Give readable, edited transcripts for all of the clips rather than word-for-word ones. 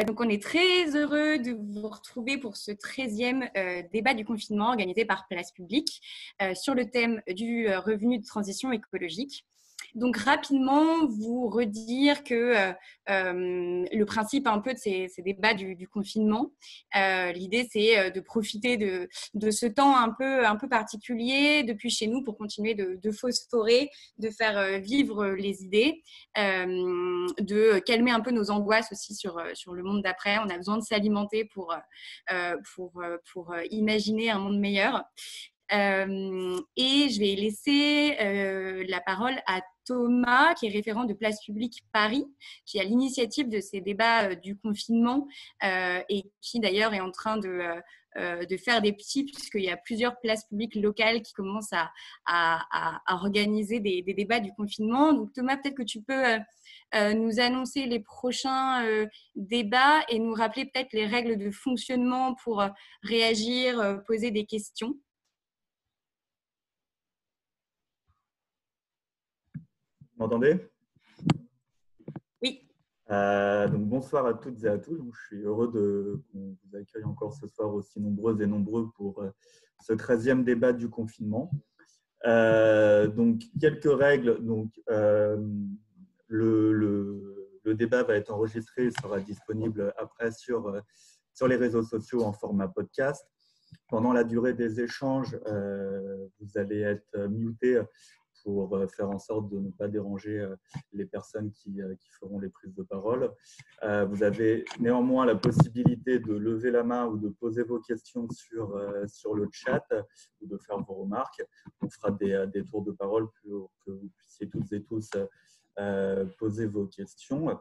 Donc, on est très heureux de vous retrouver pour ce 13e débat du confinement organisé par Place Publique sur le thème du revenu de transition écologique. Donc, rapidement, vous redire que le principe un peu de ces débats du confinement, l'idée, c'est de profiter de ce temps un peu particulier depuis chez nous pour continuer de phosphorer, de faire vivre les idées, de calmer un peu nos angoisses aussi sur le monde d'après. On a besoin de s'alimenter pour imaginer un monde meilleur. Et je vais laisser la parole à Thomas, qui est référent de Place Publique Paris, qui a l'initiative de ces débats du confinement et qui d'ailleurs est en train de faire des petits, puisqu'il y a plusieurs places publiques locales qui commencent à organiser des débats du confinement. Donc Thomas, peut-être que tu peux nous annoncer les prochains débats et nous rappeler peut-être les règles de fonctionnement pour réagir, poser des questions. Vous m'entendez? Oui. Donc bonsoir à toutes et à tous. Donc, je suis heureux qu'on vous accueille encore ce soir aussi nombreuses et nombreux pour ce 13e débat du confinement. Donc quelques règles. Donc le débat va être enregistré et sera disponible après sur les réseaux sociaux en format podcast. Pendant la durée des échanges, vous allez être muté pour faire en sorte de ne pas déranger les personnes qui feront les prises de parole. Vous avez néanmoins la possibilité de lever la main ou de poser vos questions sur le chat ou de faire vos remarques. On fera des tours de parole pour que vous puissiez toutes et tous poser vos questions.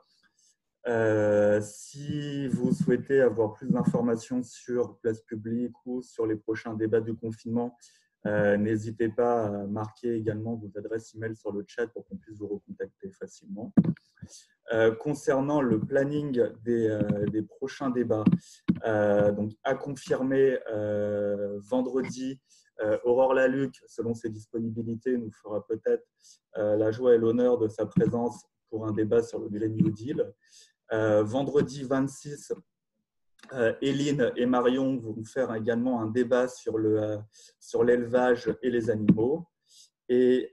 Si vous souhaitez avoir plus d'informations sur Place Publique ou sur les prochains débats du confinement, n'hésitez pas à marquer également vos adresses email sur le chat pour qu'on puisse vous recontacter facilement. Concernant le planning des prochains débats, donc à confirmer vendredi, Aurore Laluc, selon ses disponibilités, nous fera peut-être la joie et l'honneur de sa présence pour un débat sur le Green New Deal. Vendredi 26, Éline et Marion vont faire également un débat sur l'élevage et les animaux. Et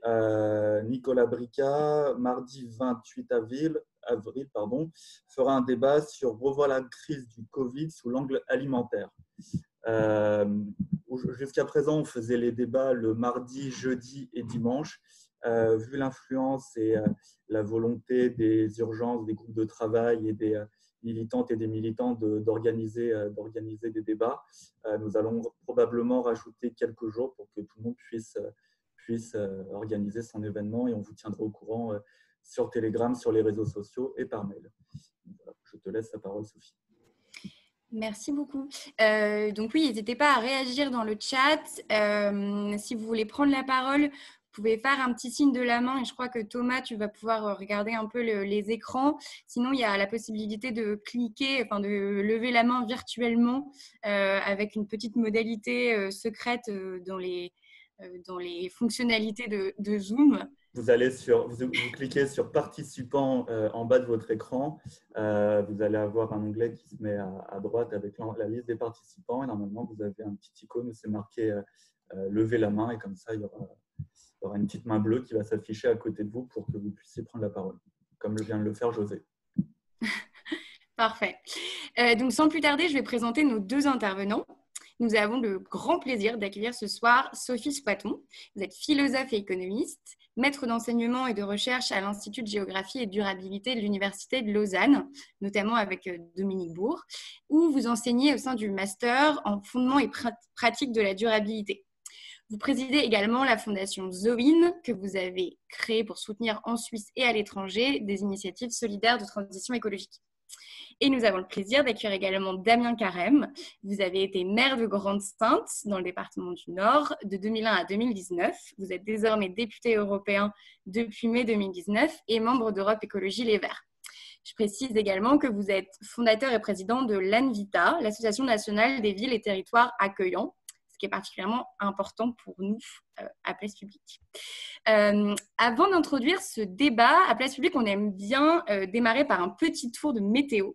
Nicolas Brica, mardi 28 avril, fera un débat sur revoir la crise du Covid sous l'angle alimentaire. Jusqu'à présent, on faisait les débats le mardi, jeudi et dimanche. Vu l'influence et la volonté des urgences, des groupes de travail et des militantes et des militants d'organiser des débats, nous allons probablement rajouter quelques jours pour que tout le monde puisse organiser son événement et on vous tiendra au courant sur Telegram, sur les réseaux sociaux et par mail. Voilà, je te laisse la parole, Sophie. Merci beaucoup. Donc oui, n'hésitez pas à réagir dans le chat. Si vous voulez prendre la parole, vous pouvez faire un petit signe de la main et je crois que Thomas, tu vas pouvoir regarder un peu les écrans. Sinon, il y a la possibilité de cliquer, de lever la main virtuellement avec une petite modalité secrète dans les fonctionnalités de Zoom. Vous cliquez sur participants en bas de votre écran. Vous allez avoir un onglet qui se met à droite avec la liste des participants. Et normalement, vous avez un petit icône où c'est marqué lever la main. Et comme ça, il y aura une petite main bleue qui va s'afficher à côté de vous pour que vous puissiez prendre la parole, comme vient de le faire José. Parfait. Donc, sans plus tarder, je vais présenter nos deux intervenants. Nous avons le grand plaisir d'accueillir ce soir Sophie Squaton. Vous êtes philosophe et économiste, maître d'enseignement et de recherche à l'Institut de géographie et de durabilité de l'Université de Lausanne, notamment avec Dominique Bourg, où vous enseignez au sein du master en fondement et pratique de la durabilité. Vous présidez également la fondation Zoin, que vous avez créée pour soutenir en Suisse et à l'étranger des initiatives solidaires de transition écologique. Et nous avons le plaisir d'accueillir également Damien Carême. Vous avez été maire de Grande-Synthe dans le département du Nord de 2001 à 2019. Vous êtes désormais député européen depuis mai 2019 et membre d'Europe Écologie Les Verts. Je précise également que vous êtes fondateur et président de l'ANVITA, l'Association nationale des villes et territoires accueillants, ce qui est particulièrement important pour nous à Place Publique. Avant d'introduire ce débat, à Place Publique, on aime bien démarrer par un petit tour de météo.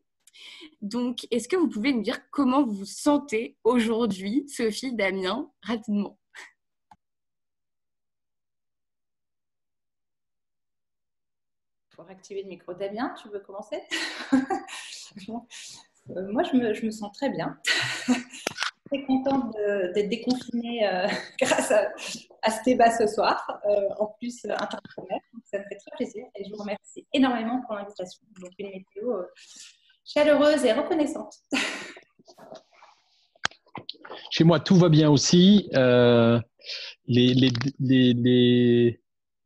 Donc, est-ce que vous pouvez nous dire comment vous vous sentez aujourd'hui, Sophie, Damien, rapidement? Pour activer le micro. Damien, tu veux commencer? Moi, je me sens très bien. Très contente d'être déconfinée grâce à ce débat ce soir, en plus international. Ça me fait très plaisir et je vous remercie énormément pour l'invitation. Donc, une météo chaleureuse et reconnaissante. Chez moi, tout va bien aussi.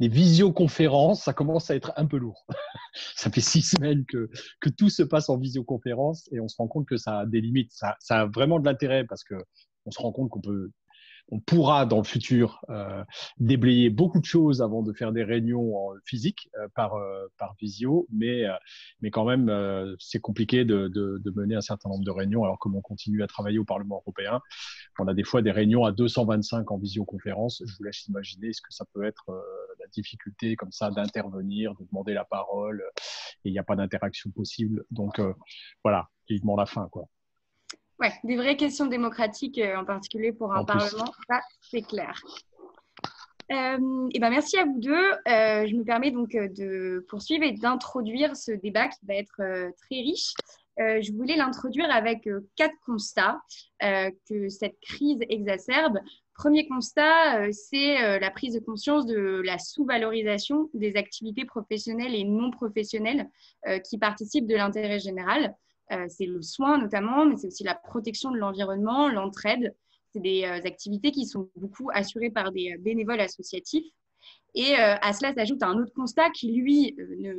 Les visioconférences, ça commence à être un peu lourd. Ça fait 6 semaines que tout se passe en visioconférence et on se rend compte que ça a des limites. Ça a vraiment de l'intérêt parce que on se rend compte on pourra dans le futur déblayer beaucoup de choses avant de faire des réunions physiques par visio, mais quand même c'est compliqué de mener un certain nombre de réunions alors que l'on continue à travailler au Parlement européen. On a des fois des réunions à 225 en visioconférence. Je vous laisse imaginer ce que ça peut être la difficulté comme ça d'intervenir, de demander la parole et il n'y a pas d'interaction possible. Donc voilà, vivement la fin, quoi. Ouais, des vraies questions démocratiques, en particulier pour un Parlement, ça c'est clair. Et ben merci à vous deux. Je me permets donc de poursuivre et d'introduire ce débat qui va être très riche. Je voulais l'introduire avec 4 constats que cette crise exacerbe. Premier constat, c'est la prise de conscience de la sous-valorisation des activités professionnelles et non professionnelles qui participent de l'intérêt général. C'est le soin notamment, mais c'est aussi la protection de l'environnement, l'entraide. C'est des activités qui sont beaucoup assurées par des bénévoles associatifs. Et à cela s'ajoute un autre constat qui, lui, ne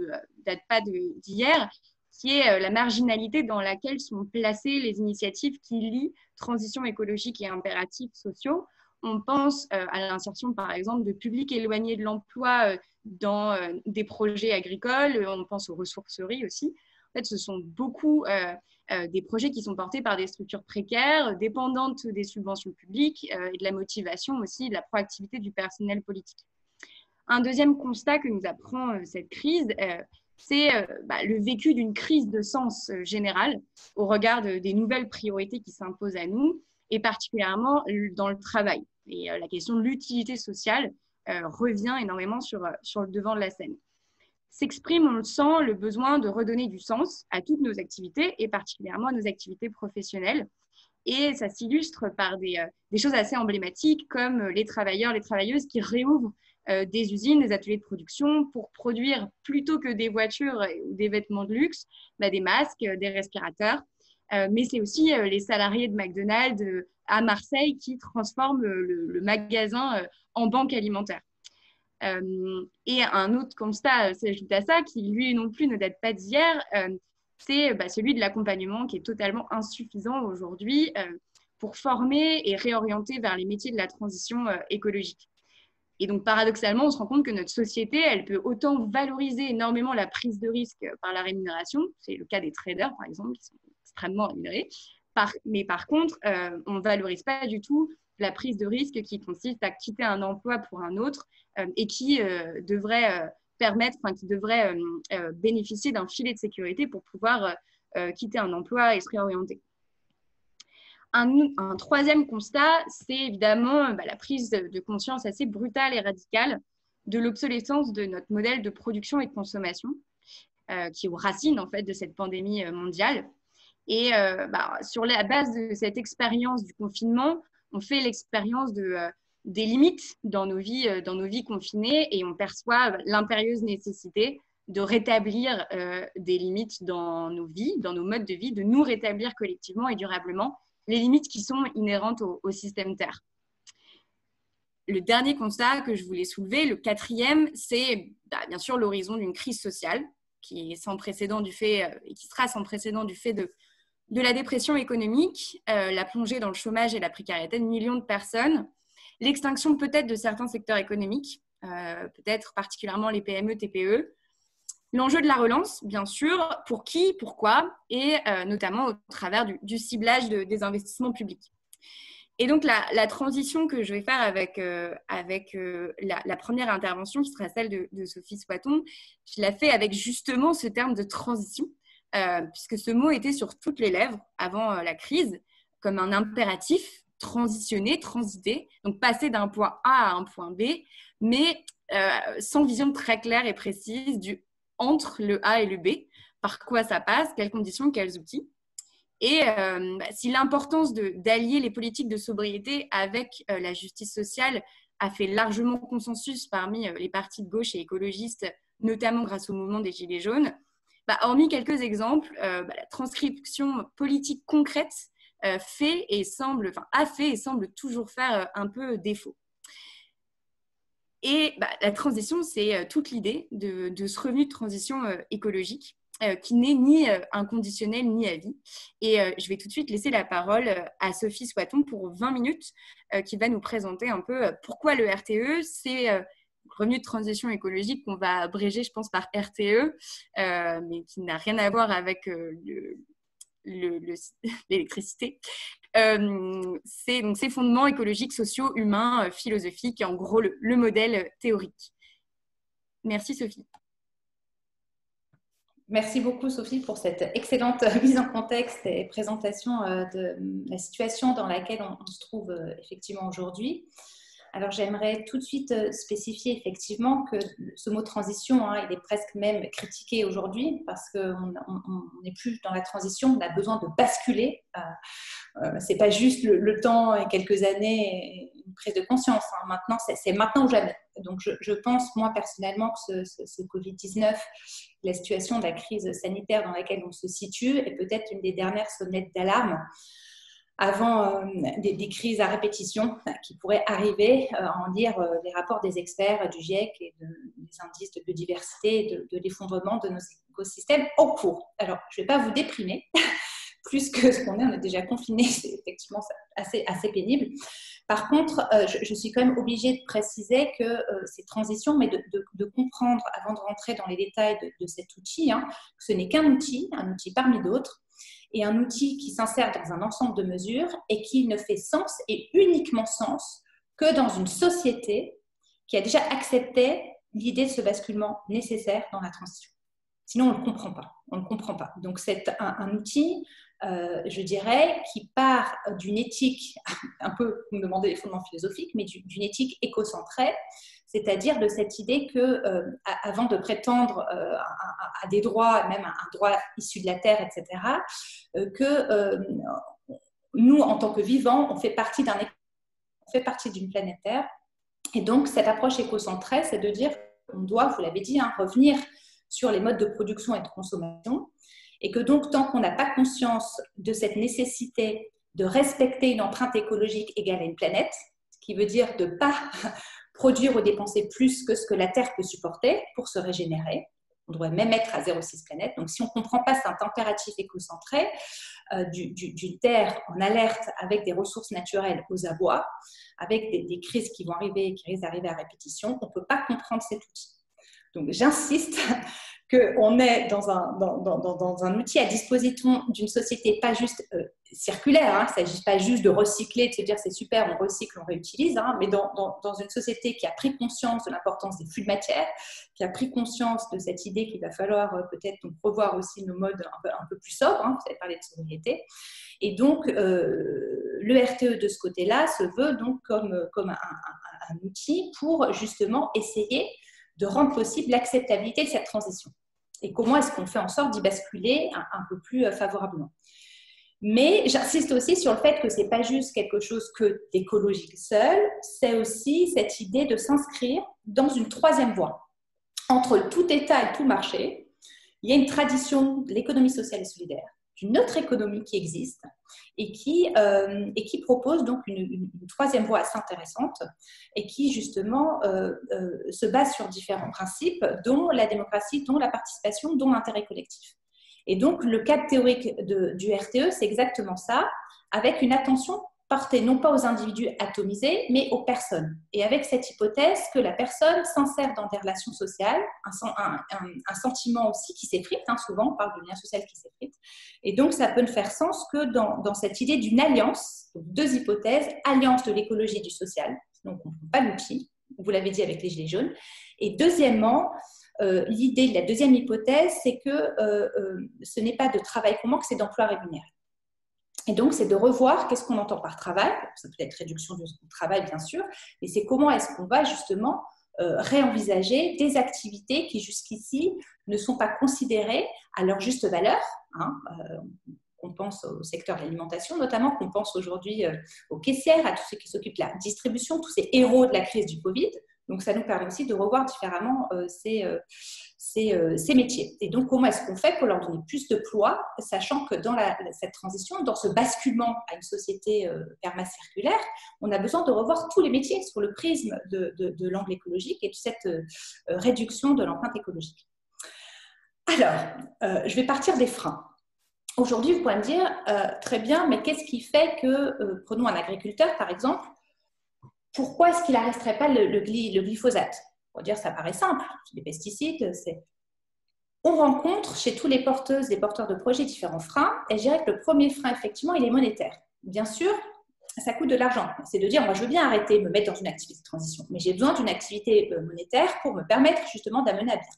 date pas d'hier, qui est la marginalité dans laquelle sont placées les initiatives qui lient transition écologique et impératifs sociaux. On pense à l'insertion, par exemple, de publics éloignés de l'emploi dans des projets agricoles. On pense aux ressourceries aussi. En fait, ce sont beaucoup des projets qui sont portés par des structures précaires, dépendantes des subventions publiques et de la motivation aussi, de la proactivité du personnel politique. Un deuxième constat que nous apprend cette crise, c'est le vécu d'une crise de sens général au regard des nouvelles priorités qui s'imposent à nous, et particulièrement dans le travail. Et la question de l'utilité sociale revient énormément sur le devant de la scène. S'exprime, on le sent, le besoin de redonner du sens à toutes nos activités et particulièrement à nos activités professionnelles. Et ça s'illustre par des choses assez emblématiques comme les travailleurs, les travailleuses qui réouvrent des usines, des ateliers de production pour produire plutôt que des voitures ou des vêtements de luxe, des masques, des respirateurs. Mais c'est aussi les salariés de McDonald's à Marseille qui transforment le magasin en banque alimentaire. Et un autre constat s'ajoute à ça, qui lui non plus ne date pas d'hier, c'est celui de l'accompagnement qui est totalement insuffisant aujourd'hui pour former et réorienter vers les métiers de la transition écologique. Et donc, paradoxalement, on se rend compte que notre société, elle peut autant valoriser énormément la prise de risque par la rémunération, c'est le cas des traders, par exemple, qui sont extrêmement rémunérés, mais par contre, on ne valorise pas du tout la prise de risque qui consiste à quitter un emploi pour un autre et qui devrait bénéficier d'un filet de sécurité pour pouvoir quitter un emploi et se réorienter. Un troisième constat, c'est évidemment la prise de conscience assez brutale et radicale de l'obsolescence de notre modèle de production et de consommation, qui est aux racines en fait, de cette pandémie mondiale. Et sur la base de cette expérience du confinement, on fait l'expérience des limites dans nos vies confinées et on perçoit l'impérieuse nécessité de rétablir des limites dans nos vies, dans nos modes de vie, de nous rétablir collectivement et durablement les limites qui sont inhérentes au système Terre. Le dernier constat que je voulais soulever, le quatrième, c'est bien sûr l'horizon d'une crise sociale qui est sans précédent du fait et qui sera sans précédent du fait de la dépression économique, la plongée dans le chômage et la précarité de millions de personnes, l'extinction peut-être de certains secteurs économiques, peut-être particulièrement les PME, TPE, l'enjeu de la relance, bien sûr, pour qui, pourquoi, et notamment au travers du ciblage des investissements publics. Et donc, la transition que je vais faire avec la première intervention, qui sera celle de Sophie Soiton, je la fais avec justement ce terme de transition, puisque ce mot était sur toutes les lèvres avant la crise, comme un impératif, transitionner, transiter, donc passer d'un point A à un point B, mais sans vision très claire et précise entre le A et le B, par quoi ça passe, quelles conditions, quels outils. Et si l'importance d'allier les politiques de sobriété avec la justice sociale a fait largement consensus parmi les partis de gauche et écologistes, notamment grâce au mouvement des Gilets jaunes, hormis quelques exemples, la transcription politique concrète a fait et semble toujours faire un peu défaut. Et la transition, c'est toute l'idée de ce revenu de transition écologique qui n'est ni inconditionnel ni à vie. Et je vais tout de suite laisser la parole à Sophie Soiton pour 20 minutes qui va nous présenter un peu pourquoi le RTE, c'est revenu de transition écologique qu'on va abréger, je pense, par RTE, mais qui n'a rien à voir avec l'électricité. C'est donc ces fondements écologiques, sociaux, humains, philosophiques, et en gros le modèle théorique. Merci Sophie. Merci beaucoup Sophie pour cette excellente mise en contexte et présentation de la situation dans laquelle on se trouve effectivement aujourd'hui. Alors j'aimerais tout de suite spécifier effectivement que ce mot transition, il est presque même critiqué aujourd'hui parce qu'on n'est plus dans la transition, on a besoin de basculer. C'est pas juste le temps et quelques années, une prise de conscience. Maintenant, c'est maintenant ou jamais. Donc je pense moi personnellement que ce Covid-19, la situation de la crise sanitaire dans laquelle on se situe est peut-être une des dernières sonnettes d'alarme avant des crises à répétition qui pourraient arriver, à en lire les rapports des experts du GIEC et des indices de biodiversité, de l'effondrement de nos écosystèmes en cours. Alors, je ne vais pas vous déprimer, plus que ce qu'on est, on est déjà confinés, c'est effectivement assez pénible. Par contre, je suis quand même obligée de préciser que ces transitions, mais de comprendre, avant de rentrer dans les détails de cet outil, que ce n'est qu'un outil, un outil parmi d'autres, et un outil qui s'insère dans un ensemble de mesures et qui ne fait sens et uniquement sens que dans une société qui a déjà accepté l'idée de ce basculement nécessaire dans la transition. Sinon, on ne le comprend pas. On ne comprend pas. Donc, c'est un outil, je dirais, qui part d'une éthique, un peu, vous me demandez les fondements philosophiques, mais d'une éthique écocentrée, c'est-à-dire de cette idée que, avant de prétendre à des droits, même un droit issu de la terre, etc., que nous, en tant que vivants, on fait partie d'une planète Terre. Et donc, cette approche écocentrée, c'est de dire qu'on doit, vous l'avez dit, revenir sur les modes de production et de consommation, et que donc, tant qu'on n'a pas conscience de cette nécessité de respecter une empreinte écologique égale à une planète, ce qui veut dire de ne pas produire ou dépenser plus que ce que la Terre peut supporter pour se régénérer. On devrait même être à 0,6 planète. Donc, si on ne comprend pas cet impératif écocentré d'une Terre en alerte avec des ressources naturelles aux abois, avec des crises qui vont arriver, qui risquent d'arriver à répétition, on ne peut pas comprendre cet outil. Donc, j'insiste qu'on est dans un outil à disposition d'une société pas juste circulaire, il ne s'agit pas juste de recycler, de se dire c'est super, on recycle, on réutilise, mais dans une société qui a pris conscience de l'importance des flux de matière, qui a pris conscience de cette idée qu'il va falloir peut-être revoir aussi nos modes un peu plus sobres, vous avez parlé de sobriété. Et donc, le RTE de ce côté-là se veut donc comme un outil pour justement essayer de rendre possible l'acceptabilité de cette transition. Et comment est-ce qu'on fait en sorte d'y basculer un peu plus favorablement. Mais j'insiste aussi sur le fait que ce n'est pas juste quelque chose que d'écologique seul, c'est aussi cette idée de s'inscrire dans une troisième voie. Entre tout État et tout marché, il y a une tradition de l'économie sociale et solidaire, d'une autre économie qui existe et qui propose donc une troisième voie assez intéressante et qui justement se base sur différents principes, dont la démocratie, dont la participation, dont l'intérêt collectif. Et donc, le cadre théorique du RTE, c'est exactement ça, avec une attention portée non pas aux individus atomisés, mais aux personnes. Et avec cette hypothèse que la personne s'insère dans des relations sociales, un sentiment aussi qui s'effrite, souvent on parle de lien social qui s'effrite. Et donc, ça peut ne faire sens que dans cette idée d'une alliance, donc deux hypothèses, alliance de l'écologie et du social, donc on ne comprend pas l'outil, vous l'avez dit avec les Gilets jaunes, et deuxièmement, l'idée, la deuxième hypothèse, c'est que ce n'est pas de travail qu'on manque, c'est d'emploi rémunéré. Et donc, c'est de revoir qu'est-ce qu'on entend par travail. Ça peut être réduction du travail, bien sûr, mais c'est comment est-ce qu'on va justement réenvisager des activités qui jusqu'ici ne sont pas considérées à leur juste valeur. On pense au secteur de l'alimentation, notamment qu'on pense aujourd'hui aux caissières, à tous ceux qui s'occupent de la distribution, tous ces héros de la crise du Covid. Donc, ça nous permet aussi de revoir différemment ces métiers. Et donc, comment est-ce qu'on fait pour leur donner plus de poids, sachant que dans cette transition, dans ce basculement à une société permacirculaire, on a besoin de revoir tous les métiers sur le prisme de l'angle écologique et de cette réduction de l'empreinte écologique. Alors, je vais partir des freins. Aujourd'hui, vous pouvez me dire, très bien, mais qu'est-ce qui fait que, prenons un agriculteur par exemple, pourquoi est-ce qu'il n'arrêterait pas le glyphosate? On va dire, ça paraît simple, les pesticides, on rencontre chez tous les porteurs de projets différents freins, et je dirais que le premier frein, effectivement, il est monétaire. Bien sûr, ça coûte de l'argent. C'est de dire, moi, je veux bien arrêter, me mettre dans une activité de transition, mais j'ai besoin d'une activité monétaire pour me permettre justement d'amener à bien.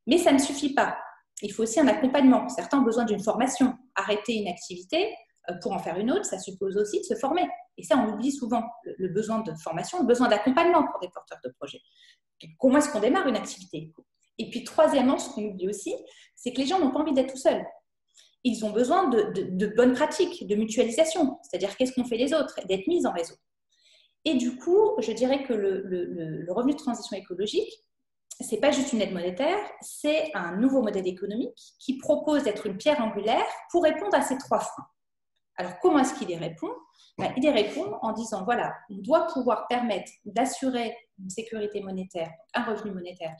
Mais ça ne suffit pas. Il faut aussi un accompagnement. Certains ont besoin d'une formation. Arrêter une activité pour en faire une autre, ça suppose aussi de se former. Et ça, on oublie souvent le besoin de formation, le besoin d'accompagnement pour des porteurs de projets. Comment est-ce qu'on démarre une activité? Et puis, troisièmement, ce qu'on oublie aussi, c'est que les gens n'ont pas envie d'être tout seuls. Ils ont besoin de bonnes pratiques, de mutualisation, c'est-à-dire qu'est-ce qu'on fait les autres, d'être mis en réseau. Et du coup, je dirais que le revenu de transition écologique, ce n'est pas juste une aide monétaire, c'est un nouveau modèle économique qui propose d'être une pierre angulaire pour répondre à ces trois freins. Alors, comment est-ce qu'il y répond? Il y répond en disant, voilà, on doit pouvoir permettre d'assurer une sécurité monétaire, un revenu monétaire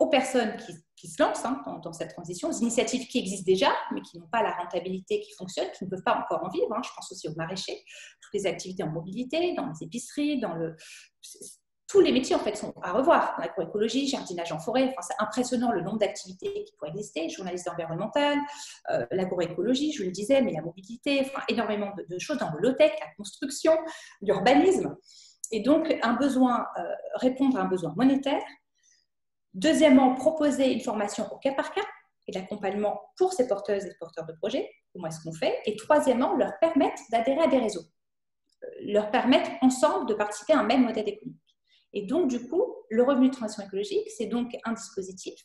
aux personnes qui se lancent dans cette transition, aux initiatives qui existent déjà, mais qui n'ont pas la rentabilité qui fonctionne, qui ne peuvent pas encore en vivre. Je pense aussi aux maraîchers, toutes les activités en mobilité, dans les épiceries, tous les métiers en fait sont à revoir. L'agroécologie, jardinage en forêt, c'est impressionnant le nombre d'activités qui pourraient exister, journaliste environnemental, l'agroécologie, je le disais, mais la mobilité, énormément de choses dans le low-tech, la construction, l'urbanisme. Et donc, répondre à un besoin monétaire. Deuxièmement, proposer une formation au cas par cas et l'accompagnement pour ces porteuses et porteurs de projets. Comment est-ce qu'on fait? Et troisièmement, leur permettre d'adhérer à des réseaux. Leur permettre ensemble de participer à un même modèle économique. Et donc, du coup, le revenu de transition écologique, c'est donc un dispositif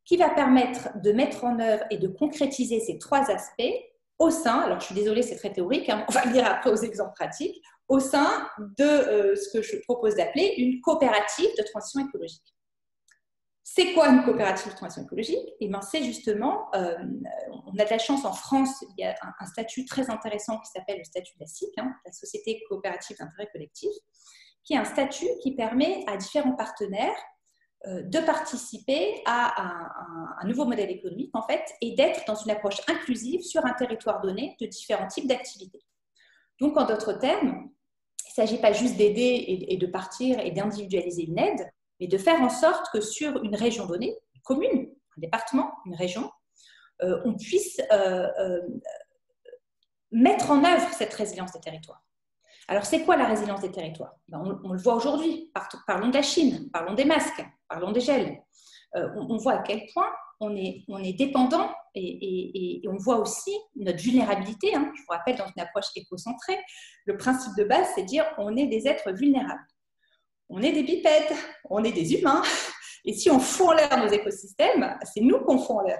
qui va permettre de mettre en œuvre et de concrétiser ces trois aspects au sein, alors je suis désolée, c'est très théorique, on va venir après aux exemples pratiques, au sein de ce que je propose d'appeler une coopérative de transition écologique. C'est quoi une coopérative de transition écologique? C'est justement, on a de la chance en France, il y a un statut très intéressant qui s'appelle le statut de la SIC, la Société coopérative d'intérêt collectif, qui est un statut qui permet à différents partenaires de participer à un nouveau modèle économique en fait, et d'être dans une approche inclusive sur un territoire donné de différents types d'activités. Donc, en d'autres termes, il ne s'agit pas juste d'aider et de partir et d'individualiser une aide, mais de faire en sorte que sur une région donnée, une commune, un département, une région, on puisse mettre en œuvre cette résilience des territoires. Alors, c'est quoi la résilience des territoires? On le voit aujourd'hui. Parlons de la Chine, parlons des masques, parlons des gels. On voit à quel point on est dépendant et on voit aussi notre vulnérabilité. Je vous rappelle, dans une approche écocentrée, le principe de base, c'est de dire on est des êtres vulnérables. On est des bipèdes, on est des humains. Et si on fout en l'air nos écosystèmes, c'est nous qu'on fout en l'air.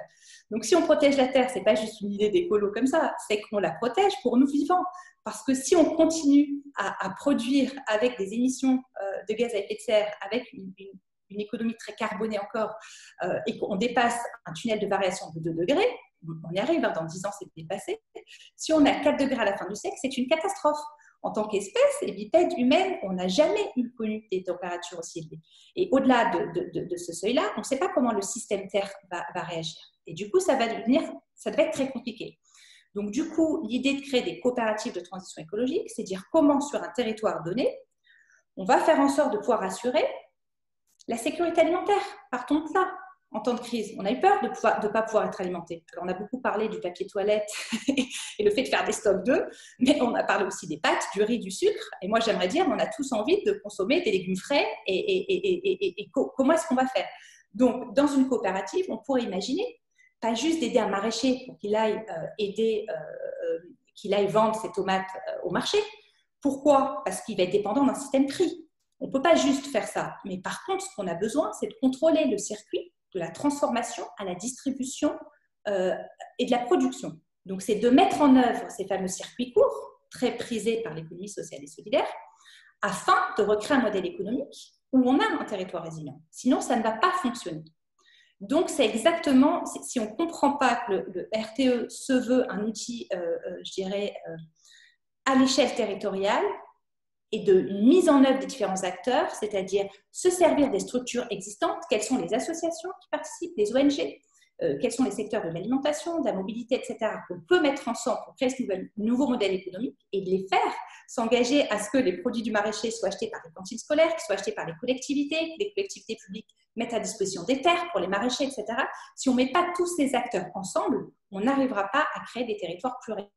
Donc, si on protège la Terre, ce n'est pas juste une idée d'écolo comme ça, c'est qu'on la protège pour nous vivants. Parce que si on continue à produire avec des émissions de gaz à effet de serre, avec une économie très carbonée encore, et qu'on dépasse un tunnel de variation de 2 degrés, on y arrive, dans 10 ans, c'est dépassé. Si on a 4 degrés à la fin du siècle, c'est une catastrophe. En tant qu'espèce, les bipèdes humaines, on n'a jamais connu des températures aussi élevées. Et au-delà de ce seuil-là, on ne sait pas comment le système Terre va réagir. Et du coup, ça va être très compliqué. Donc, du coup, l'idée de créer des coopératives de transition écologique, c'est dire comment, sur un territoire donné, on va faire en sorte de pouvoir assurer la sécurité alimentaire. Partons de là. En temps de crise, on a eu peur de ne pas pouvoir être alimenté. Alors, on a beaucoup parlé du papier toilette et le fait de faire des stocks d'œufs, mais on a parlé aussi des pâtes, du riz, du sucre. Et moi, j'aimerais dire, on a tous envie de consommer des légumes frais. Et comment est-ce qu'on va faire? Donc, dans une coopérative, on pourrait imaginer, pas juste d'aider un maraîcher pour qu'il aille qu'il aille vendre ses tomates au marché. Pourquoi? Parce qu'il va être dépendant d'un système prix. On ne peut pas juste faire ça. Mais par contre, ce qu'on a besoin, c'est de contrôler le circuit de la transformation à la distribution et de la production. Donc, c'est de mettre en œuvre ces fameux circuits courts, très prisés par l'économie sociale et solidaire, afin de recréer un modèle économique où on a un territoire résilient. Sinon, ça ne va pas fonctionner. Donc, c'est exactement, si on ne comprend pas que le RTE se veut un outil, je dirais, à l'échelle territoriale et de mise en œuvre des différents acteurs, c'est-à-dire se servir des structures existantes, quelles sont les associations qui participent, les ONG, quels sont les secteurs de l'alimentation, de la mobilité, etc., qu'on peut mettre ensemble pour créer ce nouveau modèle économique et de les faire s'engager à ce que les produits du maraîcher soient achetés par les cantines scolaires, qu'ils soient achetés par les collectivités publiques mettent à disposition des terres pour les maraîchers, etc. Si on ne met pas tous ces acteurs ensemble, on n'arrivera pas à créer des territoires plus résilients.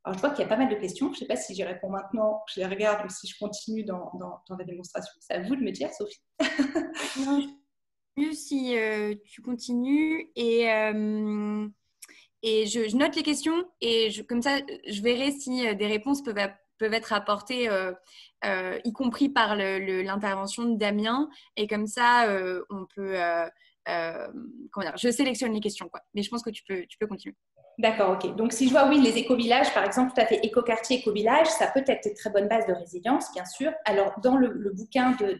Alors, je vois qu'il y a pas mal de questions. Je ne sais pas si j'y réponds maintenant, je les regarde ou si je continue dans la démonstration. C'est à vous de me dire, Sophie. Non, si tu continues et je note les questions et comme ça, je verrai si des réponses peuvent être apportées, y compris par l'intervention de Damien. Et comme ça, on peut… comment dire, je sélectionne les questions, quoi. Mais je pense que tu peux continuer. D'accord, ok. Donc, si je vois, oui, les éco-villages, par exemple, tout à fait, éco-quartier, éco-village, ça peut être une très bonne base de résilience, bien sûr. Alors, dans le bouquin de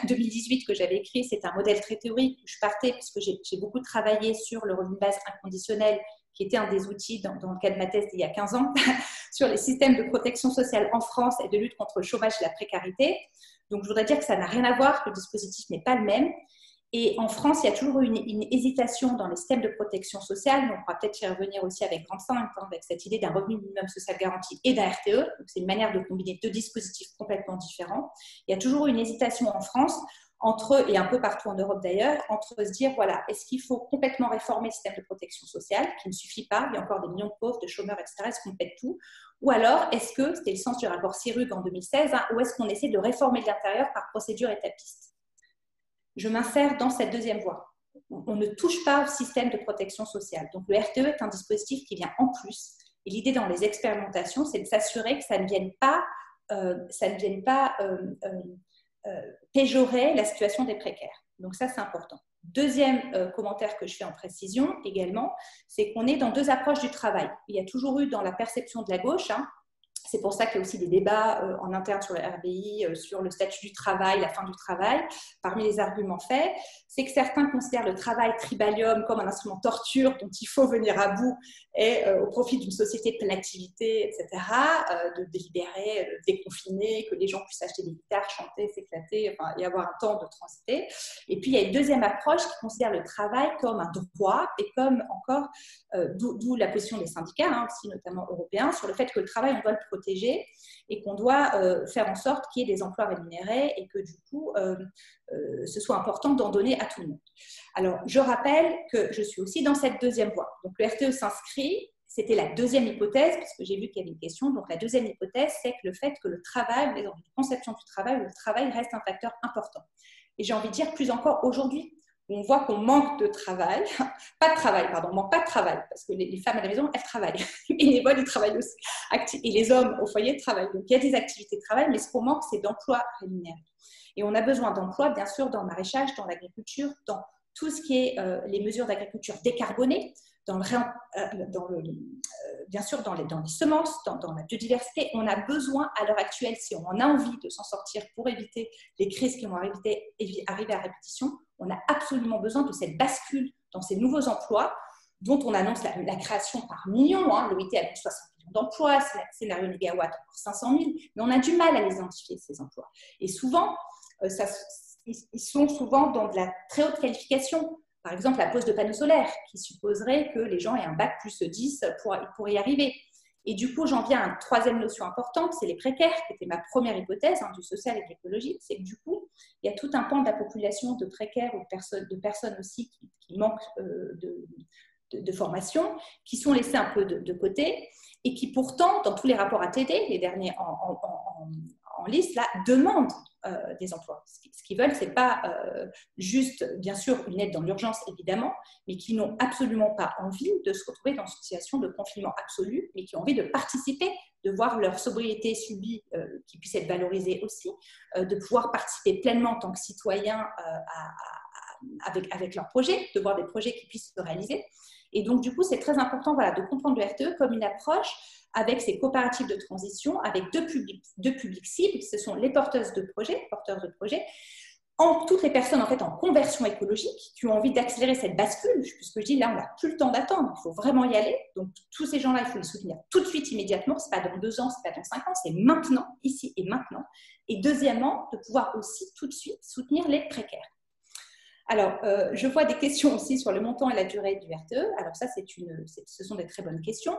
2018 que j'avais écrit, c'est un modèle très théorique où je partais, puisque j'ai beaucoup travaillé sur le revenu de base inconditionnel, qui était un des outils dans le cadre de ma thèse d'il y a 15 ans, sur les systèmes de protection sociale en France et de lutte contre le chômage et la précarité. Donc, je voudrais dire que ça n'a rien à voir, que le dispositif n'est pas le même. Et en France, il y a toujours eu une hésitation dans les systèmes de protection sociale. On pourra peut-être y revenir aussi avec Grande 5, avec cette idée d'un revenu minimum social garanti et d'un RTE. Donc, c'est une manière de combiner deux dispositifs complètement différents. Il y a toujours eu une hésitation en France, et un peu partout en Europe d'ailleurs, entre se dire, voilà, est-ce qu'il faut complètement réformer le système de protection sociale, qui ne suffit pas, il y a encore des millions de pauvres, de chômeurs, etc., est-ce qu'on fait tout? Ou alors, est-ce que, c'était le sens du rapport CIRUG en 2016, ou est-ce qu'on essaie de réformer de l'intérieur par procédure étapiste? Je m'insère dans cette deuxième voie. On ne touche pas au système de protection sociale. Donc, le RTE est un dispositif qui vient en plus. Et l'idée dans les expérimentations, c'est de s'assurer que ça ne vienne pas, péjorer la situation des précaires. Donc, ça, c'est important. Deuxième commentaire que je fais en précision également, c'est qu'on est dans deux approches du travail. Il y a toujours eu dans la perception de la gauche, c'est pour ça qu'il y a aussi des débats en interne sur le RBI, sur le statut du travail, la fin du travail. Parmi les arguments faits, c'est que certains considèrent le travail tribalium comme un instrument de torture dont il faut venir à bout et au profit d'une société de pleine activité, etc., de délibérer, de déconfiner, que les gens puissent acheter des guitares, chanter, s'éclater, enfin, et avoir un temps de transiter. Et puis, il y a une deuxième approche qui considère le travail comme un droit et comme encore, d'où la position des syndicats, aussi notamment européens, sur le fait que le travail, on doit le protéger et qu'on doit faire en sorte qu'il y ait des emplois rémunérés et que du coup, ce soit important d'en donner à tout le monde. Alors, je rappelle que je suis aussi dans cette deuxième voie. Donc, le RTE s'inscrit, c'était la deuxième hypothèse, puisque j'ai vu qu'il y avait une question. Donc, la deuxième hypothèse, c'est que le fait que le travail, on est dans une conception du travail où le travail reste un facteur important. Et j'ai envie de dire plus encore aujourd'hui, on voit qu'on manque de travail, on manque pas de travail, parce que les femmes à la maison, elles travaillent. Et les bénévoles, ils travaillent aussi. Et les hommes au foyer travaillent. Donc, il y a des activités de travail, mais ce qu'on manque, c'est d'emplois rémunérés. Et on a besoin d'emplois, bien sûr, dans le maraîchage, dans l'agriculture, dans tout ce qui est les mesures d'agriculture décarbonées, bien sûr dans les semences, dans la biodiversité. On a besoin à l'heure actuelle, si on a envie de s'en sortir pour éviter les crises qui vont arriver à répétition, on a absolument besoin de cette bascule dans ces nouveaux emplois dont on annonce la création par millions. L'OIT annonce 60 millions d'emplois, Scénario Négawatt encore 500 000, mais on a du mal à les identifier, ces emplois. Et souvent, ils sont souvent dans de la très haute qualification. Par exemple, la pose de panneaux solaires, qui supposerait que les gens aient un bac plus 10 pour y arriver. Et du coup, j'en viens à une troisième notion importante, c'est les précaires, qui était ma première hypothèse du social et de l'écologie. C'est que du coup, il y a tout un pan de la population de précaires ou de personnes aussi qui manquent de formation, qui sont laissées un peu de côté et qui pourtant, dans tous les rapports ATD, les derniers en liste, là, demandent des emplois. Ce qu'ils veulent, ce n'est pas juste, bien sûr, une aide dans l'urgence, évidemment, mais qui n'ont absolument pas envie de se retrouver dans une situation de confinement absolu, mais qui ont envie de participer, de voir leur sobriété subie, qui puisse être valorisée aussi, de pouvoir participer pleinement en tant que citoyen avec leurs projets, de voir des projets qui puissent se réaliser. Et donc, du coup, c'est très important de comprendre le RTE comme une approche avec ces coopératives de transition, avec deux publics cibles. Ce sont les porteurs de projets, toutes les personnes en fait en conversion écologique qui ont envie d'accélérer cette bascule, puisque je dis là, on n'a plus le temps d'attendre, il faut vraiment y aller. Donc, tous ces gens-là, il faut les soutenir tout de suite, immédiatement. Ce n'est pas dans 2 ans, ce n'est pas dans 5 ans, c'est maintenant, ici et maintenant. Et deuxièmement, de pouvoir aussi tout de suite soutenir les précaires. Alors, je vois des questions aussi sur le montant et la durée du RTE. Alors ça, ce sont des très bonnes questions.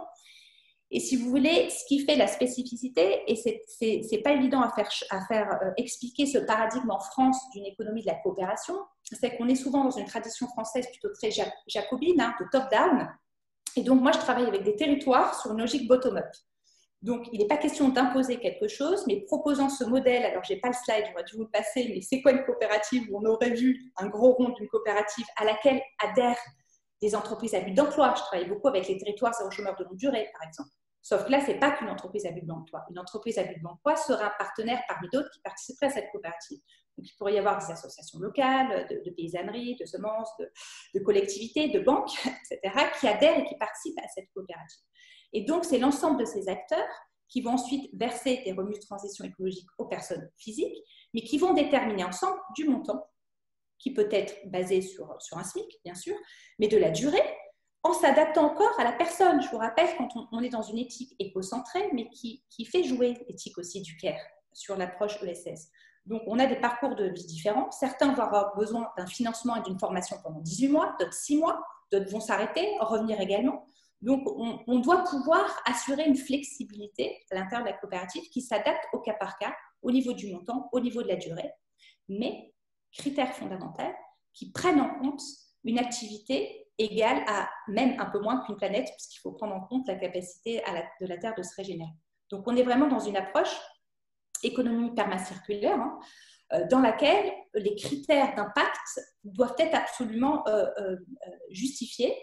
Et si vous voulez, ce qui fait la spécificité, et c'est pas évident à faire expliquer ce paradigme en France d'une économie de la coopération, c'est qu'on est souvent dans une tradition française plutôt très jacobine, de top-down. Et donc, moi, je travaille avec des territoires sur une logique bottom-up. Donc, il n'est pas question d'imposer quelque chose, mais proposant ce modèle, alors je n'ai pas le slide, j'aurais dû vous le passer, mais c'est quoi une coopérative où on aurait vu un gros rond d'une coopérative à laquelle adhèrent des entreprises à but d'emploi. Je travaille beaucoup avec les territoires zéro chômeur de longue durée, par exemple. Sauf que là, ce n'est pas qu'une entreprise à but d'emploi. Une entreprise à but d'emploi sera un partenaire parmi d'autres qui participeraient à cette coopérative. Donc, il pourrait y avoir des associations locales, de paysannerie, de semences, de collectivités, de banques, etc., qui adhèrent et qui participent à cette coopérative. Et donc, c'est l'ensemble de ces acteurs qui vont ensuite verser des revenus de transition écologique aux personnes physiques, mais qui vont déterminer ensemble du montant, qui peut être basé sur un SMIC, bien sûr, mais de la durée, en s'adaptant encore à la personne. Je vous rappelle, quand on est dans une éthique éco-centrée, mais qui fait jouer l'éthique aussi du CARE sur l'approche ESS. Donc, on a des parcours de vie différents. Certains vont avoir besoin d'un financement et d'une formation pendant 18 mois, d'autres 6 mois, d'autres vont s'arrêter, revenir également. Donc, on doit pouvoir assurer une flexibilité à l'intérieur de la coopérative qui s'adapte au cas par cas, au niveau du montant, au niveau de la durée, mais critères fondamentaux qui prennent en compte une activité égale à même un peu moins qu'une planète, puisqu'il faut prendre en compte la capacité de la Terre de se régénérer. Donc, on est vraiment dans une approche économie permacirculaire, dans laquelle les critères d'impact doivent être absolument justifiés.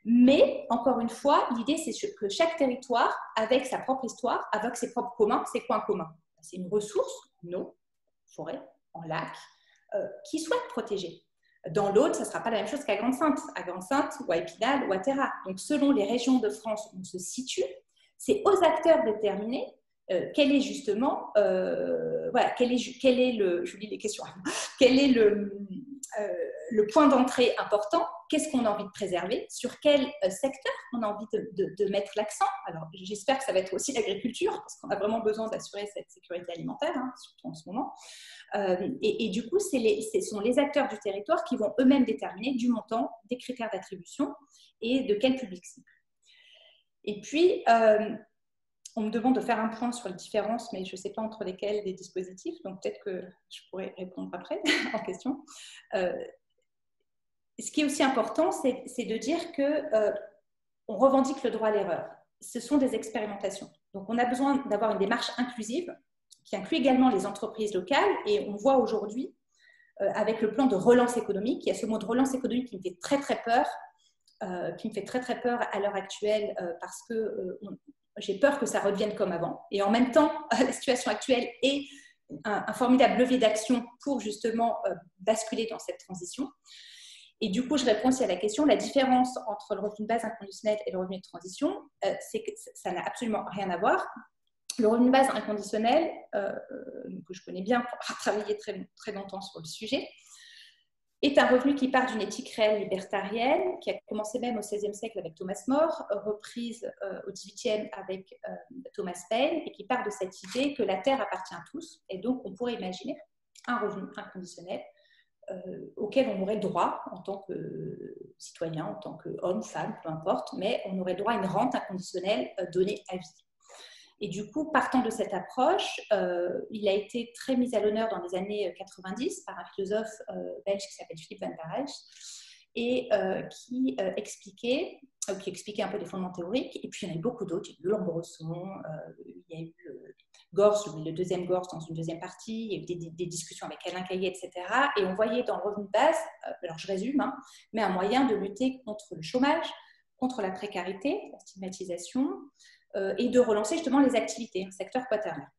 Mais, encore une fois, l'idée, c'est que chaque territoire, avec sa propre histoire, avec ses propres communs, c'est quoi un commun? C'est une ressource, une eau, forêt, en lac, qui souhaite protéger. Dans l'autre, ça ne sera pas la même chose qu'à Grande-Synthe. À Grande-Synthe, ou à Épinal, ou à Terra. Donc, selon les régions de France où on se situe, c'est aux acteurs de déterminer quel est justement, quel est le, je vous lis les questions, quel est le point d'entrée important, qu'est-ce qu'on a envie de préserver, sur quel secteur on a envie de mettre l'accent. Alors, j'espère que ça va être aussi l'agriculture, parce qu'on a vraiment besoin d'assurer cette sécurité alimentaire, surtout en ce moment. Et du coup, ce sont les acteurs du territoire qui vont eux-mêmes déterminer du montant, des critères d'attribution et de quel public cible. Et puis, on me demande de faire un point sur les différences, mais je ne sais pas entre lesquels des dispositifs, donc peut-être que je pourrais répondre après en question. Ce qui est aussi important, c'est de dire qu'on revendique le droit à l'erreur. Ce sont des expérimentations. Donc, on a besoin d'avoir une démarche inclusive qui inclut également les entreprises locales. Et on voit aujourd'hui, avec le plan de relance économique, il y a ce mot de relance économique qui me fait très, très peur, à l'heure actuelle parce que j'ai peur que ça revienne comme avant. Et en même temps, la situation actuelle est un formidable levier d'action pour justement basculer dans cette transition. Et du coup, je réponds aussi à la question, la différence entre le revenu de base inconditionnel et le revenu de transition, c'est que ça n'a absolument rien à voir. Le revenu de base inconditionnel, que je connais bien pour avoir travaillé très, très longtemps sur le sujet, est un revenu qui part d'une éthique réelle libertarienne, qui a commencé même au XVIe siècle avec Thomas More, reprise au XVIIIe avec Thomas Paine, et qui part de cette idée que la terre appartient à tous, et donc on pourrait imaginer un revenu inconditionnel auquel on aurait droit en tant que citoyen, en tant qu'homme, femme, peu importe, mais on aurait droit à une rente inconditionnelle donnée à vie. Et du coup, partant de cette approche, il a été très mis à l'honneur dans les années 90 par un philosophe belge qui s'appelle Philippe Van der Rijs et qui expliquait un peu les fondements théoriques. Et puis, il y en a eu beaucoup d'autres. Il y a eu Laurent Bresson, il y a eu Gorse, le deuxième Gorse dans une deuxième partie, il y a eu des discussions avec Alain Caillé, etc. Et on voyait dans le revenu de base, alors je résume, hein, mais un moyen de lutter contre le chômage, contre la précarité, la stigmatisation, et de relancer justement les activités, un secteur quaternaire.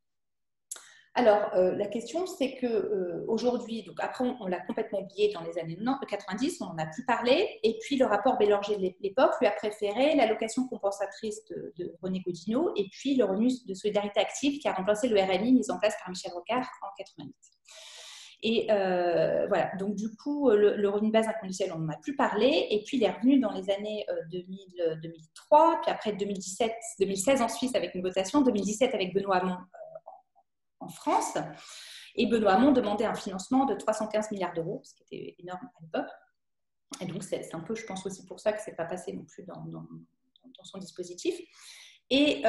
Alors, la question, c'est qu'aujourd'hui, donc après, on l'a complètement oublié dans les années 90, on n'en a plus parlé, et puis le rapport Bélanger de l'époque lui a préféré l'allocation compensatrice de René Godineau, et puis le revenu de solidarité active qui a remplacé le RMI mis en place par Michel Rocard en 88. Et voilà, donc du coup, le revenu de base inconditionnel, on n'en a plus parlé, et puis il est revenu dans les années 2003, puis après 2016 en Suisse avec une votation, 2017 avec Benoît Hamon en France, et Benoît Hamon demandait un financement de 315 milliards d'euros, ce qui était énorme à l'époque. Et donc, c'est un peu, je pense aussi pour ça que ce n'est pas passé non plus dans son dispositif. Et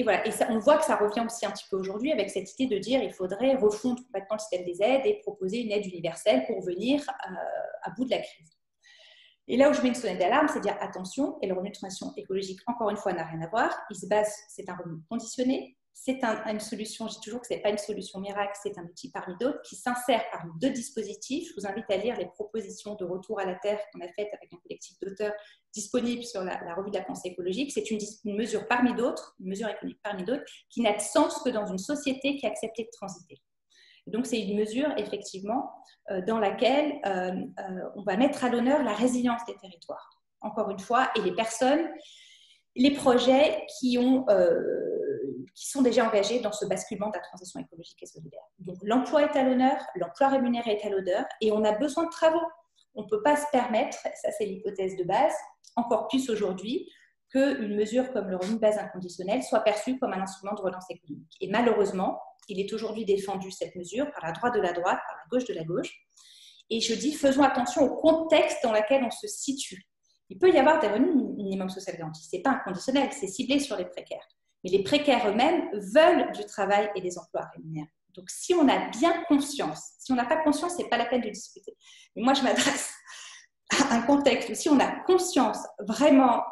voilà, et ça, on voit que ça revient aussi un petit peu aujourd'hui avec cette idée de dire qu'il faudrait refondre complètement le système des aides et proposer une aide universelle pour venir à bout de la crise. Et là où je mets une sonnette d'alarme, c'est de dire attention, et le revenu de transition écologique, encore une fois, n'a rien à voir. Il se base, c'est un revenu conditionné. C'est une solution, je dis toujours que ce n'est pas une solution miracle, c'est un outil parmi d'autres qui s'insère parmi deux dispositifs. Je vous invite à lire les propositions de retour à la terre qu'on a faites avec un collectif d'auteurs disponibles sur la revue de la pensée écologique. C'est une mesure parmi d'autres, une mesure économique parmi d'autres, qui n'a de sens que dans une société qui a accepté de transiter. Et donc, c'est une mesure, effectivement, dans laquelle on va mettre à l'honneur la résilience des territoires, encore une fois, et les personnes, les projets qui sont déjà engagés dans ce basculement de la transition écologique et solidaire. Donc, l'emploi est à l'honneur, l'emploi rémunéré est à l'honneur, et on a besoin de travaux. On ne peut pas se permettre, ça c'est l'hypothèse de base, encore plus aujourd'hui, qu'une mesure comme le revenu de base inconditionnel soit perçue comme un instrument de relance économique. Et malheureusement, il est aujourd'hui défendu, cette mesure, par la droite de la droite, par la gauche de la gauche. Et je dis, faisons attention au contexte dans lequel on se situe. Il peut y avoir des revenus minimum social garanti. Ce n'est pas inconditionnel, c'est ciblé sur les précaires. Mais les précaires eux-mêmes veulent du travail et des emplois rémunérés. Donc, si on a bien conscience, si on n'a pas conscience, ce n'est pas la peine de discuter. Mais moi, je m'adresse à un contexte où si on a conscience vraiment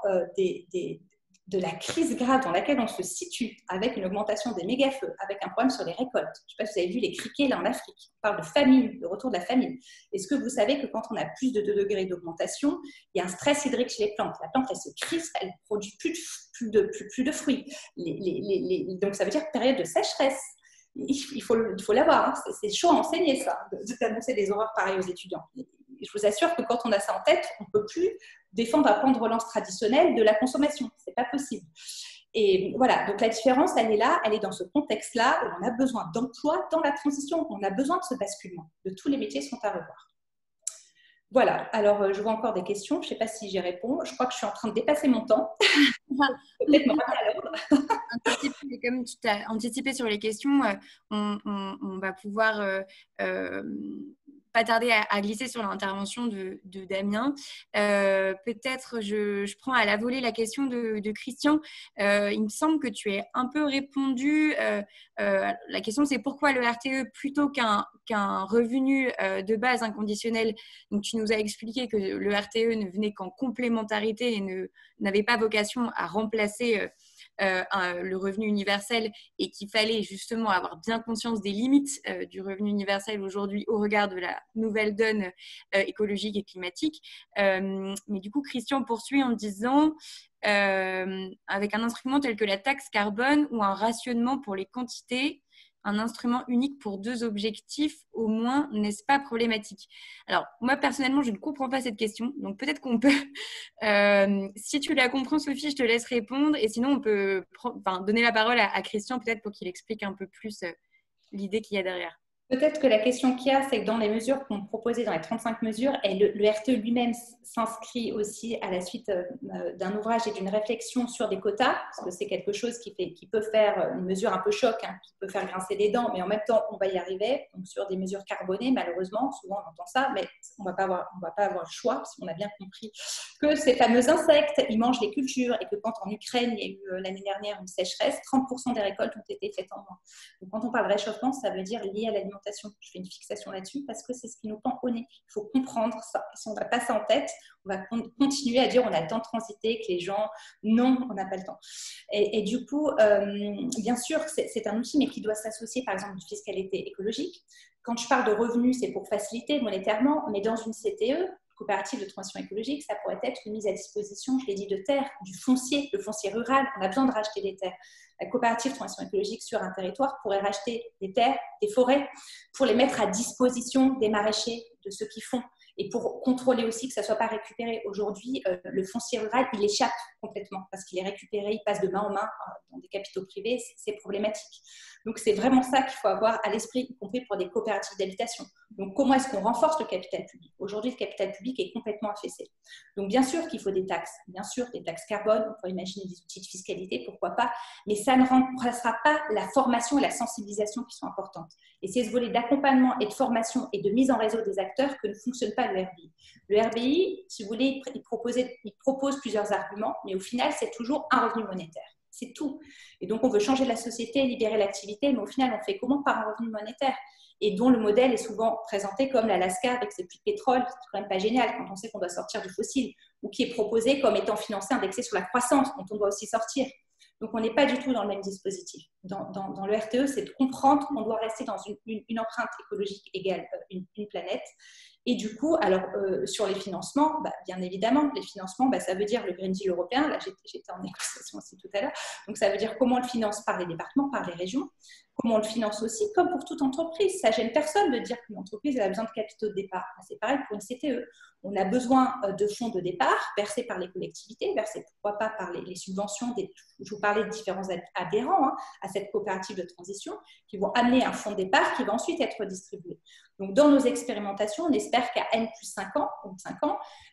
de la crise grave dans laquelle on se situe, avec une augmentation des méga-feux, avec un problème sur les récoltes. Je ne sais pas si vous avez vu les criquets là en Afrique. On parle de famine, de retour de la famine. Est-ce que vous savez que quand on a plus de 2 degrés d'augmentation, il y a un stress hydrique chez les plantes. La plante, elle se crispe, elle ne produit plus de fruits. Donc, ça veut dire période de sécheresse. Il faut l'avoir. Hein. C'est chaud à enseigner ça, d'annoncer des horreurs pareilles aux étudiants. Je vous assure que quand on a ça en tête, on ne peut plus défendre un plan de relance traditionnel de la consommation. Ce n'est pas possible. Et voilà, donc la différence, elle est là, elle est dans ce contexte-là où on a besoin d'emploi dans la transition. On a besoin de ce basculement. De tous les métiers sont à revoir. Voilà, alors je vois encore des questions. Je ne sais pas si j'y réponds. Je crois que je suis en train de dépasser mon temps. Peut-être me rappeler à l'ordre. Comme tu t'as anticipé sur les questions, on va pouvoir pas tarder à glisser sur l'intervention de Damien. Peut-être je prends à la volée la question de Christian. Il me semble que tu es un peu répondu. La question, c'est pourquoi le RTE plutôt qu'un revenu de base inconditionnel. Donc, tu nous as expliqué que le RTE ne venait qu'en complémentarité et n'avait pas vocation à remplacer le revenu universel et qu'il fallait justement avoir bien conscience des limites du revenu universel aujourd'hui au regard de la nouvelle donne écologique et climatique. Mais du coup, Christian poursuit en disant avec un instrument tel que la taxe carbone ou un rationnement pour les quantités, un instrument unique pour 2 objectifs, au moins, n'est-ce pas problématique? Alors, moi, personnellement, je ne comprends pas cette question. Donc, peut-être qu'on peut... si tu la comprends, Sophie, je te laisse répondre. Et sinon, on peut donner la parole à Christian, peut-être pour qu'il explique un peu plus l'idée qu'il y a derrière. Peut-être que la question qu'il y a, c'est que dans les mesures qu'on proposait dans les 35 mesures, et le RTE lui-même s'inscrit aussi à la suite d'un ouvrage et d'une réflexion sur des quotas, parce que c'est quelque chose qui peut faire une mesure un peu choc, hein, qui peut faire grincer les dents, mais en même temps, on va y arriver. Donc, sur des mesures carbonées, malheureusement, souvent on entend ça, mais on va pas avoir le choix, parce qu'on a bien compris que ces fameux insectes, ils mangent les cultures, et que quand en Ukraine, il y a eu l'année dernière une sécheresse, 30% des récoltes ont été faites en moins. Donc, quand on parle de réchauffement, ça veut dire lié à l'alimentation. l'expérimentation. Je fais une fixation là-dessus parce que c'est ce qui nous pend au nez. Il faut comprendre ça. Si on va pas ça en tête, on va continuer à dire on a le temps de transiter, que les gens, non, on n'a pas le temps. Et du coup, bien sûr, c'est un outil, mais qui doit s'associer, par exemple, à une fiscalité écologique. Quand je parle de revenus, c'est pour faciliter monétairement, mais dans une CTE, coopérative de transition écologique, ça pourrait être une mise à disposition, je l'ai dit, de terres, du foncier, le foncier rural. On a besoin de racheter des terres. La coopérative de transition écologique sur un territoire pourrait racheter des terres, des forêts, pour les mettre à disposition des maraîchers, de ceux qui font, et pour contrôler aussi que ça ne soit pas récupéré. Aujourd'hui, le foncier rural, il échappe complètement parce qu'il est récupéré, il passe de main en main dans des capitaux privés, c'est problématique. Donc, c'est vraiment ça qu'il faut avoir à l'esprit, y compris pour des coopératives d'habitation. Donc, comment est-ce qu'on renforce le capital public? Aujourd'hui, le capital public est complètement affaissé. Donc, bien sûr qu'il faut des taxes, bien sûr, des taxes carbone, on pourrait imaginer des outils de fiscalité, pourquoi pas, mais ça ne remplacera pas la formation et la sensibilisation qui sont importantes. Et c'est ce volet d'accompagnement et de formation et de mise en réseau des acteurs que ne fonctionne pas le RBI. Le RBI, si vous voulez, il propose plusieurs arguments, mais au final, c'est toujours un revenu monétaire. C'est tout. Et donc, on veut changer la société, libérer l'activité, mais au final, on fait comment? Par un revenu monétaire. Et dont le modèle est souvent présenté comme l'Alaska avec ses puits de pétrole. C'est quand même pas génial quand on sait qu'on doit sortir du fossile. Ou qui est proposé comme étant financé, indexé sur la croissance, dont on doit aussi sortir. Donc, on n'est pas du tout dans le même dispositif. Dans le RTE, c'est de comprendre qu'on doit rester dans une empreinte écologique égale une planète. Et du coup, alors, sur les financements, bien évidemment, les financements, ça veut dire le Green Deal européen. Là, j'étais en négociation aussi tout à l'heure. Donc, ça veut dire comment on le finance par les départements, par les régions. Comment on le finance aussi, comme pour toute entreprise. Ça ne gêne personne de dire qu'une entreprise a besoin de capitaux de départ. C'est pareil pour une CTE. On a besoin de fonds de départ versés par les collectivités, versés pourquoi pas par les subventions. Je vous parlais de différents adhérents à cette coopérative de transition qui vont amener un fonds de départ qui va ensuite être distribué. Donc, dans nos expérimentations, on espère qu'à N plus 5 ans,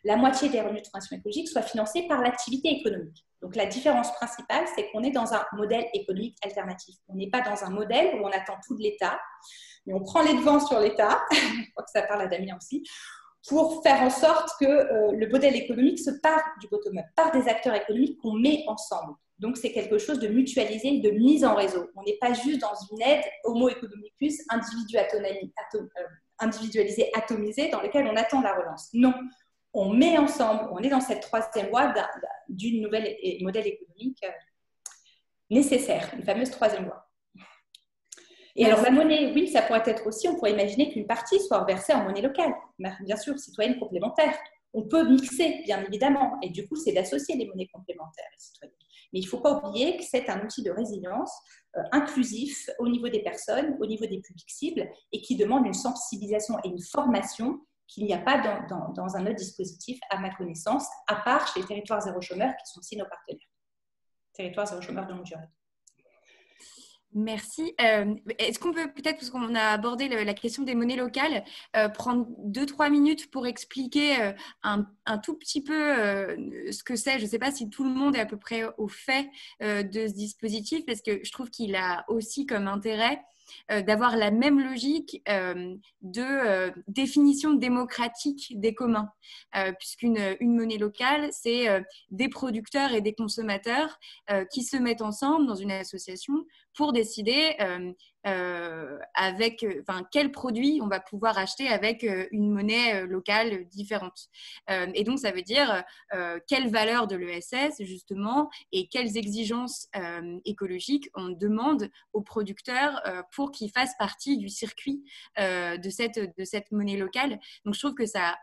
la moitié des revenus de transition écologique soit financée par l'activité économique. Donc, la différence principale, c'est qu'on est dans un modèle économique alternatif. On n'est pas dans un modèle où on attend tout de l'État, mais on prend les devants sur l'État, je crois que ça parle à Damien aussi, pour faire en sorte que le modèle économique se part du bottom-up, par des acteurs économiques qu'on met ensemble. Donc, c'est quelque chose de mutualisé, de mise en réseau. On n'est pas juste dans une aide homo economicus individualisée, atomisée, dans laquelle on attend la relance. Non, on met ensemble, on est dans cette troisième voie d'une nouvelle modèle économique nécessaire, une fameuse troisième voie. Et alors, la monnaie, oui, ça pourrait être aussi, on pourrait imaginer qu'une partie soit versée en monnaie locale, bien sûr, citoyenne complémentaire. On peut mixer, bien évidemment, et du coup, c'est d'associer les monnaies complémentaires et citoyennes. Mais il ne faut pas oublier que c'est un outil de résilience inclusif au niveau des personnes, au niveau des publics cibles, et qui demande une sensibilisation et une formation qu'il n'y a pas dans un autre dispositif, à ma connaissance, à part chez les territoires zéro chômeur, qui sont aussi nos partenaires. Territoires zéro chômeur de longue durée. Merci. Est-ce qu'on peut peut-être, parce qu'on a abordé la question des monnaies locales, prendre 2-3 minutes pour expliquer un tout petit peu ce que c'est? Je ne sais pas si tout le monde est à peu près au fait de ce dispositif, parce que je trouve qu'il a aussi comme intérêt d'avoir la même logique de définition démocratique des communs, puisqu'une monnaie locale, c'est des producteurs et des consommateurs qui se mettent ensemble dans une association pour décider quels produits on va pouvoir acheter avec une monnaie locale différente. Et donc, ça veut dire quelle valeur de l'ESS, justement, et quelles exigences écologiques on demande aux producteurs pour qu'ils fassent partie du circuit de cette monnaie locale. Donc, je trouve que ça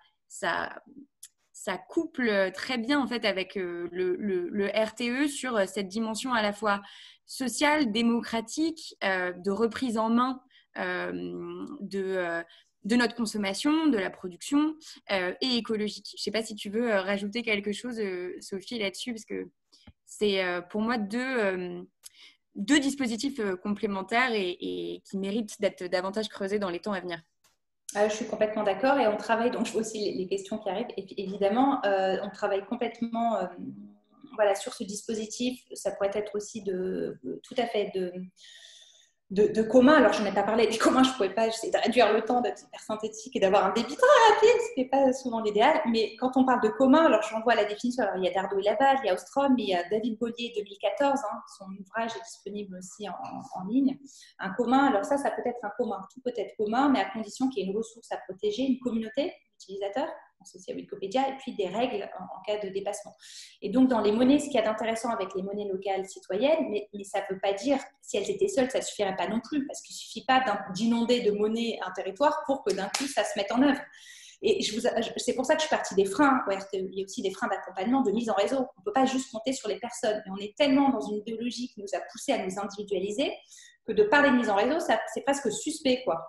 couple très bien en fait avec le RTE sur cette dimension à la fois sociale, démocratique, de reprise en main de notre consommation, de la production et écologique. Je ne sais pas si tu veux rajouter quelque chose, Sophie, là-dessus, parce que c'est pour moi deux dispositifs complémentaires et qui méritent d'être davantage creusés dans les temps à venir. Je suis complètement d'accord et on travaille, donc je vois aussi les questions qui arrivent, et évidemment, on travaille complètement sur ce dispositif. Ça pourrait être aussi tout à fait de communs. Alors, je n'en ai pas parlé des communs, je ne pouvais pas, j'essaie de réduire le temps, d'être hyper synthétique et d'avoir un débit très rapide, ce qui n'est pas souvent l'idéal. Mais quand on parle de communs, alors j'envoie la définition. Alors, il y a Dardo et Laval, il y a Ostrom, il y a David Bollier 2014, son ouvrage est disponible aussi en ligne. Un commun, alors ça peut être un commun, tout peut être commun, mais à condition qu'il y ait une ressource à protéger, une communauté d'utilisateurs, associée à Wikipédia, et puis des règles en cas de dépassement. Et donc, dans les monnaies, ce qu'il y a d'intéressant avec les monnaies locales citoyennes, mais ça ne veut pas dire, si elles étaient seules, ça ne suffirait pas non plus, parce qu'il ne suffit pas d'inonder de monnaie un territoire pour que d'un coup, ça se mette en œuvre. Et c'est pour ça que je suis partie des freins. Il y a aussi des freins d'accompagnement, de mise en réseau. On ne peut pas juste compter sur les personnes. Et on est tellement dans une idéologie qui nous a poussé à nous individualiser que de parler de mise en réseau, c'est presque suspect, quoi.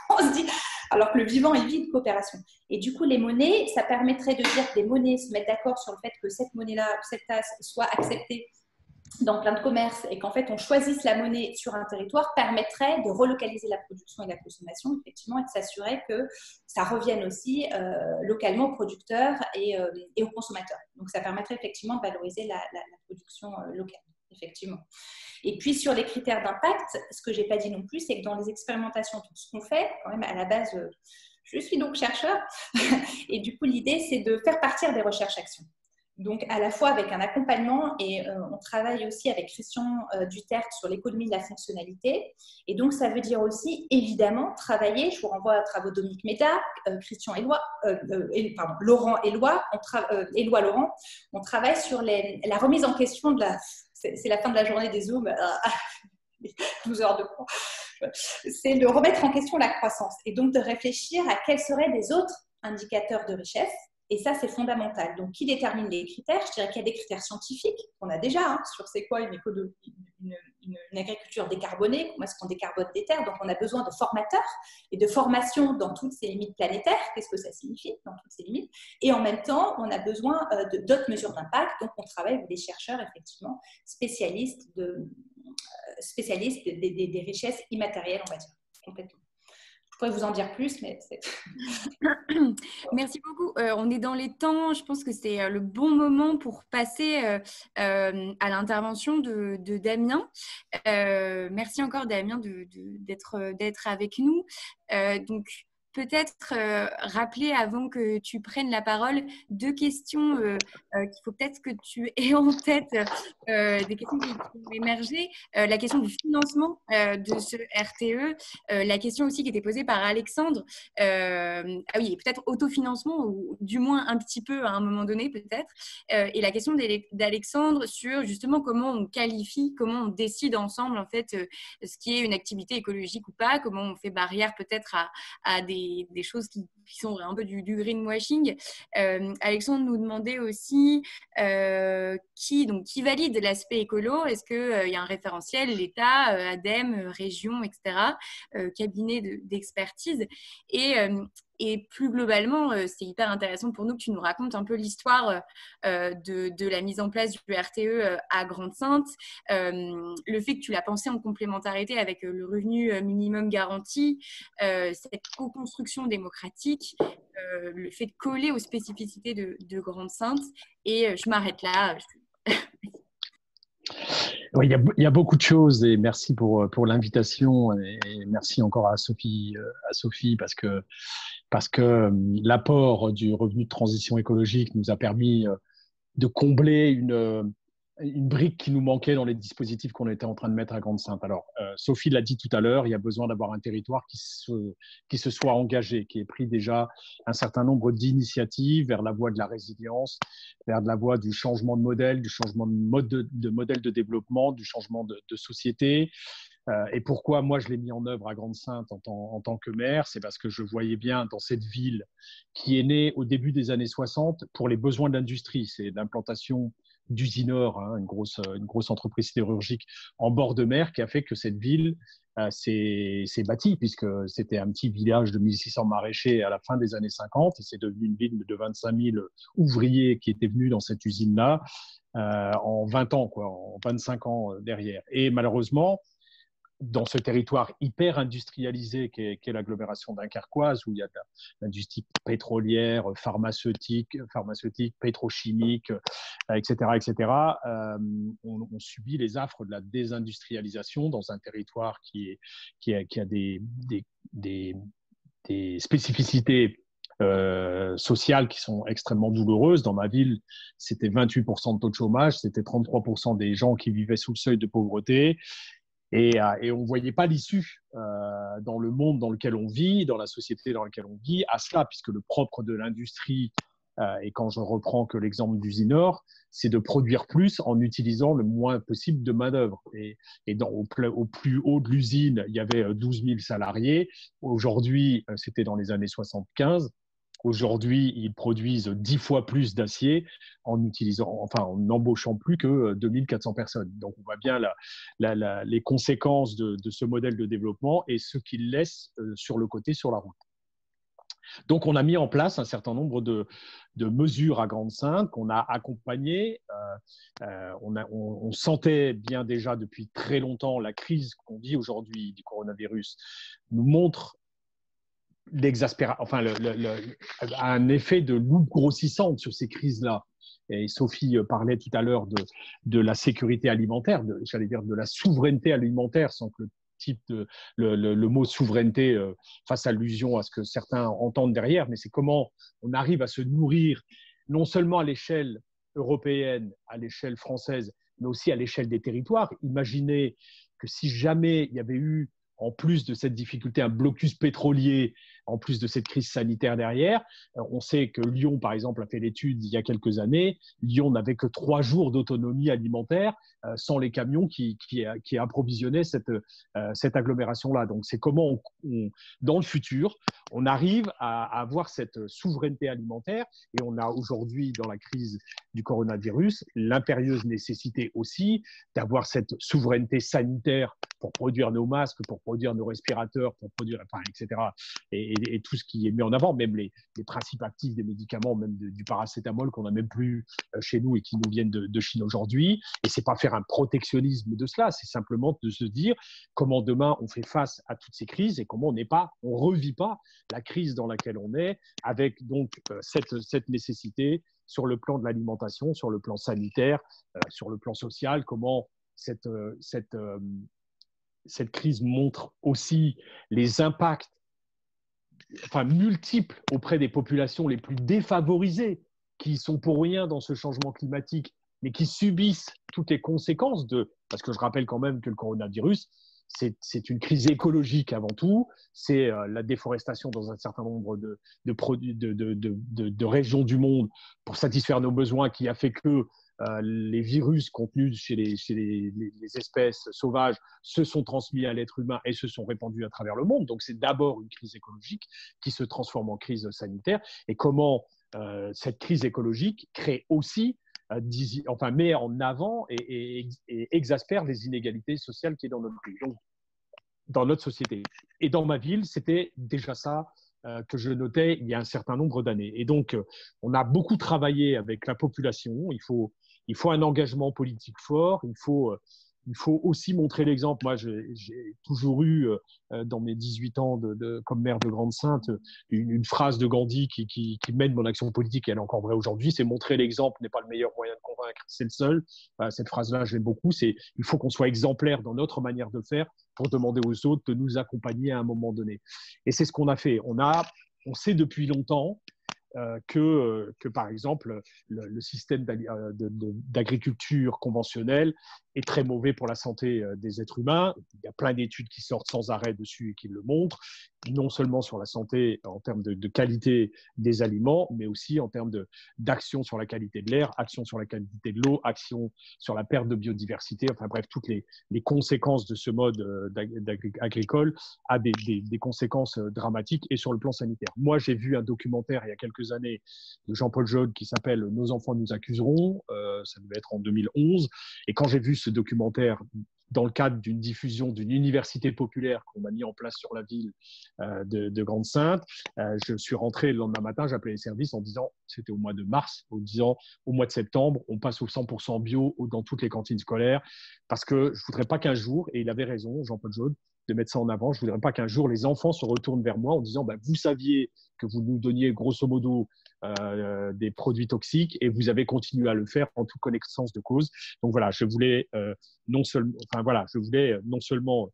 On se dit, alors que le vivant est vide de coopération. Et du coup, les monnaies, ça permettrait de dire que des monnaies se mettent d'accord sur le fait que cette monnaie-là ou cette tasse soit acceptée dans plein de commerces et qu'en fait, on choisisse la monnaie sur un territoire permettrait de relocaliser la production et la consommation, effectivement, et de s'assurer que ça revienne aussi localement aux producteurs et aux consommateurs. Donc, ça permettrait effectivement de valoriser la production locale, effectivement. Et puis, sur les critères d'impact, ce que je n'ai pas dit non plus, c'est que dans les expérimentations, tout ce qu'on fait, quand même, à la base, je suis donc chercheur, et du coup, l'idée, c'est de faire partir des recherches-actions. Donc, à la fois avec un accompagnement, et on travaille aussi avec Christian Duterte sur l'économie de la fonctionnalité. Et donc, ça veut dire aussi, évidemment, travailler, je vous renvoie aux travaux de Dominique Méda, Laurent Éloi, Éloi Laurent, on travaille sur la remise en question de la... C'est la fin de la journée des Zooms, 12 heures de cours. C'est de remettre en question la croissance et donc de réfléchir à quels seraient des autres indicateurs de richesse. Et ça, c'est fondamental. Donc, qui détermine les critères? Je dirais qu'il y a des critères scientifiques qu'on a déjà sur c'est quoi une agriculture décarbonée, comment est-ce qu'on décarbone des terres. Donc, on a besoin de formateurs et de formation dans toutes ces limites planétaires. Qu'est-ce que ça signifie dans toutes ces limites? Et en même temps, on a besoin d'autres mesures d'impact. Donc, on travaille avec des chercheurs, effectivement, spécialistes des richesses immatérielles, on va dire, complètement. Je pourrais vous en dire plus, mais c'est... Merci beaucoup. On est dans les temps. Je pense que c'est le bon moment pour passer à l'intervention de Damien. Merci encore, Damien, d'être avec nous. Donc, peut-être rappeler avant que tu prennes la parole 2 questions qu'il faut peut-être que tu aies en tête, des questions qui vont émerger. La question du financement de ce RTE, la question aussi qui était posée par Alexandre, ah oui, peut-être autofinancement ou du moins un petit peu à un moment donné peut-être, et la question d'Alexandre sur justement comment on qualifie, comment on décide ensemble en fait ce qui est une activité écologique ou pas, comment on fait barrière peut-être à des choses qui sont un peu du greenwashing. Alexandre nous demandait aussi qui valide l'aspect écolo. Est-ce qu'il y a un référentiel, l'État, ADEME, région, etc., cabinet d'expertise. Et plus globalement, c'est hyper intéressant pour nous que tu nous racontes un peu l'histoire de la mise en place du RTE à Grande-Synthe, le fait que tu l'as pensé en complémentarité avec le revenu minimum garanti, cette co-construction démocratique, le fait de coller aux spécificités de Grande-Synthe. Et je m'arrête là. Oui, il y a beaucoup de choses et merci pour l'invitation et merci encore à Sophie parce que l'apport du revenu de transition écologique nous a permis de combler une brique qui nous manquait dans les dispositifs qu'on était en train de mettre à Grande-Synthe. Alors, Sophie l'a dit tout à l'heure, il y a besoin d'avoir un territoire qui se soit engagé, qui ait pris déjà un certain nombre d'initiatives vers la voie de la résilience, vers la voie du changement de modèle, du changement de modèle de développement, du changement de société. Et pourquoi moi je l'ai mis en œuvre à Grande-Synthe en tant que maire, c'est parce que je voyais bien dans cette ville qui est née au début des années 60 pour les besoins de l'industrie, c'est l'implantation d'Usinor, une grosse entreprise sidérurgique en bord de mer qui a fait que cette ville s'est bâtie, puisque c'était un petit village de 1600 maraîchers à la fin des années 50 et c'est devenu une ville de 25 000 ouvriers qui étaient venus dans cette usine-là en 20 ans, en 25 ans derrière. Et malheureusement, dans ce territoire hyper industrialisé qu'est l'agglomération dunkerquoise, où il y a de l'industrie pétrolière, pharmaceutique, pétrochimique, etc. On subit les affres de la désindustrialisation dans un territoire qui a des spécificités sociales qui sont extrêmement douloureuses. Dans ma ville, c'était 28% de taux de chômage, c'était 33% des gens qui vivaient sous le seuil de pauvreté. Et on ne voyait pas l'issue dans le monde dans lequel on vit, dans la société dans laquelle on vit, à cela, puisque le propre de l'industrie, et quand je reprends que l'exemple d'Usinor, c'est de produire plus en utilisant le moins possible de main-d'œuvre. Et au plus haut de l'usine, il y avait 12 000 salariés. Aujourd'hui, c'était dans les années 75. Aujourd'hui, ils produisent 10 fois plus d'acier en n'embauchant plus que 2400 personnes. Donc, on voit bien les conséquences de ce modèle de développement et ce qu'il laisse sur le côté, sur la route. Donc, on a mis en place un certain nombre de mesures à Grande-Synthe qu'on a accompagnées. On sentait bien déjà depuis très longtemps la crise qu'on vit aujourd'hui du coronavirus nous montre un effet de loupe grossissante sur ces crises-là. Et Sophie parlait tout à l'heure de la sécurité alimentaire, j'allais dire de la souveraineté alimentaire, sans que le mot souveraineté fasse allusion à ce que certains entendent derrière, mais c'est comment on arrive à se nourrir, non seulement à l'échelle européenne, à l'échelle française, mais aussi à l'échelle des territoires. Imaginez que si jamais il y avait eu, en plus de cette difficulté, un blocus pétrolier, en plus de cette crise sanitaire derrière. On sait que Lyon, par exemple, a fait l'étude il y a quelques années. Lyon n'avait que 3 jours d'autonomie alimentaire sans les camions qui approvisionnaient cette agglomération-là. Donc, c'est comment, dans le futur, on arrive à avoir cette souveraineté alimentaire. Et on a aujourd'hui, dans la crise du coronavirus, l'impérieuse nécessité aussi d'avoir cette souveraineté sanitaire pour produire nos masques, pour produire nos respirateurs, pour produire, etc. Et tout ce qui est mis en avant, même les principes actifs des médicaments, même du paracétamol qu'on n'a même plus chez nous et qui nous viennent de Chine aujourd'hui. Et c'est pas faire un protectionnisme de cela, c'est simplement de se dire comment demain on fait face à toutes ces crises et comment on revit pas la crise dans laquelle on est, avec donc cette nécessité sur le plan de l'alimentation, sur le plan sanitaire, sur le plan social, comment cette crise montre aussi les impacts multiples auprès des populations les plus défavorisées qui sont pour rien dans ce changement climatique, mais qui subissent toutes les conséquences parce que je rappelle quand même que le coronavirus, c'est une crise écologique avant tout, c'est la déforestation dans un certain nombre de régions du monde pour satisfaire nos besoins qui a fait que les virus contenus chez les espèces sauvages se sont transmis à l'être humain et se sont répandus à travers le monde. Donc, c'est d'abord une crise écologique qui se transforme en crise sanitaire. Et comment cette crise écologique crée aussi, met en avant et exaspère les inégalités sociales qui sont dans notre pays, donc, dans notre société. Et dans ma ville, c'était déjà ça que je notais il y a un certain nombre d'années. Et donc, on a beaucoup travaillé avec la population. Il faut un engagement politique fort. Il faut aussi montrer l'exemple. Moi, j'ai toujours eu, dans mes 18 ans comme maire de Grande-Synthe, une phrase de Gandhi qui mène mon action politique, et elle est encore vraie aujourd'hui, c'est montrer l'exemple n'est pas le meilleur moyen de convaincre, c'est le seul. Cette phrase-là, je l'aime beaucoup. Il faut qu'on soit exemplaire dans notre manière de faire pour demander aux autres de nous accompagner à un moment donné. Et c'est ce qu'on a fait. On sait depuis longtemps que, par exemple, le système d'agriculture conventionnelle est très mauvais pour la santé des êtres humains. Il y a plein d'études qui sortent sans arrêt dessus et qui le montrent, non seulement sur la santé en termes de qualité des aliments, mais aussi en termes d'action sur la qualité de l'air, action sur la qualité de l'eau, action sur la perte de biodiversité, enfin bref, toutes les conséquences de ce mode agricole a des conséquences dramatiques et sur le plan sanitaire. Moi, j'ai vu un documentaire il y a quelques années de Jean-Paul Joly qui s'appelle « Nos enfants nous accuseront », ça devait être en 2011, et quand j'ai vu ce documentaire dans le cadre d'une diffusion d'une université populaire qu'on a mis en place sur la ville de Grande-Synthe. Je suis rentré le lendemain matin, j'ai appelé les services en disant, c'était au mois de mars, en disant au mois de septembre, on passe au 100% bio dans toutes les cantines scolaires, parce que je ne voudrais pas qu'un jour, et il avait raison, Jean-Paul Jourde, de mettre ça en avant, je ne voudrais pas qu'un jour les enfants se retournent vers moi en disant vous saviez que vous nous donniez grosso modo des produits toxiques et vous avez continué à le faire en toute connaissance de cause. Donc voilà, je voulais non seulement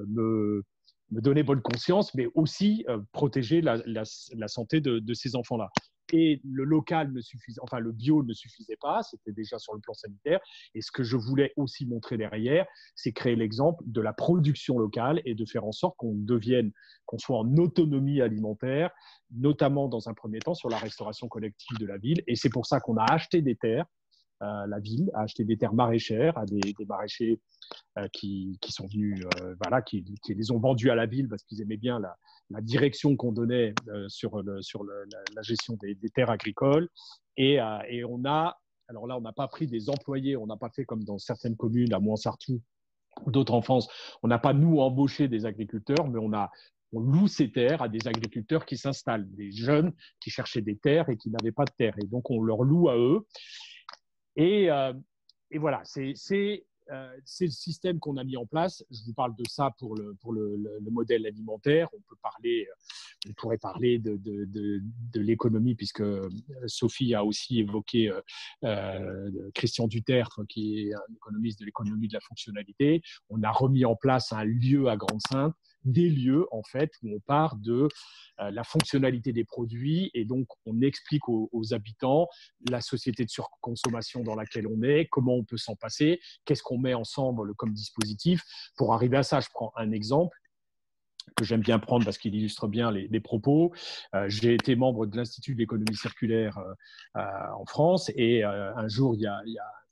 me donner bonne conscience, mais aussi protéger la santé de ces enfants-là. Et le local ne suffisait, enfin le bio ne suffisait pas, c'était déjà sur le plan sanitaire. Et ce que je voulais aussi montrer derrière, c'est créer l'exemple de la production locale et de faire en sorte qu'on soit en autonomie alimentaire, notamment dans un premier temps sur la restauration collective de la ville. Et c'est pour ça qu'on a acheté des terres. La ville a acheté des terres maraîchères à des maraîchers qui sont venus, qui les ont vendues à la ville parce qu'ils aimaient bien la direction qu'on donnait sur la gestion des terres agricoles. Et on a, alors là, on n'a pas pris des employés, on n'a pas fait comme dans certaines communes, à Mouansartou ou d'autres en France, on n'a pas, nous, embauché des agriculteurs, mais on loue ces terres à des agriculteurs qui s'installent, des jeunes qui cherchaient des terres et qui n'avaient pas de terre. Et donc, on leur loue à eux. Et voilà, c'est le système qu'on a mis en place. Je vous parle de ça pour le modèle alimentaire. On pourrait parler de l'économie, puisque Sophie a aussi évoqué Christian Dutertre, qui est un économiste de l'économie de la fonctionnalité. On a remis en place un lieu à Grande-Synthe, des lieux en fait où on part de la fonctionnalité des produits et donc on explique aux habitants la société de surconsommation dans laquelle on est, comment on peut s'en passer, qu'est-ce qu'on met ensemble comme dispositif pour arriver à ça. Je prends un exemple que j'aime bien prendre parce qu'il illustre bien les propos. J'ai été membre de l'Institut de l'économie circulaire en France et un jour, il y a un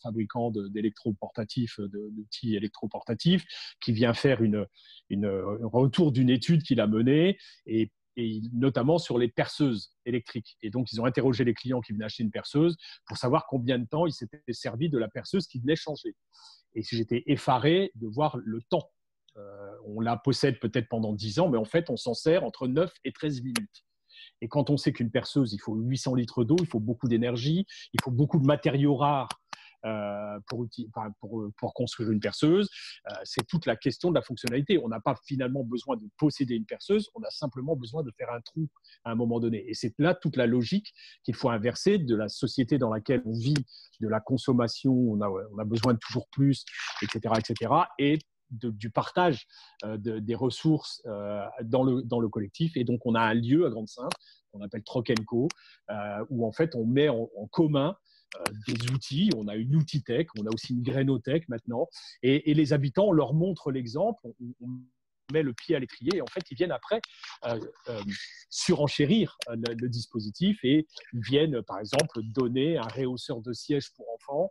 fabricant d'électroportatifs, d'outils électroportatifs qui vient faire un retour d'une étude qu'il a menée et notamment sur les perceuses électriques. Et donc, ils ont interrogé les clients qui venaient acheter une perceuse pour savoir combien de temps ils s'étaient servis de la perceuse qu'ils venaient changer. Et j'étais effaré de voir le temps. On la possède peut-être pendant 10 ans, mais en fait, on s'en sert entre 9 et 13 minutes. Et quand on sait qu'une perceuse, il faut 800 litres d'eau, il faut beaucoup d'énergie, il faut beaucoup de matériaux rares pour construire une perceuse, c'est toute la question de la fonctionnalité. On n'a pas finalement besoin de posséder une perceuse, on a simplement besoin de faire un trou à un moment donné. Et c'est là toute la logique qu'il faut inverser de la société dans laquelle on vit, de la consommation, on a besoin de toujours plus, etc., et du partage des ressources dans le collectif. Et donc, on a un lieu à Grande-Synthe qu'on appelle Troc & Co, où en fait, on met en commun des outils. On a une outitech, on a aussi une grainothèque maintenant. Et les habitants, on leur montre l'exemple, on met le pied à l'étrier et en fait, ils viennent après surenchérir le dispositif et ils viennent, par exemple, donner un réhausseur de siège pour enfants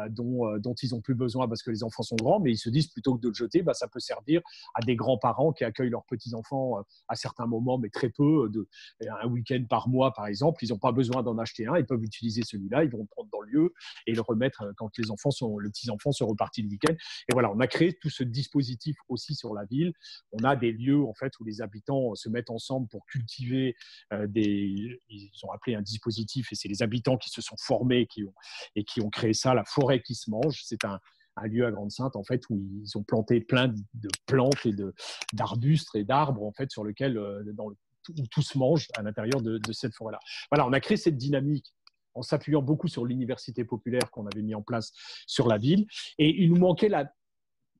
dont ils n'ont plus besoin parce que les enfants sont grands, mais ils se disent plutôt que de le jeter, ça peut servir à des grands-parents qui accueillent leurs petits-enfants à certains moments, mais très peu, un week-end par mois, par exemple. Ils n'ont pas besoin d'en acheter un, ils peuvent utiliser celui-là, ils vont le prendre dans le lieu et le remettre quand les petits-enfants sont repartis le week-end. Et voilà, on a créé tout ce dispositif aussi sur la ville. On a des lieux en fait où les habitants se mettent ensemble pour cultiver ils ont appelé un dispositif et c'est les habitants qui se sont formés qui ont créé ça, la forêt qui se mange. C'est un lieu à Grande-Synthe en fait où ils ont planté plein de plantes et d'arbustes et d'arbres en fait sur lequel où tout se mange à l'intérieur de cette forêt-là. Voilà, on a créé cette dynamique en s'appuyant beaucoup sur l'université populaire qu'on avait mis en place sur la ville et il nous manquait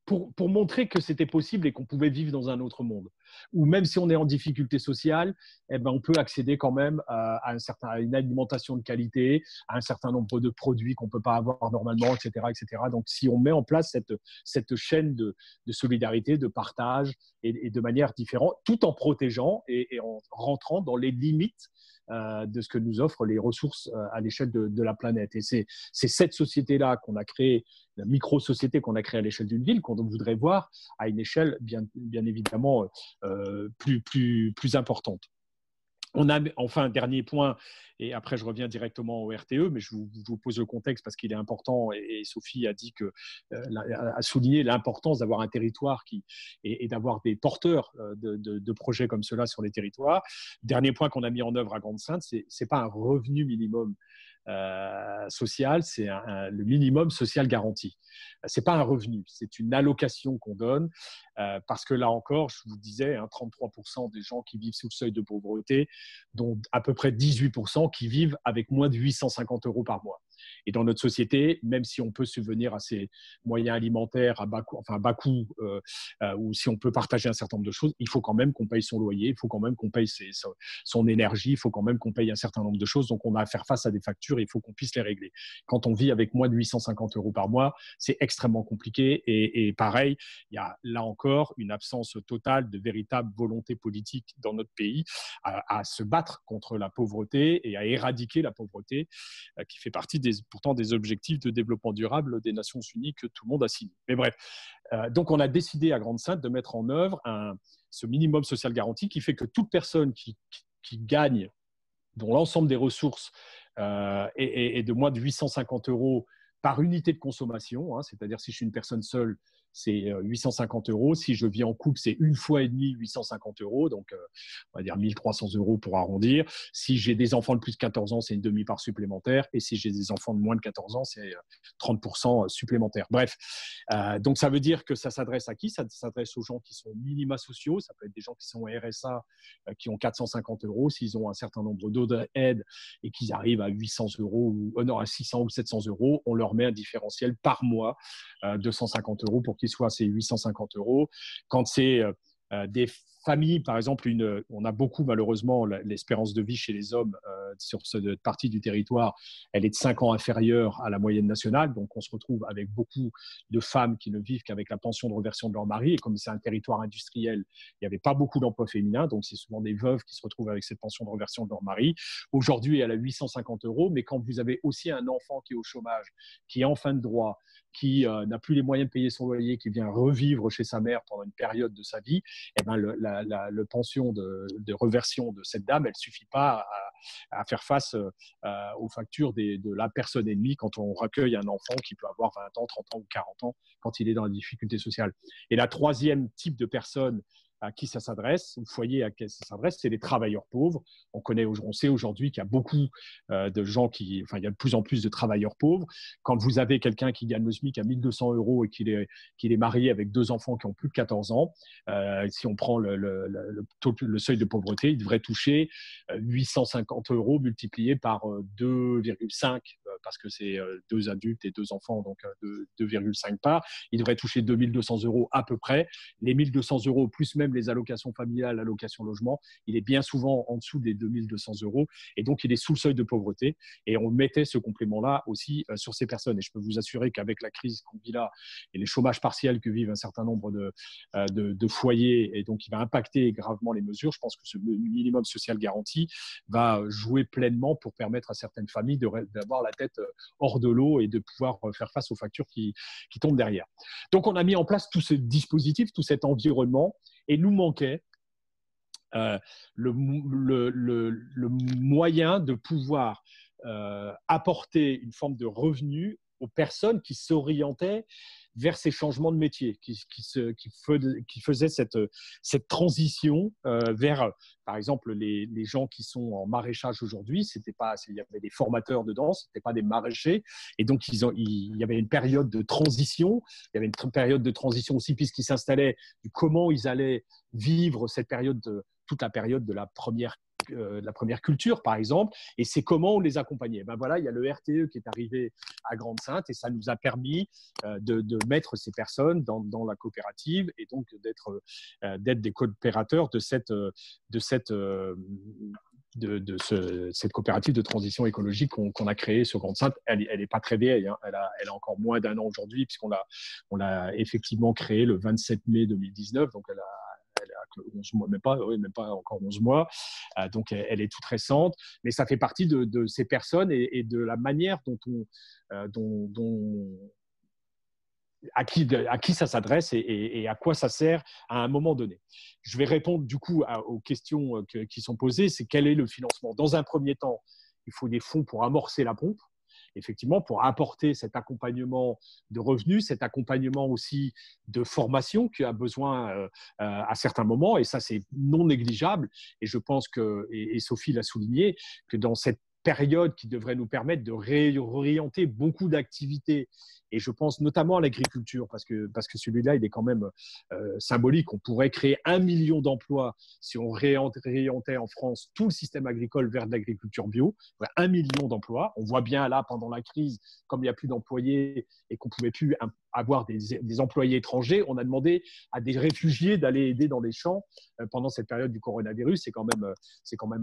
pour montrer que c'était possible et qu'on pouvait vivre dans un autre monde, où même si on est en difficulté sociale, on peut accéder quand même à une alimentation de qualité, à un certain nombre de produits qu'on ne peut pas avoir normalement, etc., etc. Donc, si on met en place cette chaîne de solidarité, de partage et de manière différente, tout en protégeant et en rentrant dans les limites de ce que nous offrent les ressources à l'échelle de la planète. Et c'est cette société-là qu'on a créée, la micro-société qu'on a créée à l'échelle d'une ville, qu'on voudrait voir à une échelle bien évidemment plus importante. On a, enfin, dernier point, et après je reviens directement au RTE, mais je vous pose le contexte parce qu'il est important, et Sophie a dit que, a souligné l'importance d'avoir un territoire et d'avoir des porteurs de projets comme cela sur les territoires. Dernier point qu'on a mis en œuvre à Grande-Synthe, c'est pas un revenu minimum social, c'est le minimum social garanti. C'est pas un revenu, c'est une allocation qu'on donne parce que là encore, je vous disais, 33% des gens qui vivent sous le seuil de pauvreté, dont à peu près 18% qui vivent avec moins de 850 € par mois. Et dans notre société, même si on peut subvenir à ces moyens alimentaires à bas coût, ou si on peut partager un certain nombre de choses, il faut quand même qu'on paye son loyer, il faut quand même qu'on paye son énergie, il faut quand même qu'on paye un certain nombre de choses. Donc, on a à faire face à des factures et il faut qu'on puisse les régler. Quand on vit avec moins de 850 € par mois, c'est extrêmement compliqué. Et pareil, il y a là encore une absence totale de véritable volonté politique dans notre pays à se battre contre la pauvreté et à éradiquer la pauvreté, qui fait partie pourtant des objectifs de développement durable des Nations Unies que tout le monde a signé. Mais bref, donc on a décidé à Grande-Synthe de mettre en œuvre ce minimum social garanti qui fait que toute personne qui gagne, dont l'ensemble des ressources est de moins de 850 € par unité de consommation, c'est-à-dire si je suis une personne seule, c'est 850 €. Si je vis en couple, c'est 1,5 fois 850 €, donc on va dire 1 300 € pour arrondir. Si j'ai des enfants de plus de 14 ans, c'est une demi-part supplémentaire. Et si j'ai des enfants de moins de 14 ans, c'est 30% supplémentaire. Bref, donc ça veut dire que ça s'adresse à qui? Ça s'adresse aux gens qui sont minima sociaux. Ça peut être des gens qui sont RSA, qui ont 450 €. S'ils ont un certain nombre d'autres aides et qu'ils arrivent à 800 €, à 600 ou 700 €, on leur met un différentiel par mois de 150 € pour qu'ils soient à ces 850 €. Quand c'est des familles, par exemple, on a beaucoup malheureusement l'espérance de vie chez les hommes sur cette partie du territoire, elle est de 5 ans inférieure à la moyenne nationale, donc on se retrouve avec beaucoup de femmes qui ne vivent qu'avec la pension de reversion de leur mari, et comme c'est un territoire industriel, il n'y avait pas beaucoup d'emplois féminins, donc c'est souvent des veuves qui se retrouvent avec cette pension de reversion de leur mari. Aujourd'hui, elle a 850 €, mais quand vous avez aussi un enfant qui est au chômage, qui est en fin de droit, qui n'a plus les moyens de payer son loyer, qui vient revivre chez sa mère pendant une période de sa vie, eh ben le pension de reversion de cette dame, elle ne suffit pas à faire face aux factures de la personne ennemie quand on recueille un enfant qui peut avoir 20 ans, 30 ans ou 40 ans quand il est dans la difficulté sociale. Et la troisième type de personne à qui ça s'adresse, au foyer à qui ça s'adresse, c'est les travailleurs pauvres. On sait aujourd'hui qu'il y a beaucoup de gens il y a de plus en plus de travailleurs pauvres. Quand vous avez quelqu'un qui gagne le SMIC à 1 200 € et qu'il est marié avec 2 enfants qui ont plus de 14 ans, si on prend le seuil de pauvreté, il devrait toucher 850 € multiplié par 2,5 parce que c'est 2 adultes et 2 enfants, donc 2,5 parts. Il devrait toucher 2 200 € à peu près. Les 1 200 € plus même les allocations familiales, l'allocation logement, il est bien souvent en dessous des 2 200 € et donc il est sous le seuil de pauvreté. Et on mettait ce complément-là aussi sur ces personnes. Et je peux vous assurer qu'avec la crise qu'on vit là et les chômages partiels que vivent un certain nombre de foyers, et donc qui va impacter gravement les mesures, je pense que ce minimum social garanti va jouer pleinement pour permettre à certaines familles d'avoir la tête hors de l'eau et de pouvoir faire face aux factures qui tombent derrière. Donc on a mis en place tout ce dispositif, tout cet environnement, et nous manquait le moyen de pouvoir apporter une forme de revenu aux personnes qui s'orientaient vers ces changements de métier, qui faisaient cette transition vers, par exemple, les gens qui sont en maraîchage aujourd'hui. Il y avait des formateurs dedans, ce n'étaient pas des maraîchers. Et donc, il y avait une période de transition. Il y avait une période de transition aussi puisqu'ils s'installaient, comment ils allaient vivre cette période, toute la période de la première culture, par exemple, et c'est comment on les accompagnait. Ben voilà, il y a le RTE qui est arrivé à Grande-Synthe et ça nous a permis de mettre ces personnes dans la coopérative et donc d'être des coopérateurs de cette coopérative de transition écologique qu'on a créée sur Grande-Synthe. Elle n'est pas très vieille, elle a encore moins d'1 an aujourd'hui puisqu'on l'a effectivement créée le 27 mai 2019, donc elle a 11 mois, même pas encore 11 mois. Donc, elle est toute récente. Mais ça fait partie de ces personnes et de la manière dont à qui ça s'adresse et à quoi ça sert à un moment donné. Je vais répondre du coup aux questions qui sont posées. C'est quel est le financement? Dans un premier temps, il faut des fonds pour amorcer la pompe, effectivement, pour apporter cet accompagnement de revenus, cet accompagnement aussi de formation qui a besoin à certains moments, et ça c'est non négligeable. Et je pense que, et Sophie l'a souligné, que dans cette période qui devrait nous permettre de réorienter beaucoup d'activités. Et je pense notamment à l'agriculture, parce que celui-là, il est quand même symbolique. On pourrait créer 1 million d'emplois si on réorientait en France tout le système agricole vers de l'agriculture bio. 1 million d'emplois. On voit bien là, pendant la crise, comme il n'y a plus d'employés et qu'on ne pouvait plus avoir des employés étrangers, on a demandé à des réfugiés d'aller aider dans les champs pendant cette période du coronavirus. C'est quand même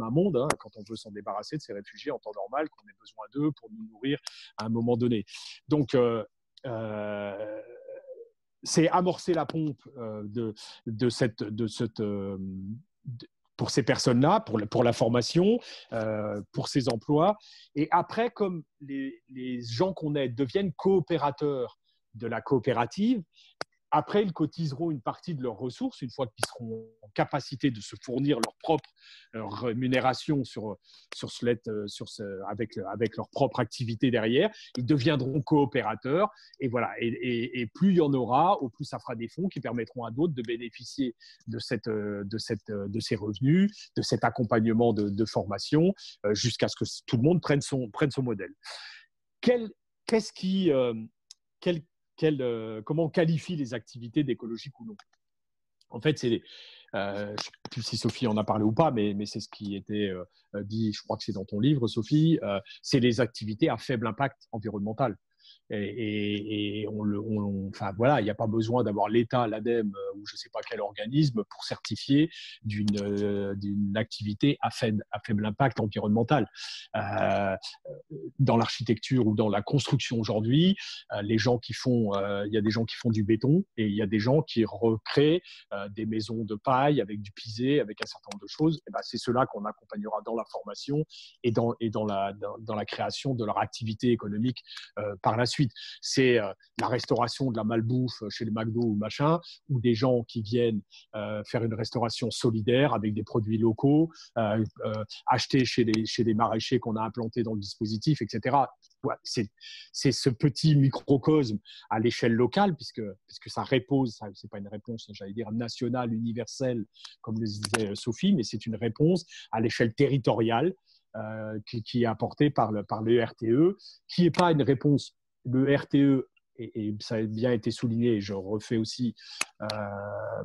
un monde, hein, quand on veut s'en débarrasser de ces réfugiés en temps normal, qu'on ait besoin d'eux pour nous nourrir à un moment donné. Donc, c'est amorcer la pompe pour ces personnes-là, pour la formation, pour ces emplois. Et après, comme les gens qu'on aide deviennent coopérateurs de la coopérative, après, ils cotiseront une partie de leurs ressources une fois qu'ils seront en capacité de se fournir leur propre rémunération avec leur propre activité derrière. Ils deviendront coopérateurs et voilà. Et plus il y en aura, au plus ça fera des fonds qui permettront à d'autres de bénéficier de ces revenus, de cet accompagnement de formation, jusqu'à ce que tout le monde prenne son modèle. Comment on qualifie les activités d'écologique ou non? En fait, je ne sais plus si Sophie en a parlé ou pas, mais c'est ce qui était dit, je crois que c'est dans ton livre, Sophie, c'est les activités à faible impact environnemental. Enfin voilà, il n'y a pas besoin d'avoir l'État, l'ADEME ou je ne sais pas quel organisme pour certifier d'une activité à faible impact environnemental. Dans l'architecture ou dans la construction aujourd'hui, il y a des gens qui font du béton et il y a des gens qui recréent des maisons de paille avec du pisé, avec un certain nombre de choses. Et ben, c'est ceux-là qu'on accompagnera dans la formation et dans la création de leur activité économique par la suite. C'est la restauration de la malbouffe chez les McDo ou machin, ou des gens qui viennent faire une restauration solidaire avec des produits locaux, acheter chez des maraîchers qu'on a implantés dans le dispositif, etc. Ouais, c'est ce petit microcosme à l'échelle locale, puisque ça repose, c'est pas une réponse, j'allais dire, nationale, universelle, comme le disait Sophie, mais c'est une réponse à l'échelle territoriale qui est apportée par le RTE, qui n'est pas une réponse. Le RTE, et ça a bien été souligné, et je refais aussi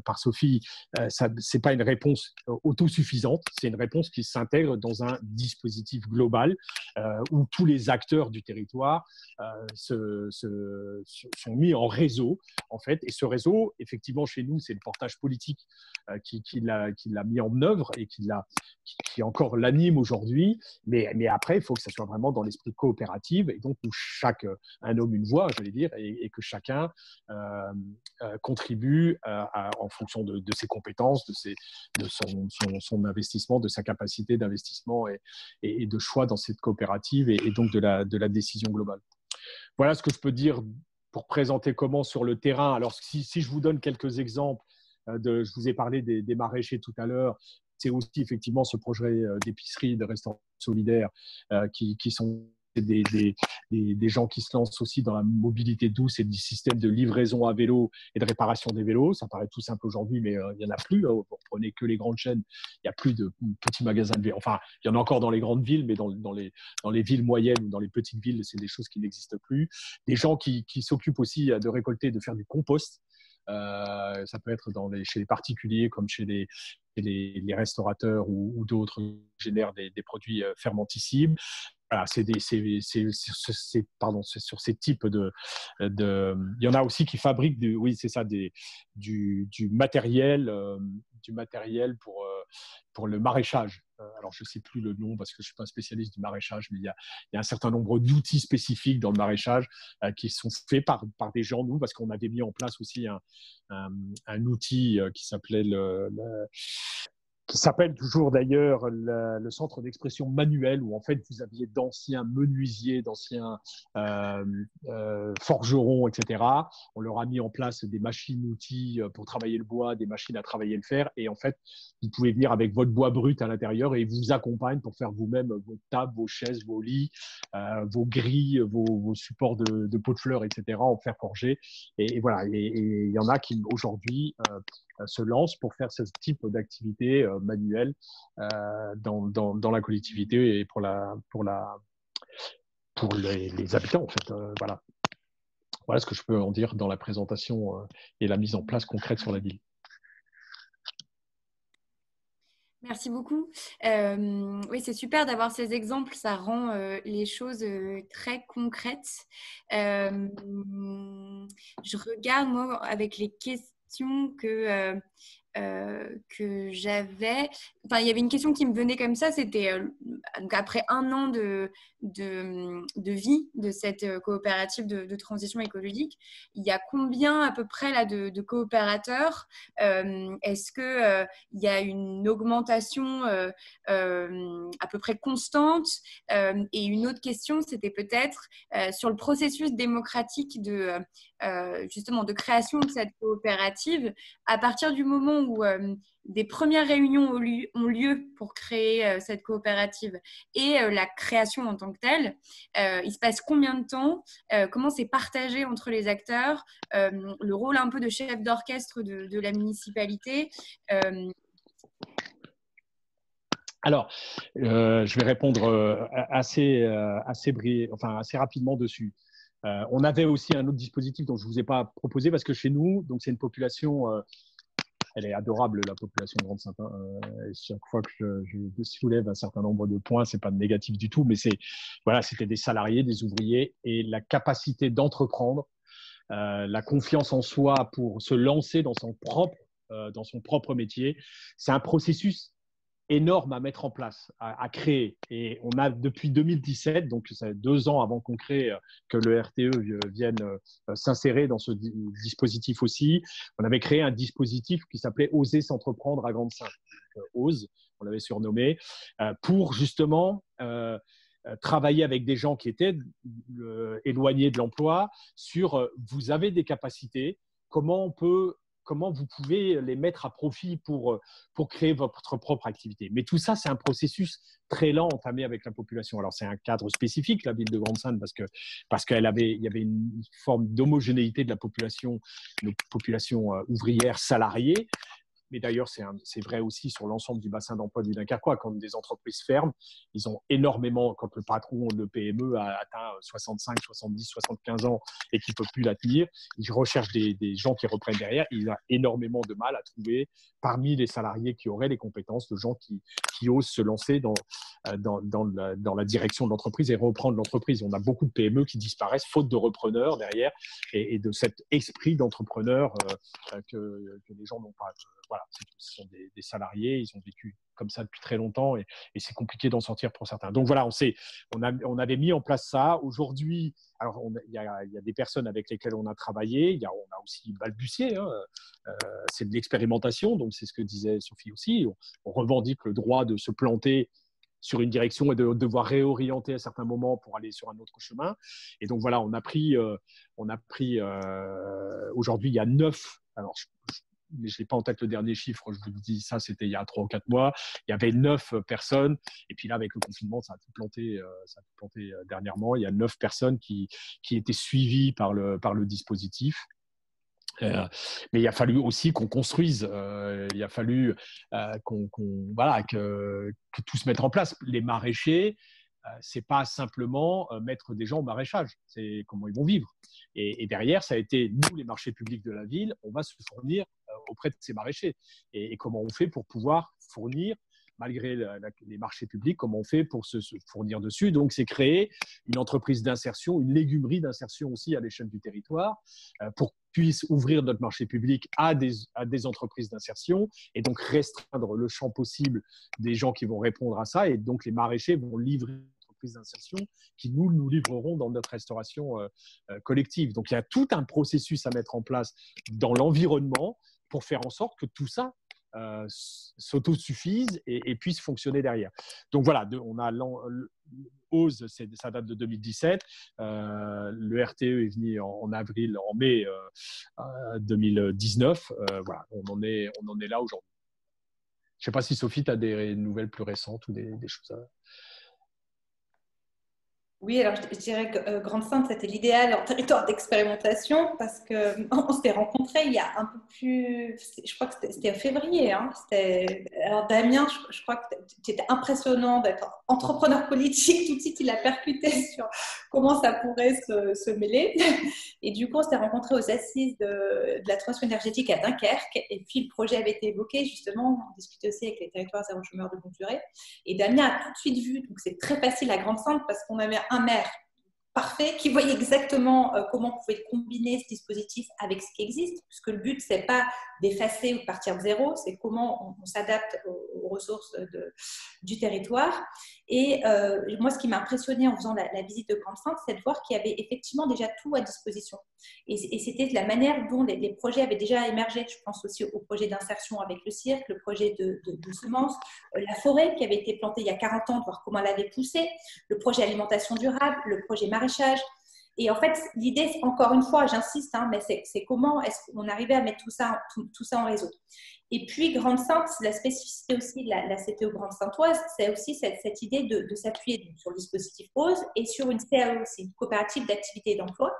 par Sophie, c'est pas une réponse autosuffisante, c'est une réponse qui s'intègre dans un dispositif global où tous les acteurs du territoire sont mis en réseau, en fait. Et ce réseau, effectivement, chez nous, c'est le portage politique qui l'a mis en œuvre et qui encore l'anime aujourd'hui. Mais après, il faut que ça soit vraiment dans l'esprit coopératif, et donc où un homme, une voix, j'allais dire, et que chacun contribue en fonction de ses compétences, de son investissement, de sa capacité d'investissement et de choix dans cette coopérative et donc de la décision globale. Voilà ce que je peux dire pour présenter comment sur le terrain. Alors, si je vous donne quelques exemples, je vous ai parlé des maraîchers tout à l'heure, c'est aussi effectivement ce projet d'épicerie, de restaurants solidaires qui sont des gens qui se lancent aussi dans la mobilité douce et du système de livraison à vélo et de réparation des vélos. Ça paraît tout simple aujourd'hui, mais il n'y en a plus. Vous prenez que les grandes chaînes, il n'y a plus de petits magasins de vélo. Enfin, il y en a encore dans les grandes villes, mais dans les villes moyennes ou dans les petites villes, c'est des choses qui n'existent plus. Des gens qui s'occupent aussi de récolter, de faire du compost. Ça peut être chez les particuliers comme chez les restaurateurs ou d'autres qui génèrent des produits fermenticibles. Voilà, c'est sur ces types il y en a aussi qui fabriquent du matériel pour le maraîchage. Alors, je ne sais plus le nom parce que je ne suis pas un spécialiste du maraîchage, mais il y a un certain nombre d'outils spécifiques dans le maraîchage qui sont faits par des gens, nous, parce qu'on avait mis en place aussi un outil qui s'appelait qui s'appelle toujours d'ailleurs le centre d'expression manuel, où en fait vous aviez d'anciens menuisiers, d'anciens forgerons, etc. On leur a mis en place des machines-outils pour travailler le bois, des machines à travailler le fer, et en fait vous pouvez venir avec votre bois brut à l'intérieur et ils vous accompagnent pour faire vous-même vos tables, vos chaises, vos lits, vos grilles, vos supports de pots de fleurs, etc. en fer forgé. Et voilà, et il y en a qui aujourd'hui se lancent pour faire ce type d'activité manuelle dans la collectivité et pour les habitants, en fait. Voilà. Voilà ce que je peux en dire dans la présentation et la mise en place concrète sur la ville. Merci beaucoup. Oui, c'est super d'avoir ces exemples, ça rend les choses très concrètes. Je regarde, moi, avec les questions que j'avais. Enfin, il y avait une question qui me venait comme ça, c'était après 1 an de vie de cette coopérative de transition écologique, il y a combien à peu près là, de coopérateurs? Est-ce qu'il y a une augmentation à peu près constante? Et une autre question, c'était peut-être sur le processus démocratique justement de création de cette coopérative. À partir du moment où des premières réunions ont lieu pour créer cette coopérative et la création en tant que telle, il se passe combien de temps? Comment c'est partagé entre les acteurs? Le rôle un peu de chef d'orchestre de la municipalité. Alors, je vais répondre assez rapidement dessus. On avait aussi un autre dispositif dont je ne vous ai pas proposé parce que chez nous, donc c'est une population, elle est adorable, la population de Grande-Sainte. Chaque fois que je soulève un certain nombre de points, ce n'est pas négatif du tout, mais c'était des salariés, des ouvriers et la capacité d'entreprendre, la confiance en soi pour se lancer dans son propre métier. C'est un processus énorme à mettre en place, à créer. Et on a depuis 2017, donc c'est 2 ans avant qu'on crée, que le RTE vienne s'insérer dans ce dispositif aussi. On avait créé un dispositif qui s'appelait Oser s'entreprendre à Grande-Sainte. Ose, on l'avait surnommé, pour justement travailler avec des gens qui étaient éloignés de l'emploi sur vous avez des capacités, comment vous pouvez les mettre à profit pour créer votre propre activité. Mais tout ça, c'est un processus très lent entamé avec la population. Alors, c'est un cadre spécifique, la ville de Grande-Sainte, parce qu'il y avait une forme d'homogénéité de la population, une population ouvrière salariée. Mais d'ailleurs, c'est vrai aussi sur l'ensemble du bassin d'emploi du Dunkerquois. Quand des entreprises ferment, ils ont énormément, quand le patron de PME a atteint 65, 70, 75 ans et qu'il ne peut plus la tenir, ils recherchent des gens qui reprennent derrière. Il a énormément de mal à trouver parmi les salariés qui auraient les compétences de gens qui osent se lancer dans la direction de l'entreprise et reprendre l'entreprise. On a beaucoup de PME qui disparaissent faute de repreneurs derrière et de cet esprit d'entrepreneur que les gens n'ont pas. Voilà, ce sont des salariés, ils ont vécu comme ça depuis très longtemps et c'est compliqué d'en sortir pour certains. Donc voilà, on avait mis en place ça. Aujourd'hui, alors il y a des personnes avec lesquelles on a travaillé, on a aussi balbutié, c'est de l'expérimentation, donc c'est ce que disait Sophie aussi. On revendique le droit de se planter sur une direction et de devoir réorienter à certains moments pour aller sur un autre chemin. Et donc voilà, on a pris aujourd'hui, il y a 9, alors je n'ai pas en tête le dernier chiffre, je vous dis ça, c'était il y a 3 ou 4 mois, il y avait 9 personnes, et puis là, avec le confinement, ça a tout planté dernièrement, il y a 9 personnes qui étaient suivies par le dispositif. Mais il a fallu aussi qu'on construise, il a fallu que tout se mette en place. Les maraîchers, c'est pas simplement mettre des gens au maraîchage, c'est comment ils vont vivre. Et derrière, ça a été nous, les marchés publics de la ville, on va se fournir auprès de ces maraîchers. Et comment on fait pour pouvoir fournir, malgré les marchés publics, comment on fait pour se fournir dessus. Donc, c'est créer une entreprise d'insertion, une légumerie d'insertion aussi à l'échelle du territoire, pour qu'on puisse ouvrir notre marché public à des entreprises d'insertion et donc restreindre le champ possible des gens qui vont répondre à ça. Et donc, les maraîchers vont livrer d'insertion qui nous livrerons dans notre restauration collective. Donc, il y a tout un processus à mettre en place dans l'environnement pour faire en sorte que tout ça s'autosuffisent et puissent fonctionner derrière. Donc voilà, on a OSE, ça date de 2017. Le RTE est venu en mai 2019. Voilà, on en est là aujourd'hui. Je ne sais pas si Sophie, tu as des nouvelles plus récentes ou des choses à... Oui, alors je dirais que Grande-Sainte, c'était l'idéal en territoire d'expérimentation parce qu'on s'était rencontrés il y a un peu plus, je crois que c'était en février. Hein, alors Damien, je crois que tu étais impressionnant d'être entrepreneur politique. Tout de suite, il a percuté sur comment ça pourrait se mêler. Et du coup, on s'était rencontrés aux assises de la transition énergétique à Dunkerque. Et puis, le projet avait été évoqué, justement. On discutait aussi avec les territoires zéro chômeur de longue durée. Et Damien a tout de suite vu, donc c'est très facile à Grande-Sainte parce qu'on avait un maire parfait qui voyait exactement comment on pouvait combiner ce dispositif avec ce qui existe, puisque le but, ce n'est pas d'effacer ou de partir de zéro, c'est comment on s'adapte aux ressources du territoire. Et moi, ce qui m'a impressionné en faisant la visite de Grande-Sainte, c'est de voir qu'il y avait effectivement déjà tout à disposition. Et c'était la manière dont les projets avaient déjà émergé. Je pense aussi au projet d'insertion avec le cirque, le projet de semences, la forêt qui avait été plantée il y a 40 ans, de voir comment elle avait poussé, le projet alimentation durable, le projet maraîchage. Et en fait, l'idée, encore une fois, j'insiste, hein, mais c'est comment est-ce qu'on arrivait à mettre tout ça en réseau. Et puis, Grande-Sainte, la spécificité aussi de la CTO Grande-Saintoise, c'est aussi cette idée de s'appuyer sur le dispositif OSE et sur une CAE aussi, une coopérative d'activité et d'emploi,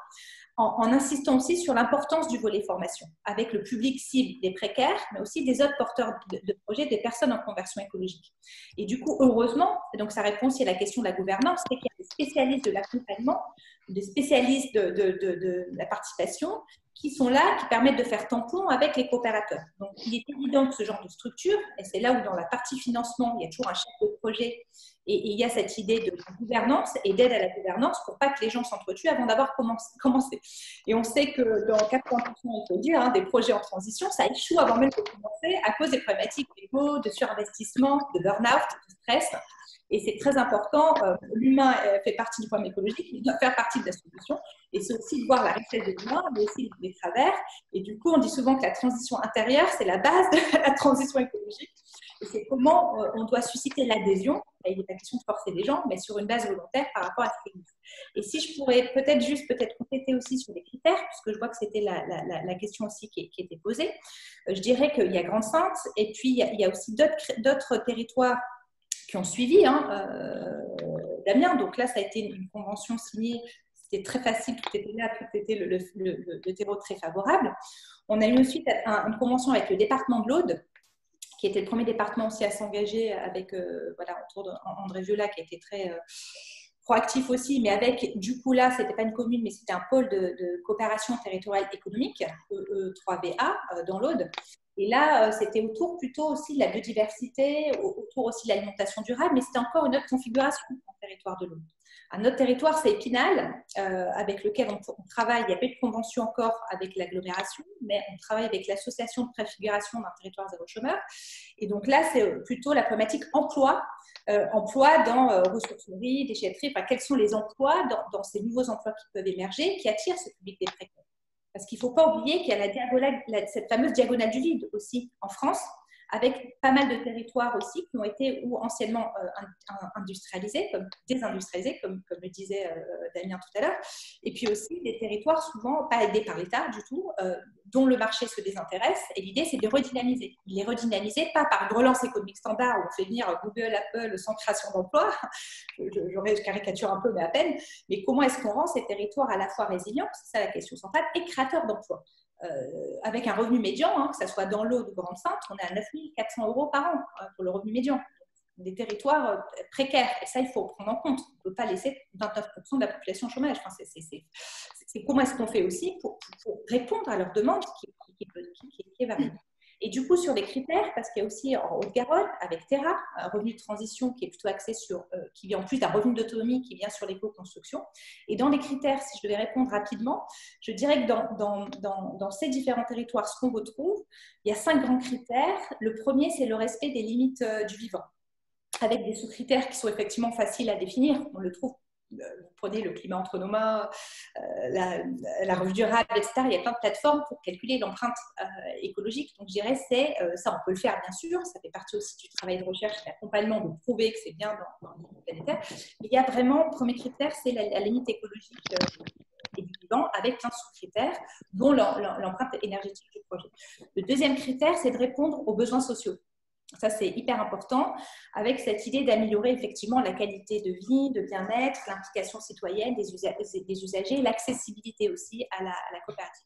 en insistant aussi sur l'importance du volet formation, avec le public cible des précaires, mais aussi des autres porteurs de projets, des personnes en conversion écologique. Et du coup, heureusement, donc ça répond aussi à la question de la gouvernance, c'est qu'il y a des spécialistes de l'accompagnement, des spécialistes de la participation, qui sont là, qui permettent de faire tampon avec les coopérateurs. Donc, il est évident que ce genre de structure, et c'est là où dans la partie financement, il y a toujours un chef de projet, et il y a cette idée de gouvernance et d'aide à la gouvernance pour pas que les gens s'entretuent avant d'avoir commencé. Et on sait que dans 80%, il faut dire, hein, des projets en transition, ça échoue avant même de commencer à cause des problématiques d'égo, de surinvestissement, de burn-out, de stress. Et c'est très important, l'humain fait partie du problème écologique, il doit faire partie de la solution. Et c'est aussi de voir la richesse de l'humain, mais aussi les travers. Et du coup, on dit souvent que la transition intérieure, c'est la base de la transition écologique. Et c'est comment on doit susciter l'adhésion. Il n'est pas question de forcer les gens, mais sur une base volontaire par rapport à ce qui existe. Et si je pourrais peut-être compléter aussi sur les critères, puisque je vois que c'était la question aussi qui était posée, je dirais qu'il y a Grande-Sainte, et puis il y a aussi d'autres territoires qui ont suivi, Damien. Donc là, ça a été une convention signée, c'était très facile, tout était là, tout était le terreau très favorable. On a eu ensuite une convention avec le département de l'Aude, qui était le premier département aussi à s'engager avec, autour d'André Viola, qui a été très proactif aussi, mais avec, du coup là, c'était pas une commune, mais c'était un pôle de coopération territoriale économique, E3BA, dans l'Aude. Et là, c'était autour plutôt aussi de la biodiversité, autour aussi de l'alimentation durable, mais c'était encore une autre configuration en territoire de l'Aude. Un autre territoire, c'est Épinal, avec lequel on travaille. Il n'y a pas eu de convention encore avec l'agglomération, mais on travaille avec l'association de préfiguration d'un territoire zéro chômeur. Et donc là, c'est plutôt la problématique emploi dans ressourcerie, déchetterie. Enfin, quels sont les emplois dans ces nouveaux emplois qui peuvent émerger, qui attirent ce public des précaires. Parce qu'il ne faut pas oublier qu'il y a cette fameuse diagonale du vide aussi en France, avec pas mal de territoires aussi qui ont été ou anciennement industrialisés, désindustrialisés, comme le disait Damien tout à l'heure, et puis aussi des territoires souvent pas aidés par l'État du tout, dont le marché se désintéresse. Et l'idée, c'est de les redynamiser. Les redynamiser, pas par une relance économique standard où on fait venir Google, Apple sans création d'emplois, je caricature un peu, mais à peine, mais comment est-ce qu'on rend ces territoires à la fois résilients, c'est ça la question centrale, et créateurs d'emplois. Avec un revenu médian, que ce soit dans l'Aude ou Grande-Sainte, on est à 9 400 € par an pour le revenu médian. Des territoires précaires. Et ça, il faut prendre en compte. On ne peut pas laisser 29% de la population au chômage. Enfin, c'est comment est-ce qu'on fait aussi pour répondre à leurs demandes qui est variée. Et du coup, sur les critères, parce qu'il y a aussi en Haute-Garonne, avec Terra, un revenu de transition qui est plutôt axé sur, qui vient en plus d'un revenu d'autonomie qui vient sur l'éco-construction. Et dans les critères, si je devais répondre rapidement, je dirais que dans ces différents territoires, ce qu'on retrouve, il y a 5 grands critères. Le premier, c'est le respect des limites du vivant, avec des sous-critères qui sont effectivement faciles à définir. On le trouve vous prenez le climat entre nos mains, la revue durable, etc. Il y a plein de plateformes pour calculer l'empreinte écologique. Donc, je dirais, ça, on peut le faire, bien sûr. Ça fait partie aussi du travail de recherche et d'accompagnement, de prouver que c'est bien dans le niveau planétaire. Mais il y a vraiment, le premier critère, c'est la limite écologique et du vivant, avec plein de sous-critères, dont l'empreinte énergétique du projet. Le deuxième critère, c'est de répondre aux besoins sociaux. Ça, c'est hyper important, avec cette idée d'améliorer effectivement la qualité de vie, de bien-être, l'implication citoyenne des usagers, l'accessibilité aussi à la coopérative.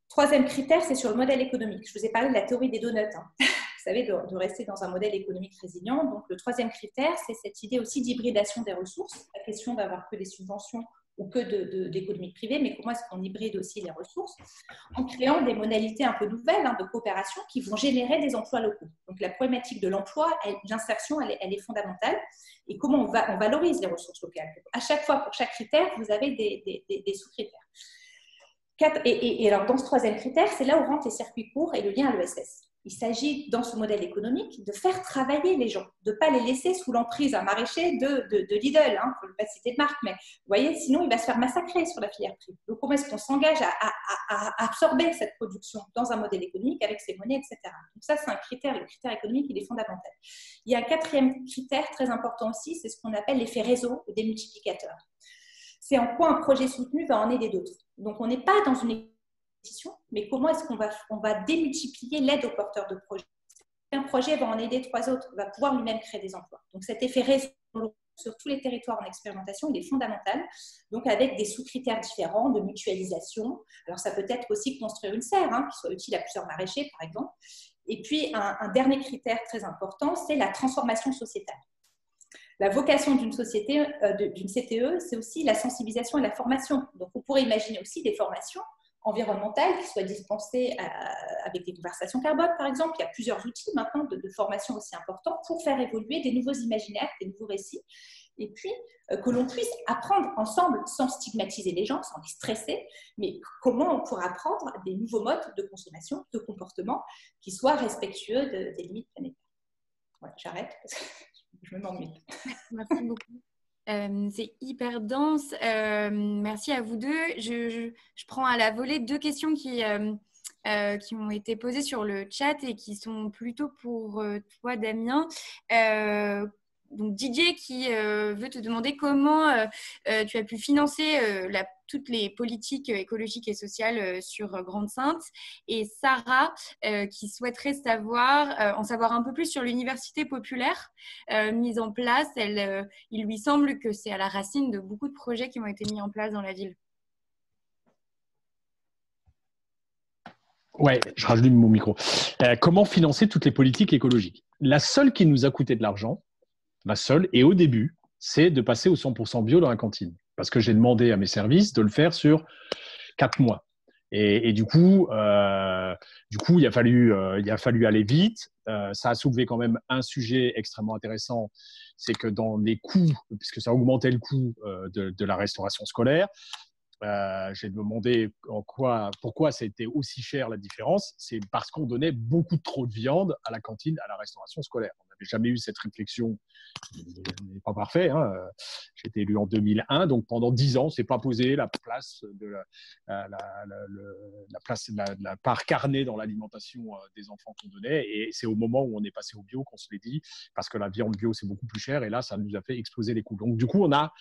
Troisième critère, c'est sur le modèle économique. Je vous ai parlé de la théorie des donuts, hein. Vous savez, de rester dans un modèle économique résilient. Donc, le troisième critère, c'est cette idée aussi d'hybridation des ressources. La question d'avoir que des subventions ou que d'économie privée, mais comment est-ce qu'on hybride aussi les ressources en créant des modalités un peu nouvelles de coopération qui vont générer des emplois locaux. Donc, la problématique de l'emploi, l'insertion, elle est fondamentale. Et comment on valorise les ressources locales. À chaque fois, pour chaque critère, vous avez des sous-critères. Et alors, dans ce troisième critère, c'est là où rentrent les circuits courts et le lien à l'ESS. Il s'agit, dans ce modèle économique, de faire travailler les gens, de ne pas les laisser sous l'emprise, un maraîcher de Lidl, hein, pour ne pas citer de marque, mais vous voyez, sinon il va se faire massacrer sur la filière privée. Donc, comment est-ce qu'on s'engage à absorber cette production dans un modèle économique avec ses monnaies, etc. Donc, ça, c'est un critère, le critère économique, il est fondamental. Il y a un quatrième critère très important aussi, c'est ce qu'on appelle l'effet réseau ou démultiplicateur. C'est en quoi un projet soutenu va en aider d'autres. Donc, on n'est pas dans une mais comment est-ce qu'on va démultiplier l'aide aux porteurs de projets. Un projet va en aider 3 autres, va pouvoir lui-même créer des emplois. Donc cet effet réseau sur tous les territoires en expérimentation, il est fondamental, donc avec des sous-critères différents de mutualisation. Alors ça peut être aussi construire une serre qui soit utile à plusieurs maraîchers, par exemple. Et puis un dernier critère très important, c'est la transformation sociétale. La vocation d'une société, d'une CTE, c'est aussi la sensibilisation et la formation. Donc on pourrait imaginer aussi des formations environnementales qui soient dispensées avec des conversations carbone, par exemple. Il y a plusieurs outils maintenant de formation aussi importants pour faire évoluer des nouveaux imaginaires, des nouveaux récits, et puis que l'on puisse apprendre ensemble sans stigmatiser les gens, sans les stresser, mais comment on pourra apprendre des nouveaux modes de consommation, de comportement qui soient respectueux des limites planétaires. Voilà, j'arrête parce que je me m'ennuie. Merci beaucoup. C'est hyper dense. Merci à vous deux. Je prends à la volée 2 questions qui ont été posées sur le chat et qui sont plutôt pour toi, Damien. Donc Didier qui veut te demander comment tu as pu financer toutes les politiques écologiques et sociales sur Grande-Synthe, et Sarah qui souhaiterait en savoir un peu plus sur l'université populaire mise en place. Il lui semble que c'est à la racine de beaucoup de projets qui ont été mis en place dans la ville. Ouais, je rallume mon micro. Comment financer toutes les politiques écologiques? La seule qui nous a coûté de l'argent, la seule, et au début, c'est de passer au 100% bio dans la cantine. Parce que j'ai demandé à mes services de le faire sur 4 mois. Et du coup, il a fallu aller vite. Ça a soulevé quand même un sujet extrêmement intéressant, c'est que dans les coûts, puisque ça augmentait le coût de la restauration scolaire, j'ai demandé pourquoi ça a été aussi cher la différence. C'est parce qu'on donnait beaucoup trop de viande à la cantine, à la restauration scolaire. On n'avait jamais eu cette réflexion. Je n'est pas parfait. J'ai été élu en 2001, donc pendant 10 ans, c'est pas posé la place de la part carnée dans l'alimentation des enfants qu'on donnait. Et c'est au moment où on est passé au bio qu'on se l'est dit, parce que la viande bio c'est beaucoup plus cher. Et là, ça nous a fait exploser les coûts. Donc du coup, on a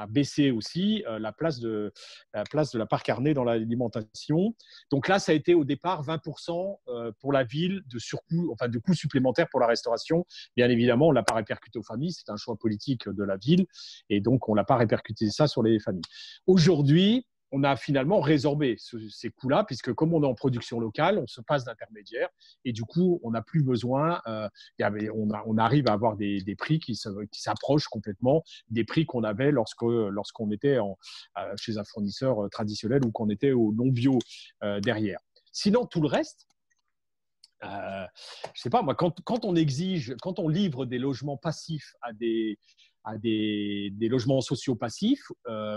baissé aussi la place de la part carnée dans l'alimentation. Donc là, ça a été au départ 20% pour la ville de surcoût, enfin de coûts supplémentaires pour la restauration. Bien évidemment, on ne l'a pas répercuté aux familles, c'est un choix politique de la ville, et donc on ne l'a pas répercuté ça sur les familles. Aujourd'hui, on a finalement résorbé ces coûts-là, puisque comme on est en production locale, on se passe d'intermédiaires, et du coup, on n'a plus besoin, on arrive à avoir des prix qui s'approchent complètement des prix qu'on avait lorsqu'on était chez un fournisseur traditionnel ou qu'on était au non-bio derrière. Sinon, tout le reste, je sais pas, moi, quand on livre des logements passifs à des logements sociaux passifs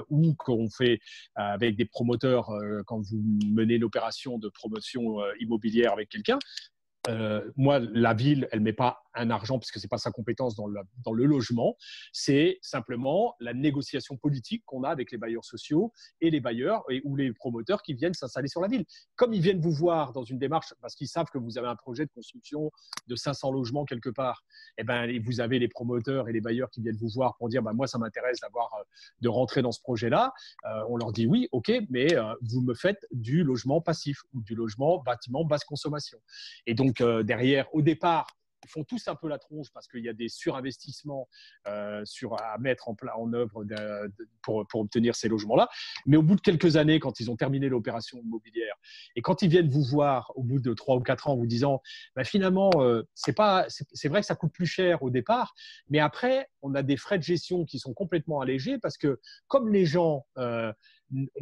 ou qu'on fait avec des promoteurs, quand vous menez l'opération de promotion immobilière avec quelqu'un, moi, la ville, elle ne met pas un argent parce que ce n'est pas sa compétence dans le logement. C'est simplement la négociation politique qu'on a avec les bailleurs sociaux et les bailleurs ou les promoteurs qui viennent s'installer sur la ville. Comme ils viennent vous voir dans une démarche, parce qu'ils savent que vous avez un projet de construction de 500 logements quelque part, et ben, vous avez les promoteurs et les bailleurs qui viennent vous voir pour dire moi, ça m'intéresse de rentrer dans ce projet-là. On leur dit oui, ok, mais vous me faites du logement passif ou du logement bâtiment basse consommation. Et donc, derrière, au départ, ils font tous un peu la tronche parce qu'il y a des surinvestissements à mettre en œuvre pour obtenir ces logements-là. Mais au bout de quelques années, quand ils ont terminé l'opération immobilière et quand ils viennent vous voir au bout de 3 ou 4 ans en vous disant finalement, c'est vrai que ça coûte plus cher au départ, mais après, on a des frais de gestion qui sont complètement allégés parce que comme les gens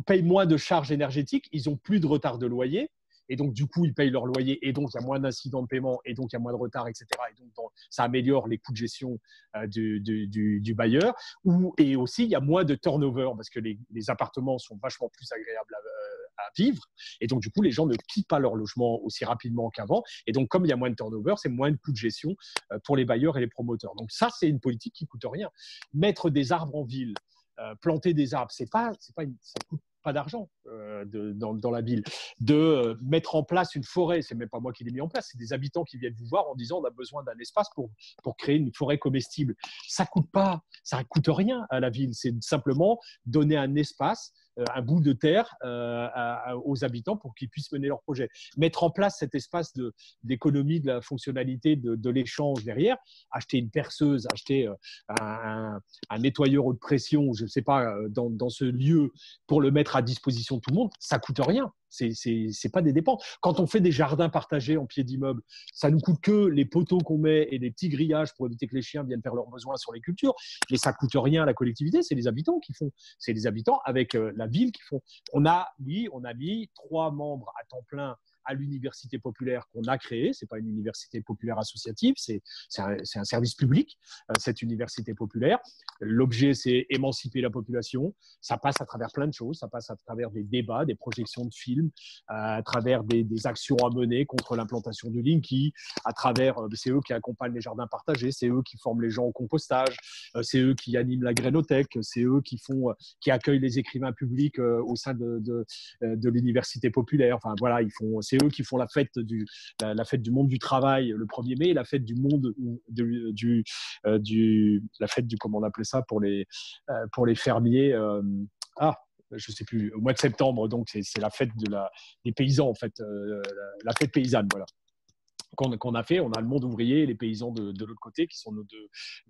payent moins de charges énergétiques, ils n'ont plus de retard de loyer. Et donc, du coup, ils payent leur loyer et donc, il y a moins d'incidents de paiement et donc, il y a moins de retard, etc. Et donc, ça améliore les coûts de gestion du bailleur. Et aussi, il y a moins de turnover parce que les appartements sont vachement plus agréables à vivre. Et donc, du coup, les gens ne quittent pas leur logement aussi rapidement qu'avant. Et donc, comme il y a moins de turnover, c'est moins de coûts de gestion pour les bailleurs et les promoteurs. Donc, ça, c'est une politique qui ne coûte rien. Mettre des arbres en ville, planter des arbres, ça coûte pas d'argent dans la ville. De mettre en place une forêt, c'est même pas moi qui l'ai mis en place, c'est des habitants qui viennent vous voir en disant on a besoin d'un espace pour créer une forêt comestible. Ça coûte rien à la ville, c'est simplement donner un espace, un bout de terre aux habitants pour qu'ils puissent mener leur projet. Mettre en place cet espace d'économie, de la fonctionnalité, de l'échange derrière, acheter une perceuse, acheter un nettoyeur haute pression, je ne sais pas, dans ce lieu pour le mettre à disposition de tout le monde, ça ne coûte rien. C'est pas des dépenses. Quand on fait des jardins partagés en pied d'immeuble, ça ne coûte que les poteaux qu'on met et les petits grillages pour éviter que les chiens viennent faire leurs besoins sur les cultures. Mais ça ne coûte rien à la collectivité, c'est les habitants qui font. C'est les habitants avec la ville qui font. On a mis 3 membres à temps plein à l'université populaire qu'on a créée. Ce n'est pas une université populaire associative, c'est un service public, cette université populaire. L'objet, c'est émanciper la population. Ça passe à travers plein de choses. Ça passe à travers des débats, des projections de films, à travers des actions à mener contre l'implantation du Linky, à travers, c'est eux qui accompagnent les jardins partagés, c'est eux qui forment les gens au compostage, c'est eux qui animent la grainothèque, c'est eux qui accueillent les écrivains publics au sein de l'université populaire. Enfin, voilà, c'est eux qui font la fête du monde du travail le 1er mai, la fête du monde la fête du comment on appelait ça pour les fermiers. Je ne sais plus, au mois de septembre, donc c'est la fête des paysans, en fait, la fête paysanne, voilà. Qu'on a fait, on a le monde ouvrier et les paysans de l'autre côté qui sont nos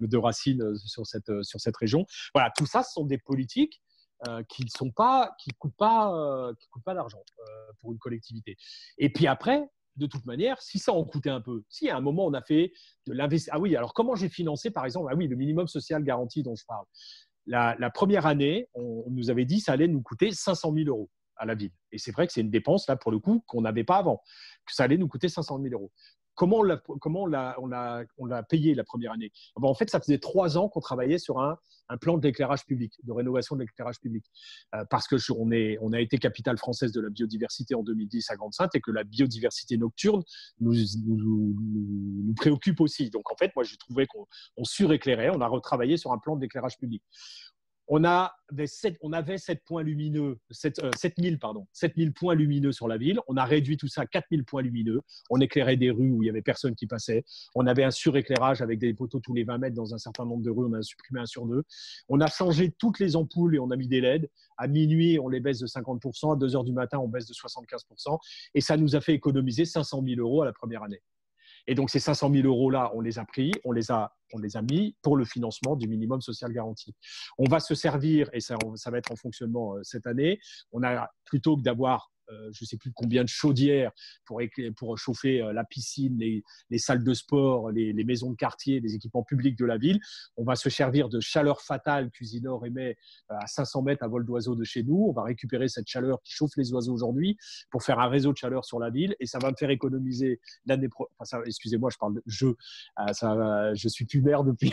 deux racines sur cette région. Voilà, tout ça, ce sont des politiques qui coûtent pas d'argent pour une collectivité. Et puis après, de toute manière, si ça en coûtait un peu, si à un moment on a fait de l'investissement. Ah oui, alors comment j'ai financé, par exemple, le minimum social garanti dont je parle. La première année, on nous avait dit que ça allait nous coûter 500 000 € à la ville. Et c'est vrai que c'est une dépense, là, pour le coup, qu'on n'avait pas avant, que ça allait nous coûter 500 000 €. Comment on l'a payé la première année? En fait, ça faisait 3 ans qu'on travaillait sur un plan de l'éclairage public, de rénovation de l'éclairage public. Parce qu'on a été capitale française de la biodiversité en 2010 à Grande-Synthe et que la biodiversité nocturne nous préoccupe aussi. Donc, en fait, moi, j'ai trouvé qu'on suréclairait. On a retravaillé sur un plan d'éclairage public. On avait 7 points lumineux, 7000 points lumineux sur la ville. On a réduit tout ça à 4000 points lumineux. On éclairait des rues où il n'y avait personne qui passait. On avait un suréclairage avec des poteaux tous les 20 mètres dans un certain nombre de rues. On a supprimé 1 sur 2. On a changé toutes les ampoules et on a mis des LED. À minuit, on les baisse de 50%. À 2 h du matin, on baisse de 75%. Et ça nous a fait économiser 500 000 € à la première année. Et donc, ces 500 000 € là, on les a pris, on les a mis pour le financement du minimum social garanti. On va se servir, et ça va être en fonctionnement cette année, plutôt que d'avoir je ne sais plus combien de chaudières pour chauffer la piscine, les salles de sport, les maisons de quartier, les équipements publics de la ville. On va se servir de chaleur fatale qu'Usinor émet à 500 mètres à vol d'oiseau de chez nous. On va récupérer cette chaleur qui chauffe les oiseaux aujourd'hui pour faire un réseau de chaleur sur la ville et ça va me faire économiser l'année prochaine. Excusez-moi, je parle de je suis plus maire depuis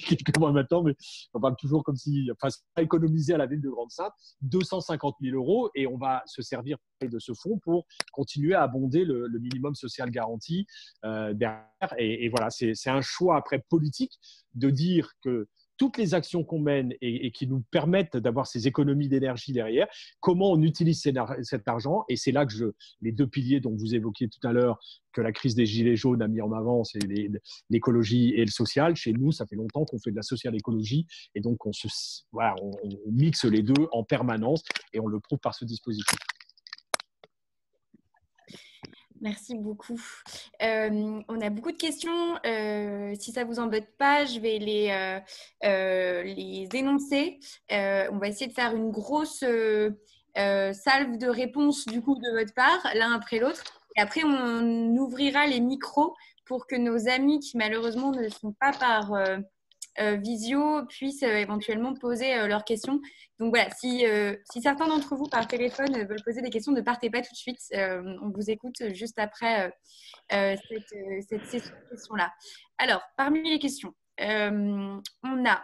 quelques mois maintenant, mais on parle toujours comme si ça va économiser à la ville de Grande-Synthe 250 000 € et on va va se servir de ce fonds pour continuer à abonder le minimum social garanti derrière. Et voilà, c'est un choix après politique de dire que toutes les actions qu'on mène et qui nous permettent d'avoir ces économies d'énergie derrière, comment on utilise cet argent. Et c'est là que les deux piliers dont vous évoquiez tout à l'heure, que la crise des Gilets jaunes a mis en avant, c'est l'écologie et le social. Chez nous, ça fait longtemps qu'on fait de la social-écologie et donc on mixe les deux en permanence et on le prouve par ce dispositif. Merci beaucoup. On a beaucoup de questions. Si ça ne vous embête pas, je vais les énoncer. On va essayer de faire une grosse salve de réponses du coup de votre part, l'un après l'autre. Et après, on ouvrira les micros pour que nos amis qui malheureusement ne sont pas par visio puissent éventuellement poser leurs questions. Donc voilà, si certains d'entre vous par téléphone veulent poser des questions, ne partez pas tout de suite. On vous écoute juste après cette session de questions-là. Alors, parmi les questions, on a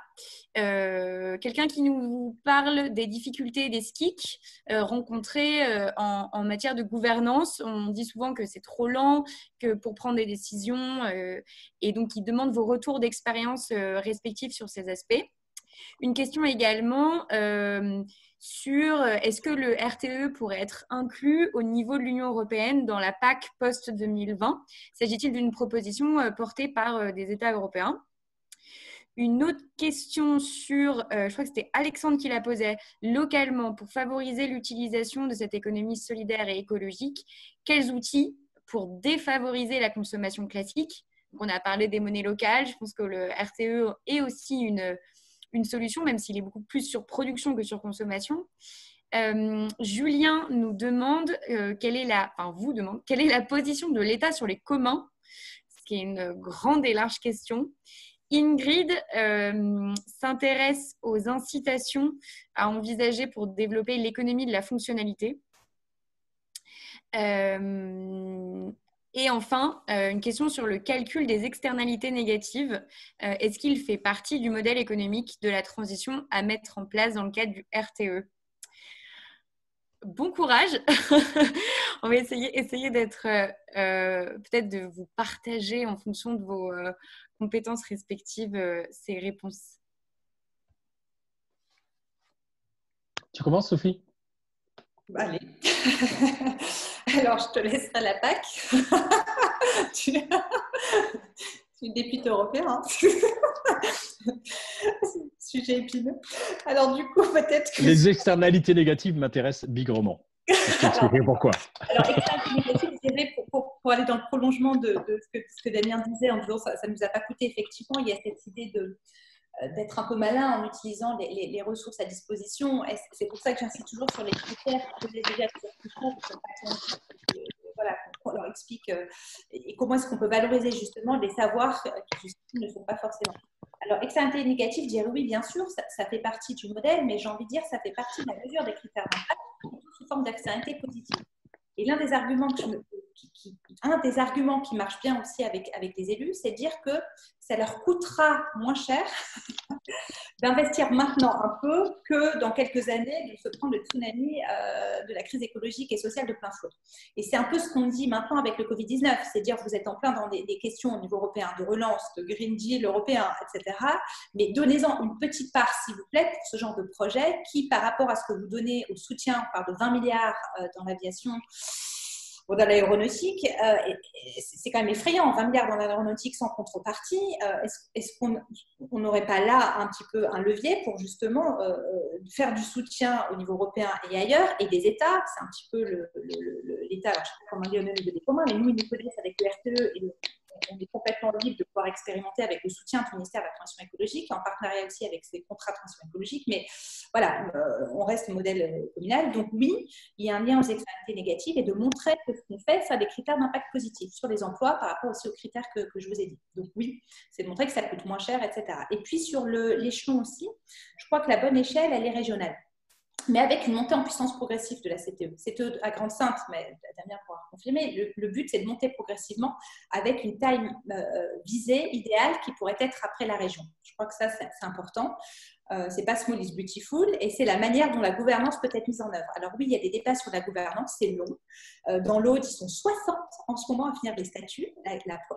quelqu'un qui nous parle des difficultés des SCIC rencontrées en matière de gouvernance. On dit souvent que c'est trop lent, que pour prendre des décisions, et donc il demande vos retours d'expérience respectifs sur ces aspects. Une question également sur est-ce que le RTE pourrait être inclus au niveau de l'Union européenne dans la PAC post-2020 ? S'agit-il d'une proposition portée par des États européens ? Une autre question sur, je crois que c'était Alexandre qui la posait, localement, pour favoriser l'utilisation de cette économie solidaire et écologique, quels outils pour défavoriser la consommation classique ? Donc, on a parlé des monnaies locales, je pense que le RTE est aussi une solution, même s'il est beaucoup plus sur production que sur consommation. Julien nous demande, quelle est la position de l'État sur les communs, ce qui est une grande et large question. Ingrid s'intéresse aux incitations à envisager pour développer l'économie de la fonctionnalité. Et enfin, une question sur le calcul des externalités négatives. Est-ce qu'il fait partie du modèle économique de la transition à mettre en place dans le cadre du RTE ? Bon courage. On va essayer d'être, peut-être de vous partager en fonction de vos compétences respectives ces réponses. Tu commences, Sophie ? Allez. Alors, je te laisserai la PAC. Tu es député européen. Hein. Sujet épineux. Alors, du coup, peut-être que... Les externalités négatives m'intéressent bigrement. Je t'expliquerai pourquoi. Alors, externalités négatives, je dirais, pour aller dans le prolongement de ce que Damien disait, en disant ça ne nous a pas coûté, effectivement, il y a cette idée d'être un peu malin en utilisant les ressources à disposition. Et c'est pour ça que j'insiste toujours sur les critères que j'ai déjà voilà, qu'on leur explique et comment est-ce qu'on peut valoriser justement des savoirs qui ne sont pas forcément. Alors, externalité négative, dire oui, bien sûr, ça fait partie du modèle, mais j'ai envie de dire ça fait partie de la mesure des critères d'impact sous forme d'externalité positive. Et l'un des arguments qui marche bien aussi avec les élus, c'est de dire que ça leur coûtera moins cher d'investir maintenant un peu que dans quelques années de se prendre le tsunami de la crise écologique et sociale de plein fouet. Et c'est un peu ce qu'on dit maintenant avec le Covid-19, c'est dire que vous êtes en plein dans des questions au niveau européen de relance, de Green Deal européen, etc. Mais donnez-en une petite part, s'il vous plaît, pour ce genre de projet qui, par rapport à ce que vous donnez au soutien, on parle de 20 milliards dans l'aviation, ou dans l'aéronautique, c'est quand même effrayant, 20 milliards dans l'aéronautique sans contrepartie. Est-ce qu'on n'aurait pas là un petit peu un levier pour justement faire du soutien au niveau européen et ailleurs, et des États, c'est un petit peu l'État, alors je ne sais pas comment dire au niveau des communs, mais nous, ils nous connaissent avec le RTE et on est complètement libre de pouvoir expérimenter avec le soutien du ministère de la Transition écologique, en partenariat aussi avec ces contrats de transition écologique. Mais voilà, on reste modèle communal. Donc oui, il y a un lien aux externalités négatives et de montrer que ce qu'on fait, ça a des critères d'impact positif sur les emplois par rapport aussi aux critères que je vous ai dit. Donc oui, c'est de montrer que ça coûte moins cher, etc. Et puis sur l'échelon aussi, je crois que la bonne échelle, elle est régionale, mais avec une montée en puissance progressive de la CTE. CTE à Grande-Synthe, mais Damien pourra confirmer, le but c'est de monter progressivement avec une taille visée, idéale, qui pourrait être après la région. Je crois que ça, c'est important. c'est pas small is beautiful, et c'est la manière dont la gouvernance peut être mise en œuvre. Alors oui, il y a des débats sur la gouvernance, c'est long. Dans l'Aude, ils sont 60 en ce moment à finir les statuts.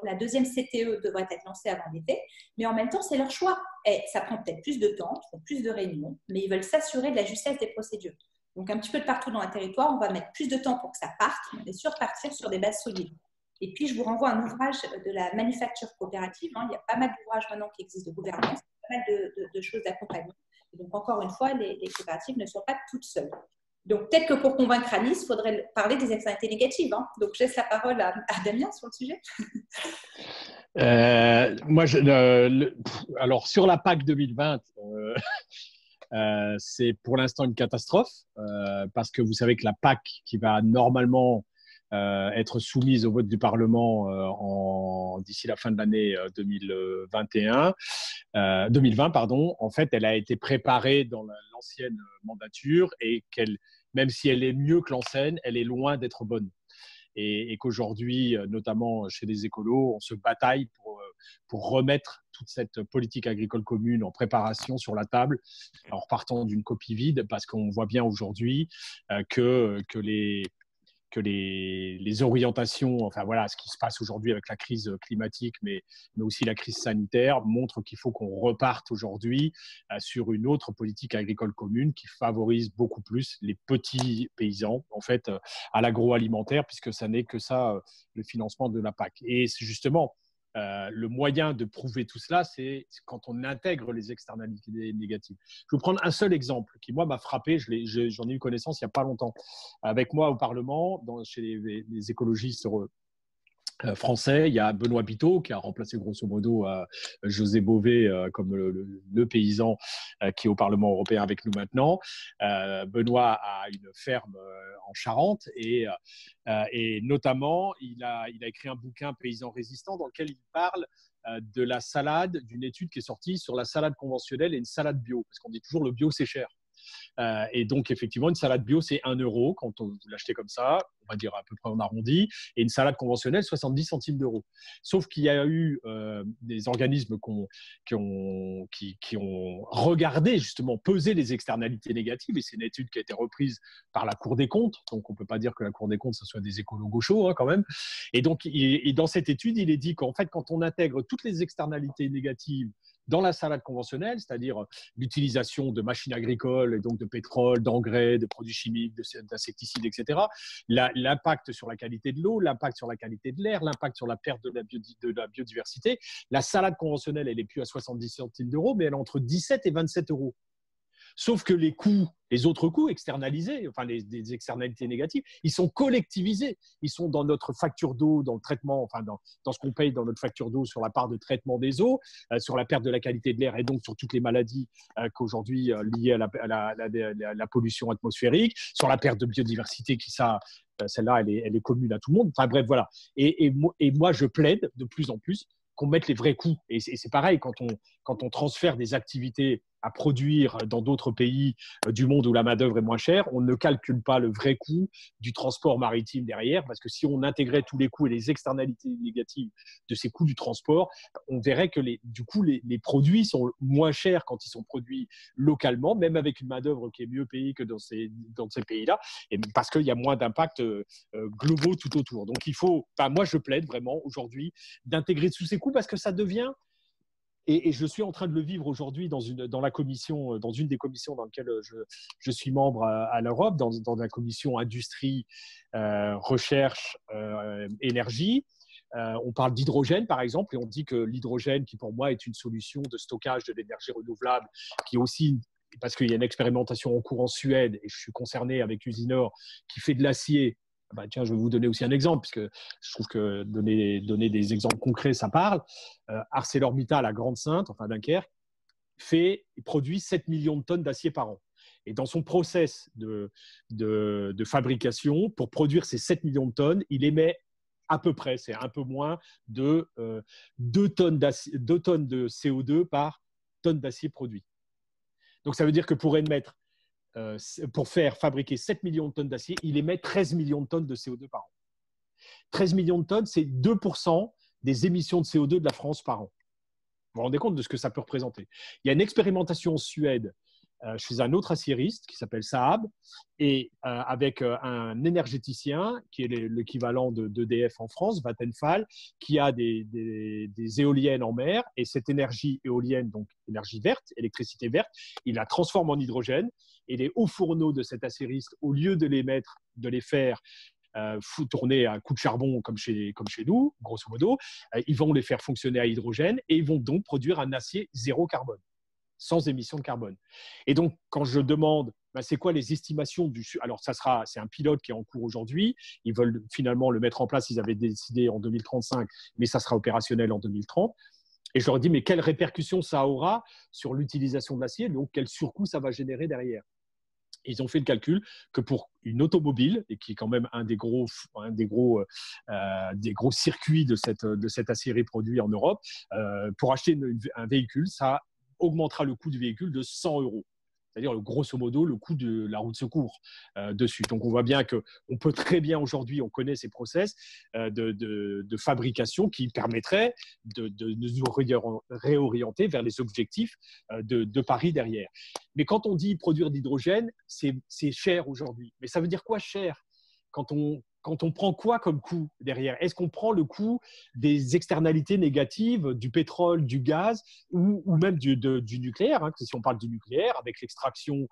La deuxième CTE devrait être lancée avant l'été, mais en même temps, c'est leur choix. Et ça prend peut-être plus de temps, ils font plus de réunions, mais ils veulent s'assurer de la justesse des procédures. Donc un petit peu de partout dans le territoire, on va mettre plus de temps pour que ça parte, mais partir sur des bases solides. Et puis, je vous renvoie à un ouvrage de la manufacture coopérative. Il y a pas mal d'ouvrages maintenant qui existent de gouvernance, pas mal de choses d'accompagnement. Et donc, encore une fois, les coopératives ne sont pas toutes seules. Donc, peut-être que pour convaincre Alice, il faudrait parler des externalités négatives. Donc, je laisse la parole à Damien sur le sujet. Alors, sur la PAC 2020, c'est pour l'instant une catastrophe parce que vous savez que la PAC qui va normalement être soumise au vote du Parlement d'ici la fin de l'année 2020, pardon. En fait, elle a été préparée dans l'ancienne mandature et même si elle est mieux que l'ancienne, elle est loin d'être bonne. Et qu'aujourd'hui, notamment chez les écolos, on se bataille pour remettre toute cette politique agricole commune en préparation sur la table, en repartant d'une copie vide, parce qu'on voit bien aujourd'hui que les orientations, enfin voilà, ce qui se passe aujourd'hui avec la crise climatique, mais aussi la crise sanitaire, montrent qu'il faut qu'on reparte aujourd'hui sur une autre politique agricole commune qui favorise beaucoup plus les petits paysans, en fait, à l'agroalimentaire, puisque ça n'est que ça, le financement de la PAC. Et c'est justement le moyen de prouver tout cela, c'est quand on intègre les externalités négatives. Je vais vous prendre un seul exemple qui, moi, m'a frappé. J'en ai eu connaissance il n'y a pas longtemps. Avec moi au Parlement, chez les écologistes français, il y a Benoît Biteau qui a remplacé grosso modo José Bové comme le paysan qui est au Parlement européen avec nous maintenant. Benoît a une ferme en Charente et notamment il a écrit un bouquin Paysans résistants dans lequel il parle de la salade, d'une étude qui est sortie sur la salade conventionnelle et une salade bio, parce qu'on dit toujours le bio c'est cher. Et donc, effectivement, une salade bio, c'est 1 € quand vous l'achetez comme ça, on va dire à peu près en arrondi, et une salade conventionnelle, 70 centimes d'euros. Sauf qu'il y a eu des organismes qui ont regardé, justement, pesé les externalités négatives, et c'est une étude qui a été reprise par la Cour des comptes, donc on ne peut pas dire que la Cour des comptes, ce soit des écolos gauchos, hein, quand même. Et donc, dans cette étude, il est dit qu'en fait, quand on intègre toutes les externalités négatives dans la salade conventionnelle, c'est-à-dire l'utilisation de machines agricoles, et donc de pétrole, d'engrais, de produits chimiques, d'insecticides, etc., l'impact sur la qualité de l'eau, l'impact sur la qualité de l'air, l'impact sur la perte de la biodiversité. La salade conventionnelle, elle n'est plus à 70 centimes d'euros, mais elle est entre 17 et 27 €. Sauf que les autres coûts externalisés, enfin les externalités négatives, ils sont collectivisés. Ils sont dans notre facture d'eau, dans le traitement, enfin dans ce qu'on paye dans notre facture d'eau sur la part de traitement des eaux, sur la perte de la qualité de l'air et donc sur toutes les maladies qu'aujourd'hui liées à la pollution atmosphérique, sur la perte de biodiversité celle-là, elle est commune à tout le monde. Enfin bref, voilà. Et moi, je plaide de plus en plus qu'on mette les vrais coûts. Et c'est pareil, quand on transfère des activités à produire dans d'autres pays du monde où la main-d'œuvre est moins chère, on ne calcule pas le vrai coût du transport maritime derrière, parce que si on intégrait tous les coûts et les externalités négatives de ces coûts du transport, on verrait que du coup, les produits sont moins chers quand ils sont produits localement, même avec une main-d'œuvre qui est mieux payée que dans ces pays-là, et parce qu'il y a moins d'impact globaux tout autour. Donc, moi, je plaide vraiment aujourd'hui d'intégrer tous ces coûts parce que ça devient. Et je suis en train de le vivre aujourd'hui dans une des commissions dans lesquelles je suis membre à l'Europe, dans la commission industrie, recherche, énergie. On parle d'hydrogène, par exemple, et on dit que l'hydrogène, qui pour moi est une solution de stockage de l'énergie renouvelable, qui est aussi, parce qu'il y a une expérimentation en cours en Suède, et je suis concerné avec Usinor, qui fait de l'acier. Tiens, je vais vous donner aussi un exemple, puisque je trouve que donner des exemples concrets, ça parle. ArcelorMittal à Grande-Synthe, enfin Dunkerque, produit 7 millions de tonnes d'acier par an. Et dans son process de fabrication, pour produire ces 7 millions de tonnes, il émet à peu près, c'est un peu moins, de 2 tonnes de CO2 par tonne d'acier produit. Donc, ça veut dire que pour faire fabriquer 7 millions de tonnes d'acier, il émet 13 millions de tonnes de CO2 par an. 13 millions de tonnes, c'est 2% des émissions de CO2 de la France par an. vous rendez compte de ce que ça peut représenter. Il y a une expérimentation en Suède chez un autre aciériste qui s'appelle Saab et avec un énergéticien qui est l'équivalent d'EDF en France, Vattenfall, qui a des éoliennes en mer et cette énergie éolienne, donc énergie verte, électricité verte, il la transforme en hydrogène et les hauts fourneaux de cet aciériste, au lieu de les faire tourner à coup de charbon comme chez nous, grosso modo, ils vont les faire fonctionner à hydrogène et ils vont donc produire un acier zéro carbone, sans émission de carbone. Et donc, quand je demande, c'est quoi les estimations alors, c'est un pilote qui est en cours aujourd'hui. Ils veulent finalement le mettre en place. Ils avaient décidé en 2035, mais ça sera opérationnel en 2030. Et je leur dis, mais quelles répercussions ça aura sur l'utilisation de l'acier, donc quel surcoût ça va générer derrière. Ils ont fait le calcul que pour une automobile, et qui est quand même un des gros circuits de cette aciérie produite en Europe, pour acheter un véhicule, ça augmentera le coût du véhicule de 100 €. C'est-à-dire, grosso modo, le coût de la roue de secours dessus. Donc, on voit bien qu'on peut très bien aujourd'hui, on connaît ces process de fabrication qui permettraient de nous réorienter vers les objectifs de Paris derrière. Mais quand on dit produire d'hydrogène, c'est cher aujourd'hui. Mais ça veut dire quoi cher ? Quand on prend quoi comme coût derrière ? Est-ce qu'on prend le coût des externalités négatives du pétrole, du gaz ou même du nucléaire, hein, si on parle du nucléaire, avec l'extraction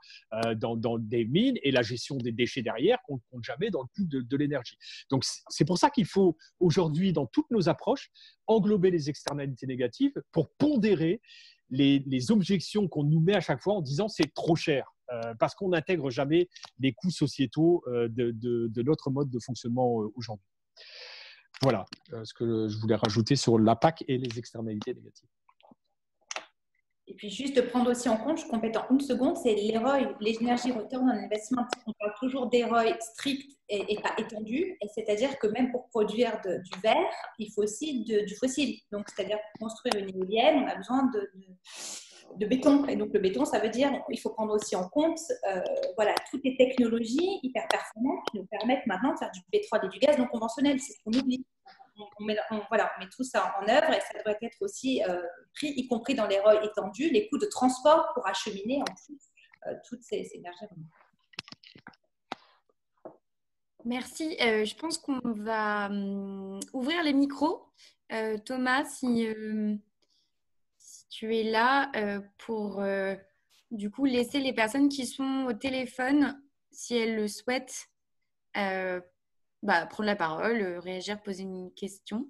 dans des mines et la gestion des déchets derrière, qu'on ne compte jamais dans le coût de l'énergie. Donc, c'est pour ça qu'il faut aujourd'hui, dans toutes nos approches, englober les externalités négatives pour pondérer les objections qu'on nous met à chaque fois en disant c'est trop cher. Parce qu'on n'intègre jamais les coûts sociétaux de notre mode de fonctionnement aujourd'hui. Voilà ce que je voulais rajouter sur la PAC et les externalités négatives. Et puis juste de prendre aussi en compte, je complète en une seconde, c'est l'EROI, l'Energy Return on Investment. On parle toujours d'EROI strict et pas étendu, et c'est-à-dire que même pour produire du verre, il faut aussi du fossile. Donc, c'est-à-dire pour construire une éolienne, on a besoin de béton. Et donc, le béton, ça veut dire qu'il faut prendre aussi en compte toutes les technologies hyper performantes qui nous permettent maintenant de faire du pétrole et du gaz non conventionnel. C'est ce qu'on oublie. On met tout ça en œuvre et ça devrait être aussi pris, y compris dans les ROI étendus, les coûts de transport pour acheminer en plus toutes ces énergies. Merci. Je pense qu'on va ouvrir les micros. Thomas, si tu es là pour du coup laisser les personnes qui sont au téléphone, si elles le souhaitent, prendre la parole, réagir, poser une question.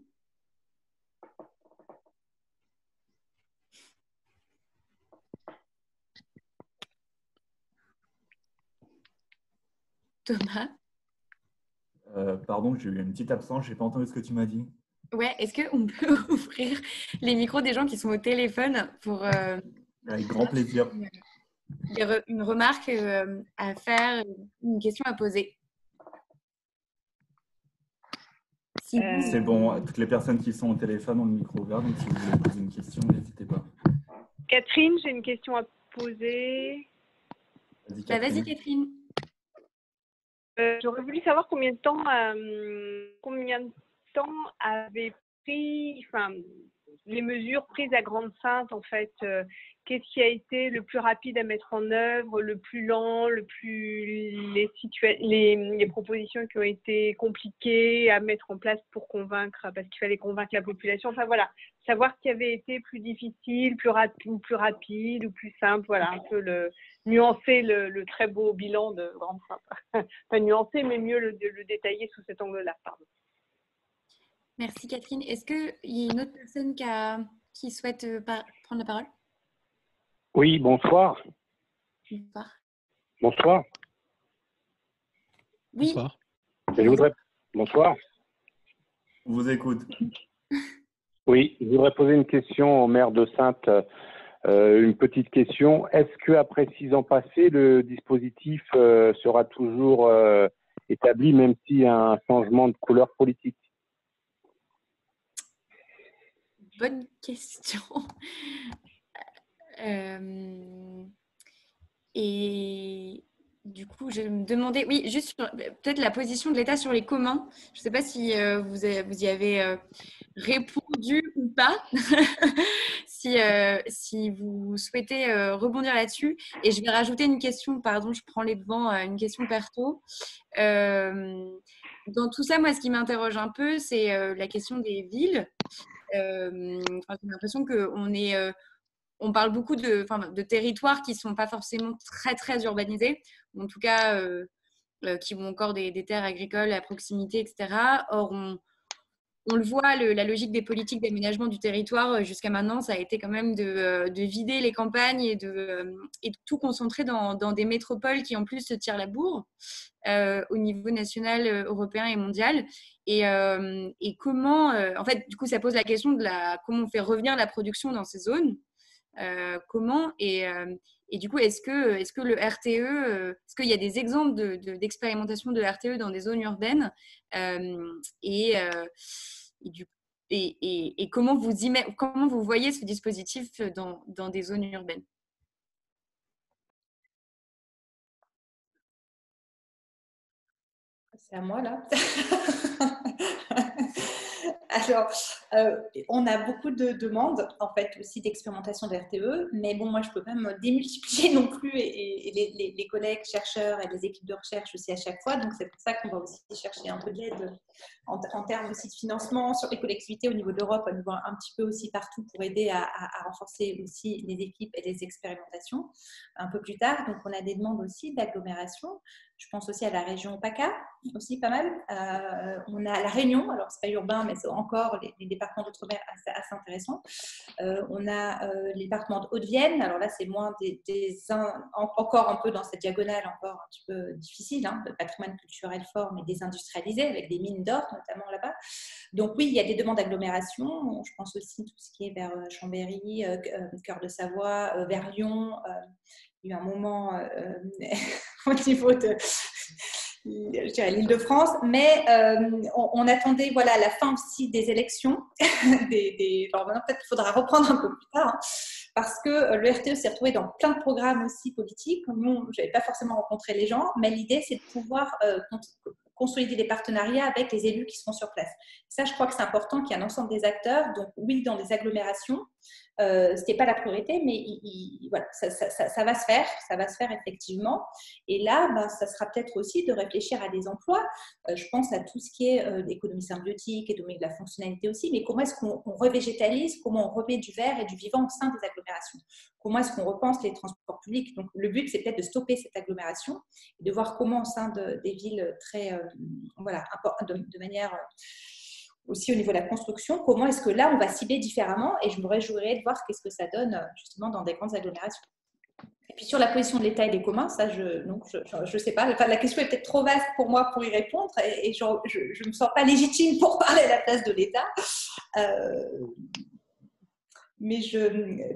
Thomas? Pardon, j'ai eu une petite absence, je n'ai pas entendu ce que tu m'as dit. Ouais, est-ce qu'on peut ouvrir les micros des gens qui sont au téléphone pour… Avec grand plaisir. Une remarque à faire, une question à poser. C'est bon, toutes les personnes qui sont au téléphone ont le micro ouvert, donc si vous voulez poser une question, n'hésitez pas. Catherine, j'ai une question à poser. Vas-y, Catherine. J'aurais voulu savoir combien de temps avaient pris, les mesures prises à Grande-Synthe, en fait. Qu'est-ce qui a été le plus rapide à mettre en œuvre, le plus lent, les propositions qui ont été compliquées à mettre en place pour convaincre, parce qu'il fallait convaincre la population. Enfin voilà, savoir ce qui avait été plus difficile, plus rapide ou plus simple. Voilà, un peu nuancer le très beau bilan de Grande-Synthe. Pas nuancer, mais mieux le détailler sous cet angle-là. Pardon. Merci Catherine. Est-ce qu'il y a une autre personne qui souhaite prendre la parole ? Oui, bonsoir. Bonsoir. Oui. Bonsoir. Bonsoir. On vous écoute. Oui, je voudrais poser une question au maire de Saintes. Une petite question. Est-ce qu'après 6 ans passés, le dispositif sera toujours établi, même s'il y a un changement de couleur politique ? Bonne question. Et du coup, je me demandais, oui, juste peut-être la position de l'État sur les communs. Je ne sais pas si vous y avez répondu ou pas. si vous souhaitez rebondir là-dessus. Et je vais rajouter une question, pardon, je prends les devants, une question perso. Dans tout ça, moi, ce qui m'interroge un peu, c'est la question des villes. J'ai l'impression on parle beaucoup de territoires qui ne sont pas forcément très, très urbanisés, ou en tout cas qui ont encore des terres agricoles à proximité, etc. Or, on le voit, la logique des politiques d'aménagement du territoire jusqu'à maintenant, ça a été quand même de vider les campagnes et de tout concentrer dans des métropoles qui en plus se tirent la bourre au niveau national, européen et mondial. Et comment, en fait, du coup, ça pose la question de comment on fait revenir la production dans ces zones. Comment et du coup, est-ce que le RTE, est-ce qu'il y a des exemples d'expérimentation de RTE dans des zones urbaines et comment vous voyez ce dispositif dans des zones urbaines? C'est à moi là. Alors, on a beaucoup de demandes, en fait, aussi d'expérimentation de RTE, mais bon, moi, je ne peux pas me démultiplier non plus, et les collègues chercheurs et les équipes de recherche aussi à chaque fois, donc c'est pour ça qu'on va aussi chercher un peu d'aide en termes aussi de financement sur les collectivités au niveau de l'Europe, on voit un petit peu aussi partout pour aider à renforcer aussi les équipes et les expérimentations un peu plus tard. Donc, on a des demandes aussi d'agglomération. Je pense aussi à la région PACA, aussi pas mal. On a la Réunion, alors c'est pas urbain, mais c'est encore les départements d'outre-mer assez intéressants. On a les départements de Haute-Vienne, alors là c'est moins encore un peu dans cette diagonale, encore un petit peu difficile, hein, de patrimoine culturel fort, mais désindustrialisé, avec des mines d'or notamment là-bas. Donc oui, il y a des demandes d'agglomération. Je pense aussi tout ce qui est vers Chambéry, Cœur de Savoie, vers Lyon. Il y a eu un moment au niveau de l'Île-de-France, mais on attendait la fin aussi des élections. Alors maintenant, peut-être qu'il faudra reprendre un peu plus tard, hein, parce que le RTE s'est retrouvé dans plein de programmes aussi politiques. Nous, je n'avais pas forcément rencontré les gens, mais l'idée, c'est de pouvoir consolider des partenariats avec les élus qui sont sur place. Ça, je crois que c'est important qu'il y ait un ensemble des acteurs. Donc oui, dans des agglomérations, ce n'est pas la priorité, mais voilà, ça va se faire effectivement. Et là, ça sera peut-être aussi de réfléchir à des emplois. Je pense à tout ce qui est l'économie symbiotique et de la fonctionnalité aussi, mais comment est-ce qu'on revégétalise, comment on remet du vert et du vivant au sein des agglomérations? Comment est-ce qu'on repense les transports publics? Donc, le but, c'est peut-être de stopper cette agglomération et de voir comment au sein des villes très, de manière aussi au niveau de la construction, comment est-ce que là, on va cibler différemment, et je me réjouirais de voir qu'est-ce que ça donne justement dans des grandes agglomérations. Et puis sur la position de l'État et des communs, ça, je sais pas. Enfin, la question est peut-être trop vaste pour moi pour y répondre, et je ne me sens pas légitime pour parler à la place de l'État. Mais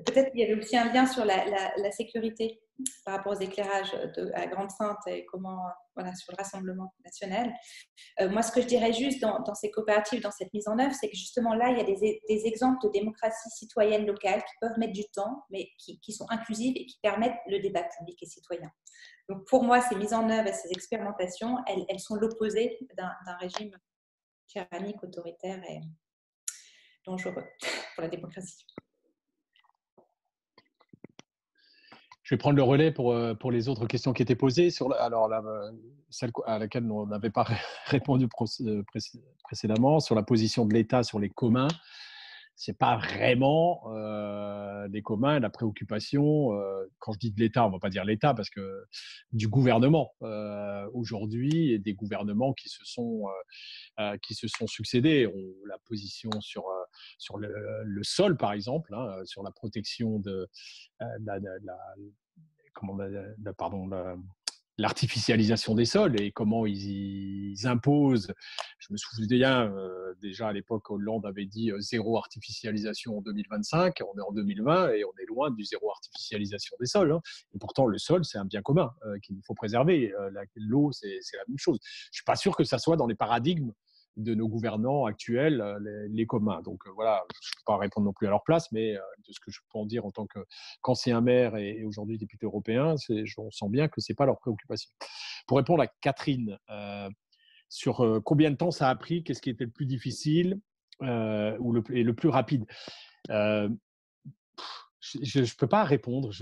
peut-être qu'il y avait aussi un lien sur la sécurité par rapport aux éclairages à Grande-Synthe et comment, sur le Rassemblement national. Moi, ce que je dirais juste dans ces coopératives, dans cette mise en œuvre, c'est que justement là, il y a des exemples de démocratie citoyenne locale qui peuvent mettre du temps, mais qui sont inclusives et qui permettent le débat public et citoyen. Donc pour moi, ces mises en œuvre et ces expérimentations, elles sont l'opposé d'un régime tyrannique, autoritaire et dangereux pour la démocratie. Je vais prendre le relais pour les autres questions qui étaient posées. Alors, celle à laquelle on n'avait pas répondu précédemment, sur la position de l'État sur les communs. Ce n'est pas vraiment des communs et la préoccupation, quand je dis de l'État, on ne va pas dire l'État, parce que du gouvernement aujourd'hui, et des gouvernements qui se sont succédés. La position sur le sol, par exemple, hein, sur la protection de l'artificialisation des sols et comment ils imposent. Je me souviens déjà à l'époque, Hollande avait dit zéro artificialisation en 2025. On est en 2020 et on est loin du zéro artificialisation des sols. Hein. Et pourtant, le sol, c'est un bien commun qu'il faut préserver. L'eau, c'est la même chose. Je ne suis pas sûr que ça soit dans les paradigmes de nos gouvernants actuels, les communs. Donc voilà, je ne peux pas répondre non plus à leur place, mais de ce que je peux en dire en tant qu'ancien maire et aujourd'hui député européen, on sent bien que ce n'est pas leur préoccupation. Pour répondre à Catherine, sur combien de temps ça a pris, qu'est-ce qui était le plus difficile et le plus rapide, Je ne peux pas répondre.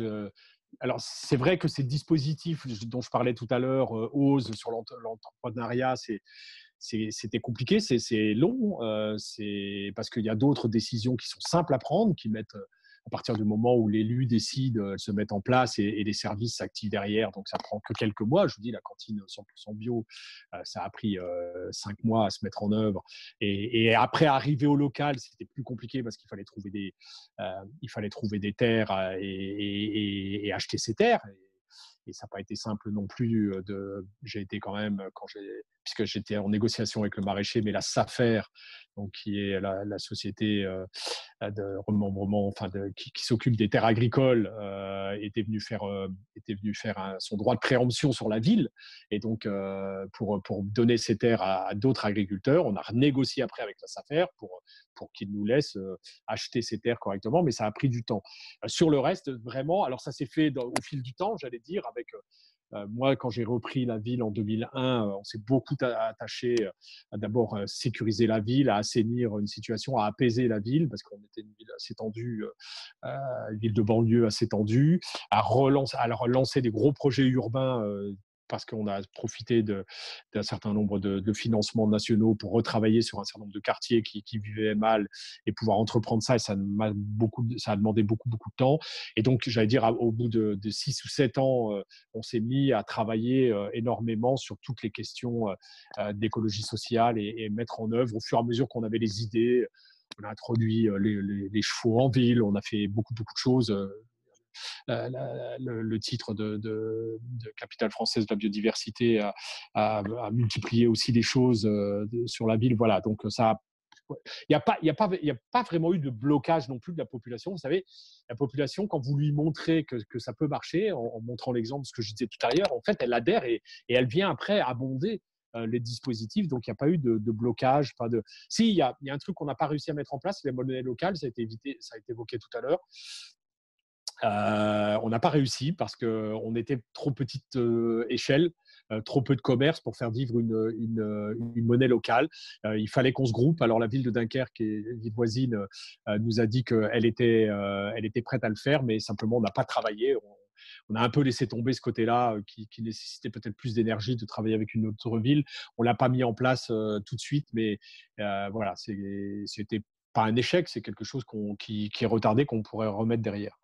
Alors, c'est vrai que ces dispositifs dont je parlais tout à l'heure, OSE sur l'entrepreneuriat, c'était compliqué, c'est long, c'est parce qu'il y a d'autres décisions qui sont simples à prendre, qui mettent, à partir du moment où l'élu décide, elles se mettent en place et les services s'activent derrière. Donc, ça prend que quelques mois. Je vous dis, la cantine 100% bio, ça a pris 5 mois à se mettre en œuvre. Et après, arriver au local, c'était plus compliqué parce qu'il fallait trouver des terres et acheter ces terres. Et ça n'a pas été simple non plus. J'ai été quand même, puisque j'étais en négociation avec le maraîcher, mais la SAFER, donc qui est la société de remembrement, qui s'occupe des terres agricoles, était venu faire son droit de préemption sur la ville. Et donc, pour donner ces terres à d'autres agriculteurs, on a renégocié après avec la SAFER pour qu'ils nous laissent acheter ces terres correctement, mais ça a pris du temps. Sur le reste, vraiment, alors ça s'est fait au fil du temps, j'allais dire, avec moi, quand j'ai repris la ville en 2001, on s'est beaucoup attaché à d'abord sécuriser la ville, à assainir une situation, à apaiser la ville, parce qu'on était une ville assez tendue, une ville de banlieue assez tendue, à relancer des gros projets urbains parce qu'on a profité d'un certain nombre de financements nationaux pour retravailler sur un certain nombre de quartiers qui vivaient mal et pouvoir entreprendre ça. Et ça a demandé beaucoup, beaucoup de temps. Et donc, j'allais dire, au bout de 6 ou 7 ans, on s'est mis à travailler énormément sur toutes les questions d'écologie sociale et mettre en œuvre au fur et à mesure qu'on avait les idées. On a introduit les chevaux en ville, on a fait beaucoup, beaucoup de choses. Le titre de capitale française de la biodiversité a multiplié aussi les choses sur la ville. Voilà, donc ça. Il n'y a pas vraiment eu de blocage non plus de la population. Vous savez, la population, quand vous lui montrez que ça peut marcher, en montrant l'exemple de ce que je disais tout à l'heure, en fait, elle adhère et elle vient après abonder les dispositifs. Donc, il n'y a pas eu de blocage. Si, il y a un truc qu'on n'a pas réussi à mettre en place, c'est les monnaies locales. Ça a été évoqué tout à l'heure. On n'a pas réussi parce qu'on était trop petite échelle, trop peu de commerce pour faire vivre une monnaie locale. Il fallait qu'on se groupe. Alors la ville de Dunkerque, qui est une ville voisine, nous a dit qu'elle était prête à le faire, mais simplement on n'a pas travaillé. On a un peu laissé tomber ce côté-là qui nécessitait peut-être plus d'énergie de travailler avec une autre ville. On l'a pas mis en place tout de suite, mais voilà, c'était pas un échec, c'est quelque chose qui est retardé, qu'on pourrait remettre derrière.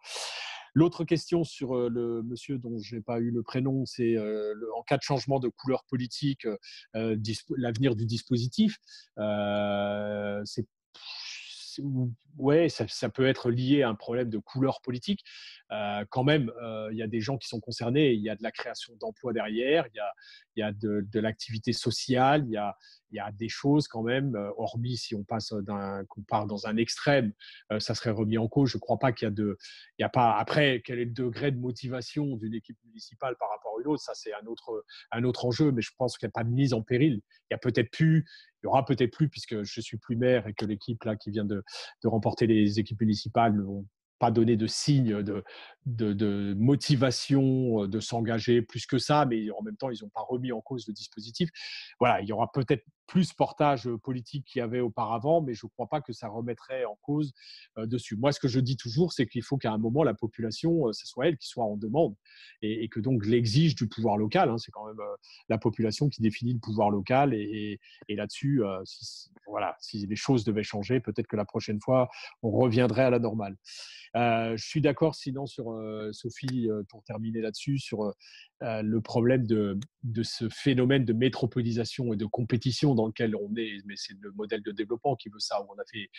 L'autre question sur le monsieur dont je n'ai pas eu le prénom, c'est en cas de changement de couleur politique, l'avenir du dispositif. Ouais, ça peut être lié à un problème de couleur politique. Quand même, il y a des gens qui sont concernés, il y a de la création d'emplois derrière, il y a de l'activité sociale, il y a des choses quand même, hormis si on part dans un extrême, ça serait remis en cause. Je ne crois pas qu'il y a pas. Après, quel est le degré de motivation d'une équipe municipale par rapport à une autre, ça c'est un autre enjeu, mais je pense qu'il n'y a pas de mise en péril. Il y aura peut-être plus, puisque je suis plus maire et que l'équipe là qui vient de remporter les équipes municipales ne vont pas donner de signe de motivation de s'engager plus que ça, mais en même temps, ils n'ont pas remis en cause le dispositif. Voilà, il y aura peut-être plus portage politique qu'il y avait auparavant, mais je ne crois pas que ça remettrait en cause dessus. Moi, ce que je dis toujours, c'est qu'il faut qu'à un moment, la population, ce soit elle qui soit en demande et que donc l'exige du pouvoir local. Hein, c'est quand même la population qui définit le pouvoir local et là-dessus, si les choses devaient changer, peut-être que la prochaine fois, on reviendrait à la normale. Je suis d'accord sinon sur Sophie, pour terminer là-dessus, sur le problème de ce phénomène de métropolisation et de compétition dans lequel on est, mais c'est le modèle de développement qui veut ça, où on a fait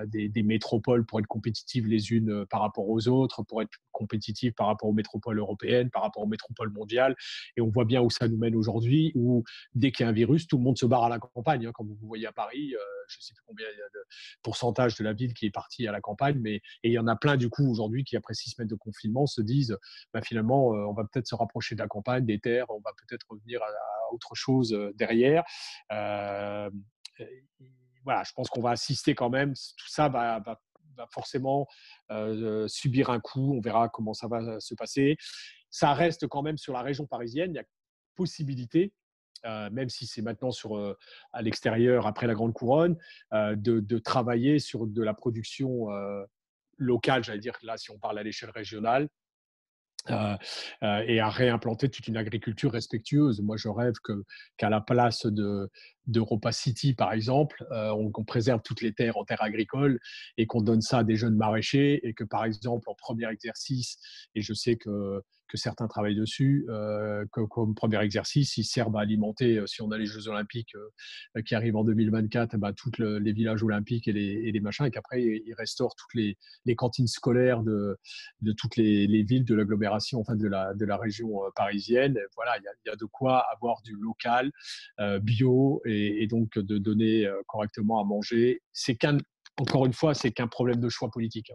des métropoles pour être compétitives les unes par rapport aux autres, pour être compétitives par rapport aux métropoles européennes, par rapport aux métropoles mondiales, et on voit bien où ça nous mène aujourd'hui, où dès qu'il y a un virus, tout le monde se barre à la campagne. Hein. Quand vous voyez à Paris, je ne sais plus combien il y a de pourcentage de la ville qui est partie à la campagne, et il y en a plein du coup aujourd'hui qui, après 6 semaines de confinement, se disent finalement, on va peut-être se rapprocher de la campagne, des terres, on va peut-être revenir à autre chose derrière. Voilà, je pense qu'on va assister quand même, tout ça va forcément subir un coup, on verra comment ça va se passer. Ça reste quand même sur la région parisienne, il y a possibilité, même si c'est maintenant à l'extérieur, après la Grande Couronne, de travailler sur de la production local, j'allais dire, là, si on parle à l'échelle régionale, et à réimplanter toute une agriculture respectueuse. Moi, je rêve qu'à la place d'Europa City, par exemple, on préserve toutes les terres en terres agricoles et qu'on donne ça à des jeunes maraîchers et que, par exemple, en premier exercice, et je sais que certains travaillent dessus, comme premier exercice, ils servent à alimenter, si on a les Jeux Olympiques qui arrivent en 2024, tous les villages olympiques et les machins, et qu'après, ils restaurent toutes les cantines scolaires de toutes les villes de l'agglomération, enfin de la région parisienne. Voilà, il y a de quoi avoir du local, bio, et donc de donner correctement à manger. Encore une fois, c'est qu'un problème de choix politique,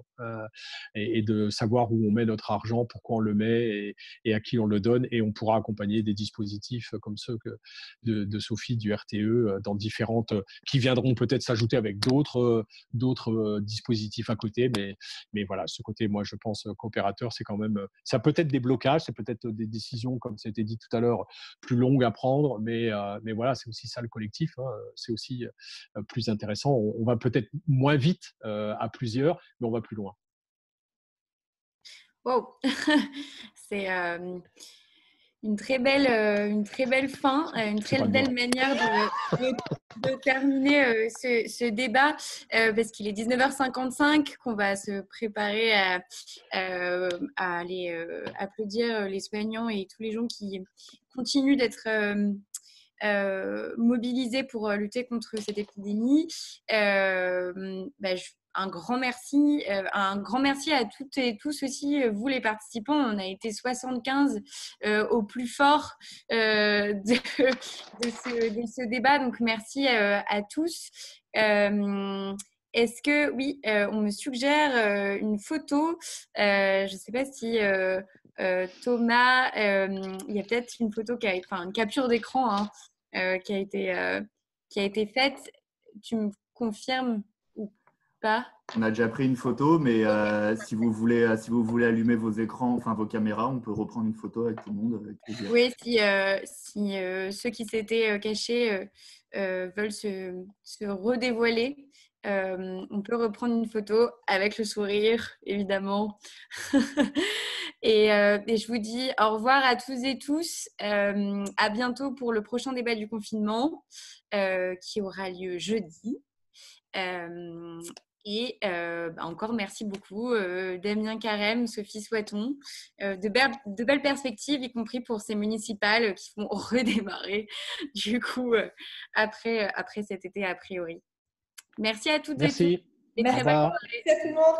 et de savoir où on met notre argent, pourquoi on le met et à qui on le donne. Et on pourra accompagner des dispositifs comme ceux de Sophie du RTE qui viendront peut-être s'ajouter avec d'autres dispositifs à côté. Mais voilà, ce côté, moi, je pense, coopérateur, c'est quand même, ça peut être des blocages, c'est peut-être des décisions, comme ça a été dit tout à l'heure, plus longues à prendre, mais voilà, c'est aussi ça le collectif, c'est aussi plus intéressant. On va peut-être moins vite à plusieurs, mais on va plus loin. Wow. C'est une très belle fin, une très belle manière de terminer ce débat, parce qu'il est 19h55, qu'on va se préparer à aller applaudir les soignants et tous les gens qui continuent d'être mobilisés pour lutter contre cette épidémie. Un grand merci à toutes et tous aussi, vous les participants. On a été 75 au plus fort de ce débat, donc merci à tous. Est-ce que, oui, on me suggère une photo, je ne sais pas si Thomas, il y a peut-être une photo, une capture d'écran, hein, qui a été faite. Tu me confirmes ou pas? On a déjà pris une photo, mais si vous voulez allumer vos écrans, enfin vos caméras, on peut reprendre une photo avec tout le monde. Avec plaisir. Oui, si ceux qui s'étaient cachés veulent se redévoiler, on peut reprendre une photo avec le sourire, évidemment. Et je vous dis au revoir à tous et tous. À bientôt pour le prochain débat du confinement qui aura lieu jeudi. Encore merci beaucoup Damien Carême, Sophie Soiton, de belles perspectives, y compris pour ces municipales qui vont redémarrer du coup après cet été a priori. Merci à toutes et tous. Merci. Merci à tout le monde.